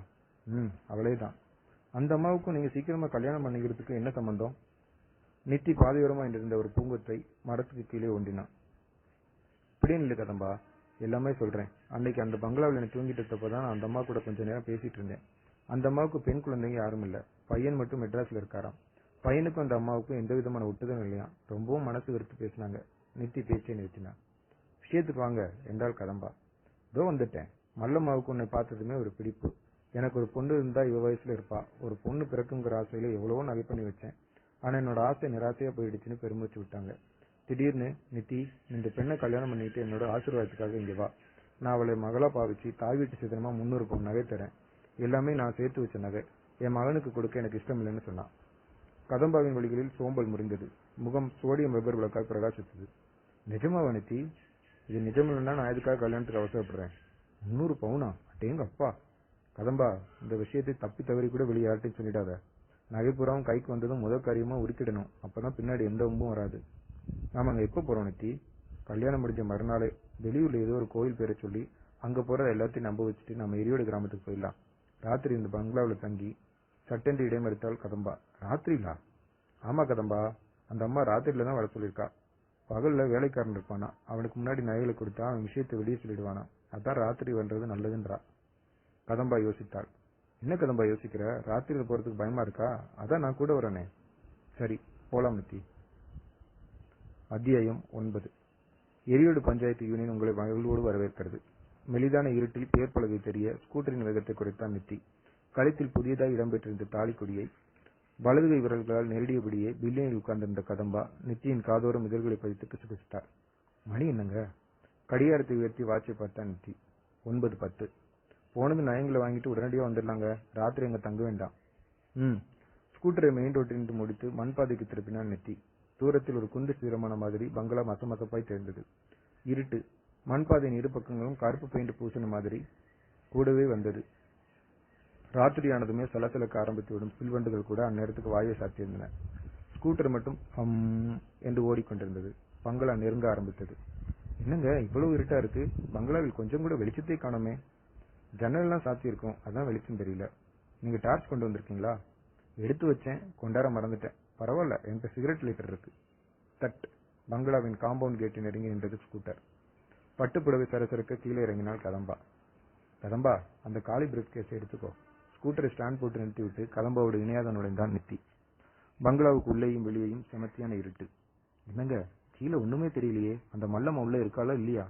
Speaker 1: அவளே தான். அந்த அம்மாவுக்கும் நீங்க சீக்கிரமா கல்யாணம் பண்ணிக்கிறதுக்கு என்ன சம்பந்தம்? நித்தி பாதையோரமா இருந்த ஒரு பூங்கொத்தை மரத்துக்கு கீழே ஒண்டினான். இப்படியே இல்லை கதம்பா, எல்லாமே சொல்றேன். அன்னைக்கு அந்த பங்களாவில் எனக்கு தூங்கிட்டு இருந்தப்பதான் அந்த அம்மா கூட கொஞ்ச நேரம் பேசிட்டு இருந்தேன். அந்த அம்மாவுக்கு பெண் குழந்தைங்க யாரும் இல்ல. பையன் மட்டும் மெட்ராஸ்ல இருக்காராம். பையனுக்கும் அந்த அம்மாவுக்கும் எந்த விதமான ஒட்டுதலும் இல்லையா. ரொம்பவும் மனசு வெறுத்து பேசினாங்க. நித்தி பேச்சை நிறுத்தினான். விஷயத்துக்கு வாங்க என்றாள் கதம்பா. இதோ வந்துட்டேன். மல்லம்மாவுக்கு உன்னை பார்த்ததுமே ஒரு பிடிப்பு. எனக்கு ஒரு பொண்ணு இருந்தா இவ வயசுல இருப்பா. ஒரு பொண்ணு பிறக்குங்கிற ஆசையில எவ்வளவோ நகை பண்ணி வச்சேன். ஆனா என்னோட ஆசை நிராசையா போயிடுச்சுன்னு பெருமிச்சு விட்டாங்க. திடீர்னு நித்தி, இந்த பெண்ணை கல்யாணம் பண்ணிட்டு என்னோட ஆசீர்வாதத்துக்காக இங்க வா. நான் அவளை மகளா பாவிச்சு தாய் வீட்டு சிதனமா 300 பவுன் நகை தரேன். எல்லாமே நான் சேர்த்து வச்ச நகை. என் மகனுக்கு கொடுக்க எனக்கு இஷ்டம் இல்லைன்னு சொன்னான். கதம்பாவின் வழிகளில் சோம்பல் முறிந்தது. முகம் சோடியம் வெப்பர் விளக்கால் பிரகாசித்தது. நிஜமாவா நித்தி? இது நிஜம் இல்லைன்னா நான் எதுக்காக கல்யாணத்துக்கு அவசரப்படுறேன்? 300 பவுனா? அட்டேங்க அப்பா. கதம்பா, இந்த விஷயத்தை தப்பி தவறி கூட வெளியே யார்ட்டையும் சொல்லிடாத. நகைப்புறாவும் கைக்கு வந்ததும் முதல் காரியமா உருக்கிடணும். அப்பதான் பின்னாடி எந்த ஒம்பும் வராது. நாம எப்ப போறோம் நித்தி? கல்யாணம் முடிஞ்ச மறுநாளே. வெளியூர்ல ஏதோ ஒரு கோயில் பேரை சொல்லி அங்க போற எல்லாத்தையும் நம்ப வச்சுட்டு நம்ம எரியோடு கிராமத்துக்கு போயிடலாம். ராத்திரி இந்த பங்களாவில் தங்கி. சட்டென்று இடைமறித்தாள் கதம்பா. ராத்திரிலா? ஆமா கதம்பா, அந்த அம்மா ராத்திரில தான் வர சொல்லியிருக்கா. பகல்ல வேலைக்காரன் இருப்பானா, அவனுக்கு முன்னாடி நகைகளை கொடுத்தா அவன் விஷயத்தை வெளியே சொல்லிடுவானா. அதான் ராத்திரி வர்றது நல்லதுன்றா. கதம்பா யோசித்தாள். என்ன கதம்பா யோசிக்கிற? ராத்திரியில போறதுக்கு பயமா இருக்கா? அதான் நான் கூட வரனே. சரி, போலாம் நித்தி. அத்தியாயம் 9. எரியோடு பஞ்சாயத்து யூனியன் உங்களை மகிழ்வோடு வரவேற்கிறது. மெலிதான இருட்டில் பேர் பலகை தெரிய ஸ்கூட்டரின் வேகத்தை குறைத்தான் நித்தி. கழுத்தில் புதியதாய் இடம்பெற்றிருந்த தாலிக்கொடியை வலதுகை விரல்களால் நெருடியபடியே பில்லியனில் உட்கார்ந்திருந்த கதம்பா நித்தியின் காதோரம் இதழ்களை பதித்து கிசுகிசுத்தார். மணி என்னங்க? கடிகாரத்தை உயர்த்தி வாட்சை பார்த்தான் நித்தி. 9:10. போனது நயங்களை வாங்கிட்டு உடனடியா வந்துடலாங்க. ராத்திரி அங்க தங்க வேண்டாம். ஸ்கூட்டரை மெயின் ரோட்டிலிருந்து முடித்து மண்பாதைக்கு திருப்பினான் நித்தி. தூரத்தில் ஒரு குண்டு சிரமான மாதிரி பங்களா மசமசப்பாய் தெரிந்தது. இருட்டு. மண்பாதையின் இரு பக்கங்களும் கருப்பு பெயிண்ட் பூசின மாதிரி கூடவே வந்தது. ராத்திரியானதுமே சலசலக்க ஆரம்பித்துவிடும் சில்வண்டுகள் கூட அந்நேரத்துக்கு வாயை சாத்தியிருந்தன. ஸ்கூட்டர் மட்டும் என்று ஓடிக்கொண்டிருந்தது. பங்களா நெருங்க ஆரம்பித்தது. என்னங்க இவ்வளவு இருட்டா இருக்கு? பங்களாவில் கொஞ்சம் கூட வெளிச்சத்தை காணோமே. ஜன்னல்லாம் சாத்தி இருக்கும், அதான் வெளிச்சம் தெரியல. நீங்க டார்ச் கொண்டு வந்திருக்கீங்களா? எடுத்து வச்சேன், கொண்டாட மறந்துட்டேன். பரவாயில்ல, என்கிட்ட சிகரெட் லைட்டர் இருக்கு. தட். பங்களாவின் காம்பவுண்ட் கேட்டை நெருங்கி நின்றது ஸ்கூட்டர். பட்டுப்புடவை சரசரக்க கீழே இறங்கினாள் கதம்பா. கதம்பா, அந்த காலி பிரீஃப் கேஸை எடுத்துக்கோ. ஸ்கூட்டரை ஸ்டாண்ட் போட்டு நிறுத்திவிட்டு கதம்பாவோடு இணையாத நுழைந்தான் நித்தி. பங்களாவுக்கு உள்ளேயும் வெளியேயும் செமத்தியான இருட்டு. என்னங்க, கீழே ஒண்ணுமே தெரியலையே. அந்த மல்லம்மா உள்ள இருக்காளா இல்லையா?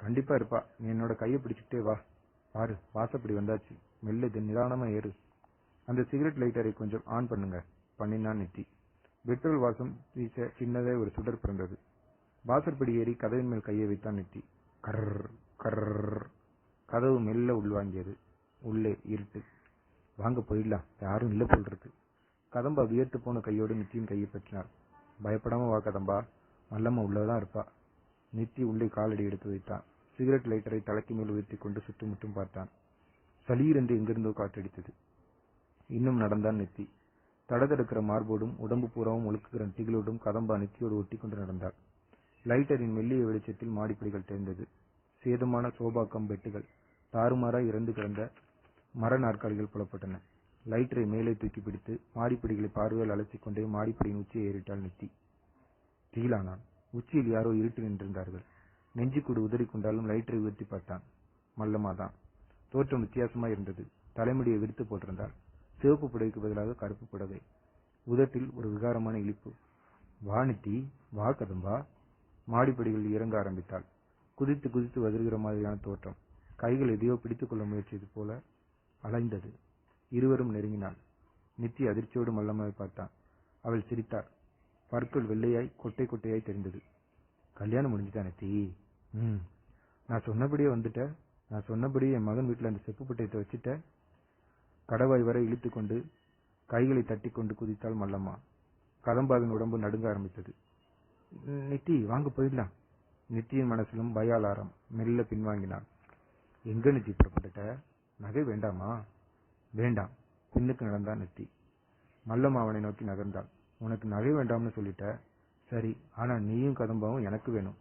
Speaker 1: கண்டிப்பா இருப்பா. நீ என்னோட கையை பிடிச்சிட்டே வா. பாரு, வாசப்படி வந்தாச்சு. மெல்ல நிதானமா ஏறு. அந்த சிகரெட் லைட்டரை கொஞ்சம் ஆன் பண்ணுங்க. பண்ணினான் நித்தி. பெட்ரோல் வாசம் வீச சின்னதே ஒரு சுடர் பிறந்தது. வாசற்படி ஏறி கதவின் மேல் கையை வைத்தான் நித்தி. கர் கர். கதவு மெல்ல உள்வாங்கியது. உள்ளே இருட்டு. வாங்க போயிடலாம், யாரும் இல்ல போல் இருக்கு. கதம்பா வியர்த்து போன கையோடு நித்தியின் கையை பற்றினாள். பயப்படாம வா கதம்பா, மல்லம்மா உள்ளதான் இருப்பா. நித்தி உள்ளே காலடி எடுத்து வைத்தான். சிகரெட் லைட்டரை தலைக்கு மேல் உயர்த்தி கொண்டு சுற்றுமுற்றும் பார்த்தான். சலீரென்று எங்கிருந்தோ காற்றடித்தது. இன்னும் நடந்தான் நித்தி. தடதடுக்கிற மார்போடும் உடம்பு பூராவும் ஒழுக்குகிற திகிலோடும் கதம்பா நித்தியோடு ஒட்டி கொண்டு நடந்தாள். லைட்டரின் மெல்லிய வெளிச்சத்தில் மாடிப்படிகள் தெரிந்தது. சேதமான சோபாக்கம் பெட்டுகள், தாறுமாறாய் இறந்து கிடந்த மர நாற்காலிகள் புலப்பட்டன. லைட்டரை மேலே தூக்கி பிடித்து மாடிப்படிகளை பார்வையால் அலசிக்கொண்டே மாடிப்படியின் உச்சியை ஏறிட்டாள் நித்தி. திகிலானான். உச்சியில் யாரோ இருட்டு நின்றிருந்தார்கள். நெஞ்சுக்கூடு உதறிக்கொண்டாலும் லைட்டரை உயர்த்தி பார்த்தான். மல்லம்மாதான். தோற்றம் வித்தியாசமாய் இருந்தது. தலைமுடியை விரித்து போட்டிருந்தாள். சிவப்பு புடவைக்கு பதிலாக கருப்பு புடவை. உதட்டில் ஒரு விகாரமான இழிப்பு. வா நித்தி, வா கதம்பா. மாடிப்படிகளில் இறங்க ஆரம்பித்தாள். குதித்து குதித்து வதிர்கிற மாதிரியான தோற்றம். கைகள் எதையோ பிடித்துக் கொள்ள முயற்சியது போல அலைந்தது. இருவரும் நெருங்கினாள். நித்தி அதிர்ச்சியோடு மல்லம்மாவை பார்த்தான். அவள் சிரித்தாள். பற்கள் வெள்ளையாய் கொட்டை கொட்டையாய் தெரிந்தது. கல்யாணம் முடிஞ்சுட்டா நித்தி? நான் சொன்னபடியே வந்துட்ட. நான் சொன்னபடியே என் மகன் வீட்டுல அந்த செப்பு பட்டயத்தை வச்சுட்ட. கடவாய் வரை இழுத்து கொண்டு கைகளை தட்டி கொண்டு குதித்தாள் மல்லம்மா. கதம்பாவின் உடம்பு நடுங்க ஆரம்பித்தது. நித்தி, வாங்க போயிடலாம். நித்தியின் மனசிலும் பய அலாரம். மெல்ல பின்வாங்கினான். எங்க நித்தி புறப்பட்டுட்ட? நகை வேண்டாமா? வேண்டாம். பின்னுக்கு நடந்தான் நித்தி. மல்லம்மா அவனை நோக்கி நகர்ந்தாள். உனக்கு நகை வேண்டாம்னு சொல்லிட்ட. சரி, ஆனா நீயும் கதம்பாவும் எனக்கு வேணும்.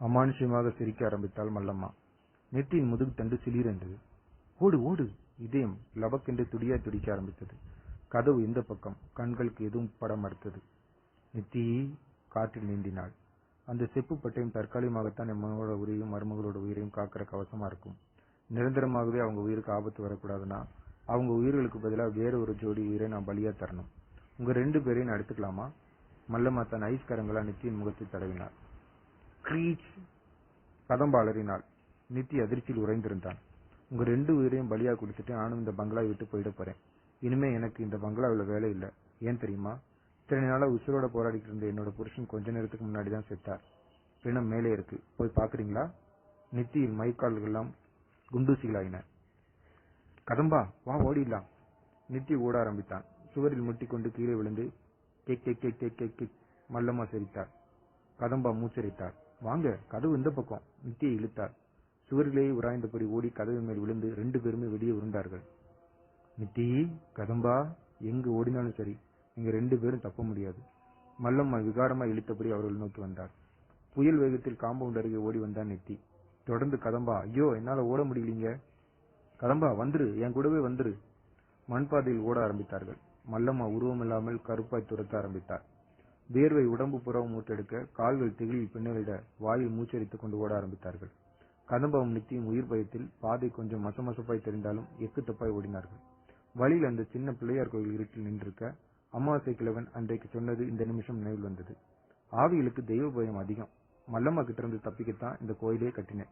Speaker 1: அமானுஷ்யமாக சிரிக்க ஆரம்பித்தாள் மல்லம்மா. நெத்தியின் முதுகு தண்டு சிலிரென்றது. ஓடு ஓடு. இதயம் லபக்கென்று துடியாய் துடிக்க ஆரம்பித்தது. கதவு இந்த பக்கம். கண்களுக்கு எதுவும் பட மறுத்தது. நித்தி காற்றில் நீந்தினாள். அந்த செப்பு பட்டயம் தற்காலிகமாகத்தான் என் மகனோட உயிரையும் மருமகளோட உயிரையும் காக்கிற கவசமா இருக்கும். நிரந்தரமாகவே அவங்க உயிருக்கு ஆபத்து வரக்கூடாதுன்னா அவங்க உயிர்களுக்கு பதிலாக வேற ஒரு ஜோடி உயிரை நான் பலியா தரணும். உங்க 2 பேரையும் நான் எடுத்துக்கலாமா? மல்லம்மா தன் ஐஸ் கரங்களா நித்தியின் முகத்தை தடவினாள். கிரீச். கதம்பா அலறினாள். நித்தி அதிர்ச்சியில் உறைந்திருந்தான். உங்க 2 உயிரையும் பலியா கொடுத்துட்டு நானும் இந்த பங்களாவை விட்டு போயிட போறேன். இனிமே எனக்கு இந்த பங்களாவில் வேலை இல்லை. ஏன் தெரியுமா? இத்தனை நாளா உசுரோட போராடிட்டு இருந்த என்னோட புருஷன் கொஞ்ச நேரத்துக்கு முன்னாடிதான் செத்தார். பிணம் மேலே இருக்கு, போய் பாக்குறீங்களா? நித்தியின் மைக்கால்கள்லாம் குண்டூசிகளாயின. கதம்பா, வா ஓடிடலாம். நித்தி ஓட ஆரம்பித்தான். சுவரில் முட்டிக்கொண்டு கீழே விழுந்து கேக் கேக் கேக் கேக் கேக் கேக். மல்லம்மா சிரித்தாள். கதம்பா மூச்சரித்தாள். வாங்க, கதவு இந்த பக்கம். நித்தியை இழுத்தாள். சுவரிலேயே உராய்ந்தபடி ஓடி கதவின் மேல் விழுந்து 2 பேருமே வெளியே உருண்டார்கள். நித்தி, கதம்பா, எங்கு ஓடினாலும் சரி, நீங்க 2 பேரும் தப்ப முடியாது. மல்லம்மா விகாரமா இழுத்தபடி அவர்கள் நோக்கி வந்தார். புயல் வேகத்தில் காம்பவுண்ட் அருகே ஓடி வந்தான் நித்தி. தொடர்ந்து கதம்பா, ஐயோ என்னால ஓட முடியலீங்க. கதம்பா, வந்துரு, என் கூடவே வந்துரு. மண்பாதையில் ஓட ஆரம்பித்தார்கள். மல்லம்மா உருவமில்லாமல் கருப்பாய் துரத்த ஆரம்பித்தார். வேர்வை உடம்பு புறவும் மூட்டெடுக்க கால்கள் திகிலில் பின்னலிட வாயில் மூச்சரித்துக் கொண்டு ஓட ஆரம்பித்தார்கள். கதம்பாவும் நித்தியும் உயிர் பயத்தில் பாதை கொஞ்சம் மசமசப்பாய் தெரிந்தாலும் எக்கு தப்பாய் ஓடினார்கள். வழியில் அந்த சின்ன பிள்ளையார் கோயில் இருட்டில் நின்றிருக்க அமாவாசை கிழவன் அன்றைக்கு சொன்னது இந்த நிமிஷம் நினைவில் வந்தது. ஆவிகளுக்கு தெய்வ பயம் அதிகம். மல்லம்மா கிட்ட இருந்து தப்பிக்கத்தான் இந்த கோயிலே கட்டினேன்.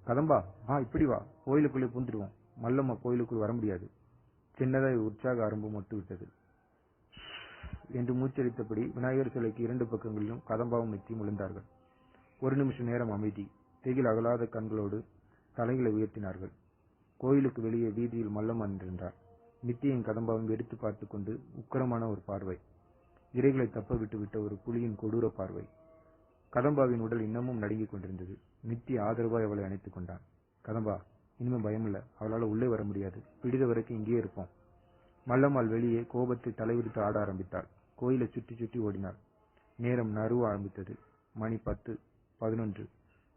Speaker 1: கதம்பா, வா, இப்படி வா, கோயிலுக்குள்ளே பூந்துடுவோம். மல்லம்மா கோயிலுக்குள் வர முடியாது. சின்னதாய் உற்சாக ஆரம்பு மொட்டு விட்டது என்று மூச்சரித்தபடி விநாயகர் சிலைக்கு 2 பக்கங்களிலும் கதம்பாவும் நித்தியும் விழுந்தார்கள். 1 நிமிஷ நேரம் அமைதி. திகில் அகலாத கண்களோடு தலைகளை உயர்த்தினார்கள். கோயிலுக்கு வெளியே வீதியில் மல்லம்மா நின்றிருந்தார். நித்தியின் கதம்பாவும் வெடித்து பார்த்து கொண்டு உக்கரமான ஒரு பார்வை. இறைகளை தப்ப விட்டு விட்ட ஒரு புலியின் கொடூர பார்வை. கதம்பாவின் உடல் இன்னமும் நடுங்கிக் கொண்டிருந்தது. நித்தி ஆதரவாய் அவளை அணைத்துக் கொண்டான். கதம்பா, இனிமே பயமில்ல. அவளால உள்ளே வர முடியாது. பிடித வரைக்கும் இங்கேயே இருப்போம். மல்லம்மாள் வெளியே கோபத்தை தலைவிரித்து ஆட ஆரம்பித்தாள். கோயிலை சுற்றி சுற்றி ஓடினாள். நேரம் நறுவ ஆரம்பித்தது. மணி 10, 11,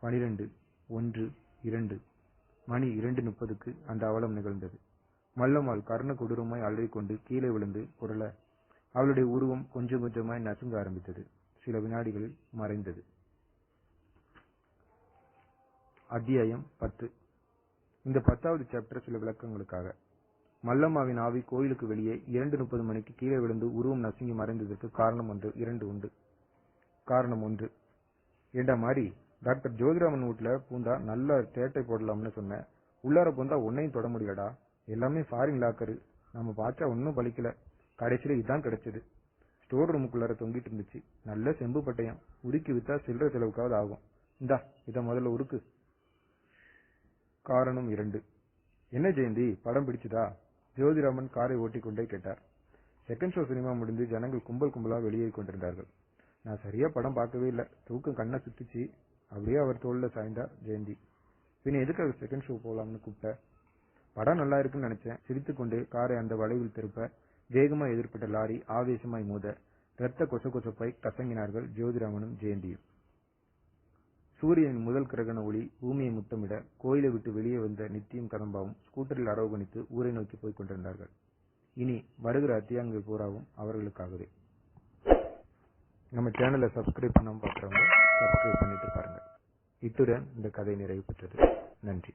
Speaker 1: 12, 1, 2. மணி 2:30க்கு அந்த அவலம் நிகழ்ந்தது. மல்லம்மாள் கர்ண கொடூரமாய் அலறிக்கொண்டு கீழே விழுந்து புரள அவளுடைய உருவம் கொஞ்சம் கொஞ்சமாய் நசுங்க ஆரம்பித்தது. சில வினாடிகளில் மறைந்தது. அத்தியாயம் 10. இந்த 10வது சாப்டர் சில விளக்கங்களுக்காக. மல்லம்மாவின் ஆவி கோயிலுக்கு வெளியே 2:30 மணிக்கு கீழே விழுந்து உருவம் நசுங்கி மறைந்ததற்கு காரணம் உண்டு. காரணம் 1. ஏண்டா மாதிரி டாக்டர் ஜோதிராமன் வீட்டுல பூந்தா நல்ல தேட்டை போடலாம்னு சொன்னேன். உள்ளார பூந்தா ஒன்னையும் தொட முடியலடா. எல்லாமே ஃபாரின் லாக்கரு. நம்ம பார்த்தா ஒன்னும் பலிக்கல. கடைசியில இதான் கிடைச்சது. ஸ்டோர் ரூமுக்குள்ளார தொங்கிட்டு இருந்துச்சு. நல்ல செம்பு பட்டயம். உருக்கி வித்தா சில்லற செலவுக்காவது ஆகும். இந்தா இத முதல்ல உருக்கு. காரணம் 2. என்ன ஜெயந்தி, படம் பிடிச்சதா? ஜோதிராமன் காரை ஓட்டிக்கொண்டே கேட்டார். செகண்ட் ஷோ சினிமா முடிந்து ஜனங்கள் கும்பல் கும்பலா வெளியேறி கொண்டிருந்தார்கள். நான் சரியா படம் பார்க்கவே இல்லை. தூக்கம் கண்ணை சுத்திச்சு. அப்படியே அவர் தோல்ல சாய்ந்தா ஜெயந்தி. பின்ன எதுக்காக செகண்ட் ஷோ போலாம்னு கூப்பிட்ட? படம் நல்லா இருக்குன்னு நினைச்சேன். சிரித்துக்கொண்டே காரை அந்த வளைவில் திருப்ப வேகமா எதிர்பட்ட லாரி ஆவேசமாய் மோத இரத்த கொசப்பாய் கசங்கினார்கள் ஜோதிராமனும் ஜெயந்தியும். சூரியனின் முதல் கிரகண ஒளி பூமியை முத்தமிட கோயிலை விட்டு வெளியே வந்த நித்தியும் கதம்பாவும் ஸ்கூட்டரில் அரவணைத்து ஊரை நோக்கி போய் கொண்டிருந்தார்கள். இனி வருகிற அத்தியாயங்கள் பூராவும் அவர்களுக்காகவே. நம்ம சேனலை சப்ஸ்கிரைப் பண்ணாம பார்க்குறவங்க சப்ஸ்கிரைப் பண்ணிட்டு பாருங்க. இத்துடன் இந்த கதை நிறைவு பெற்றது. நன்றி.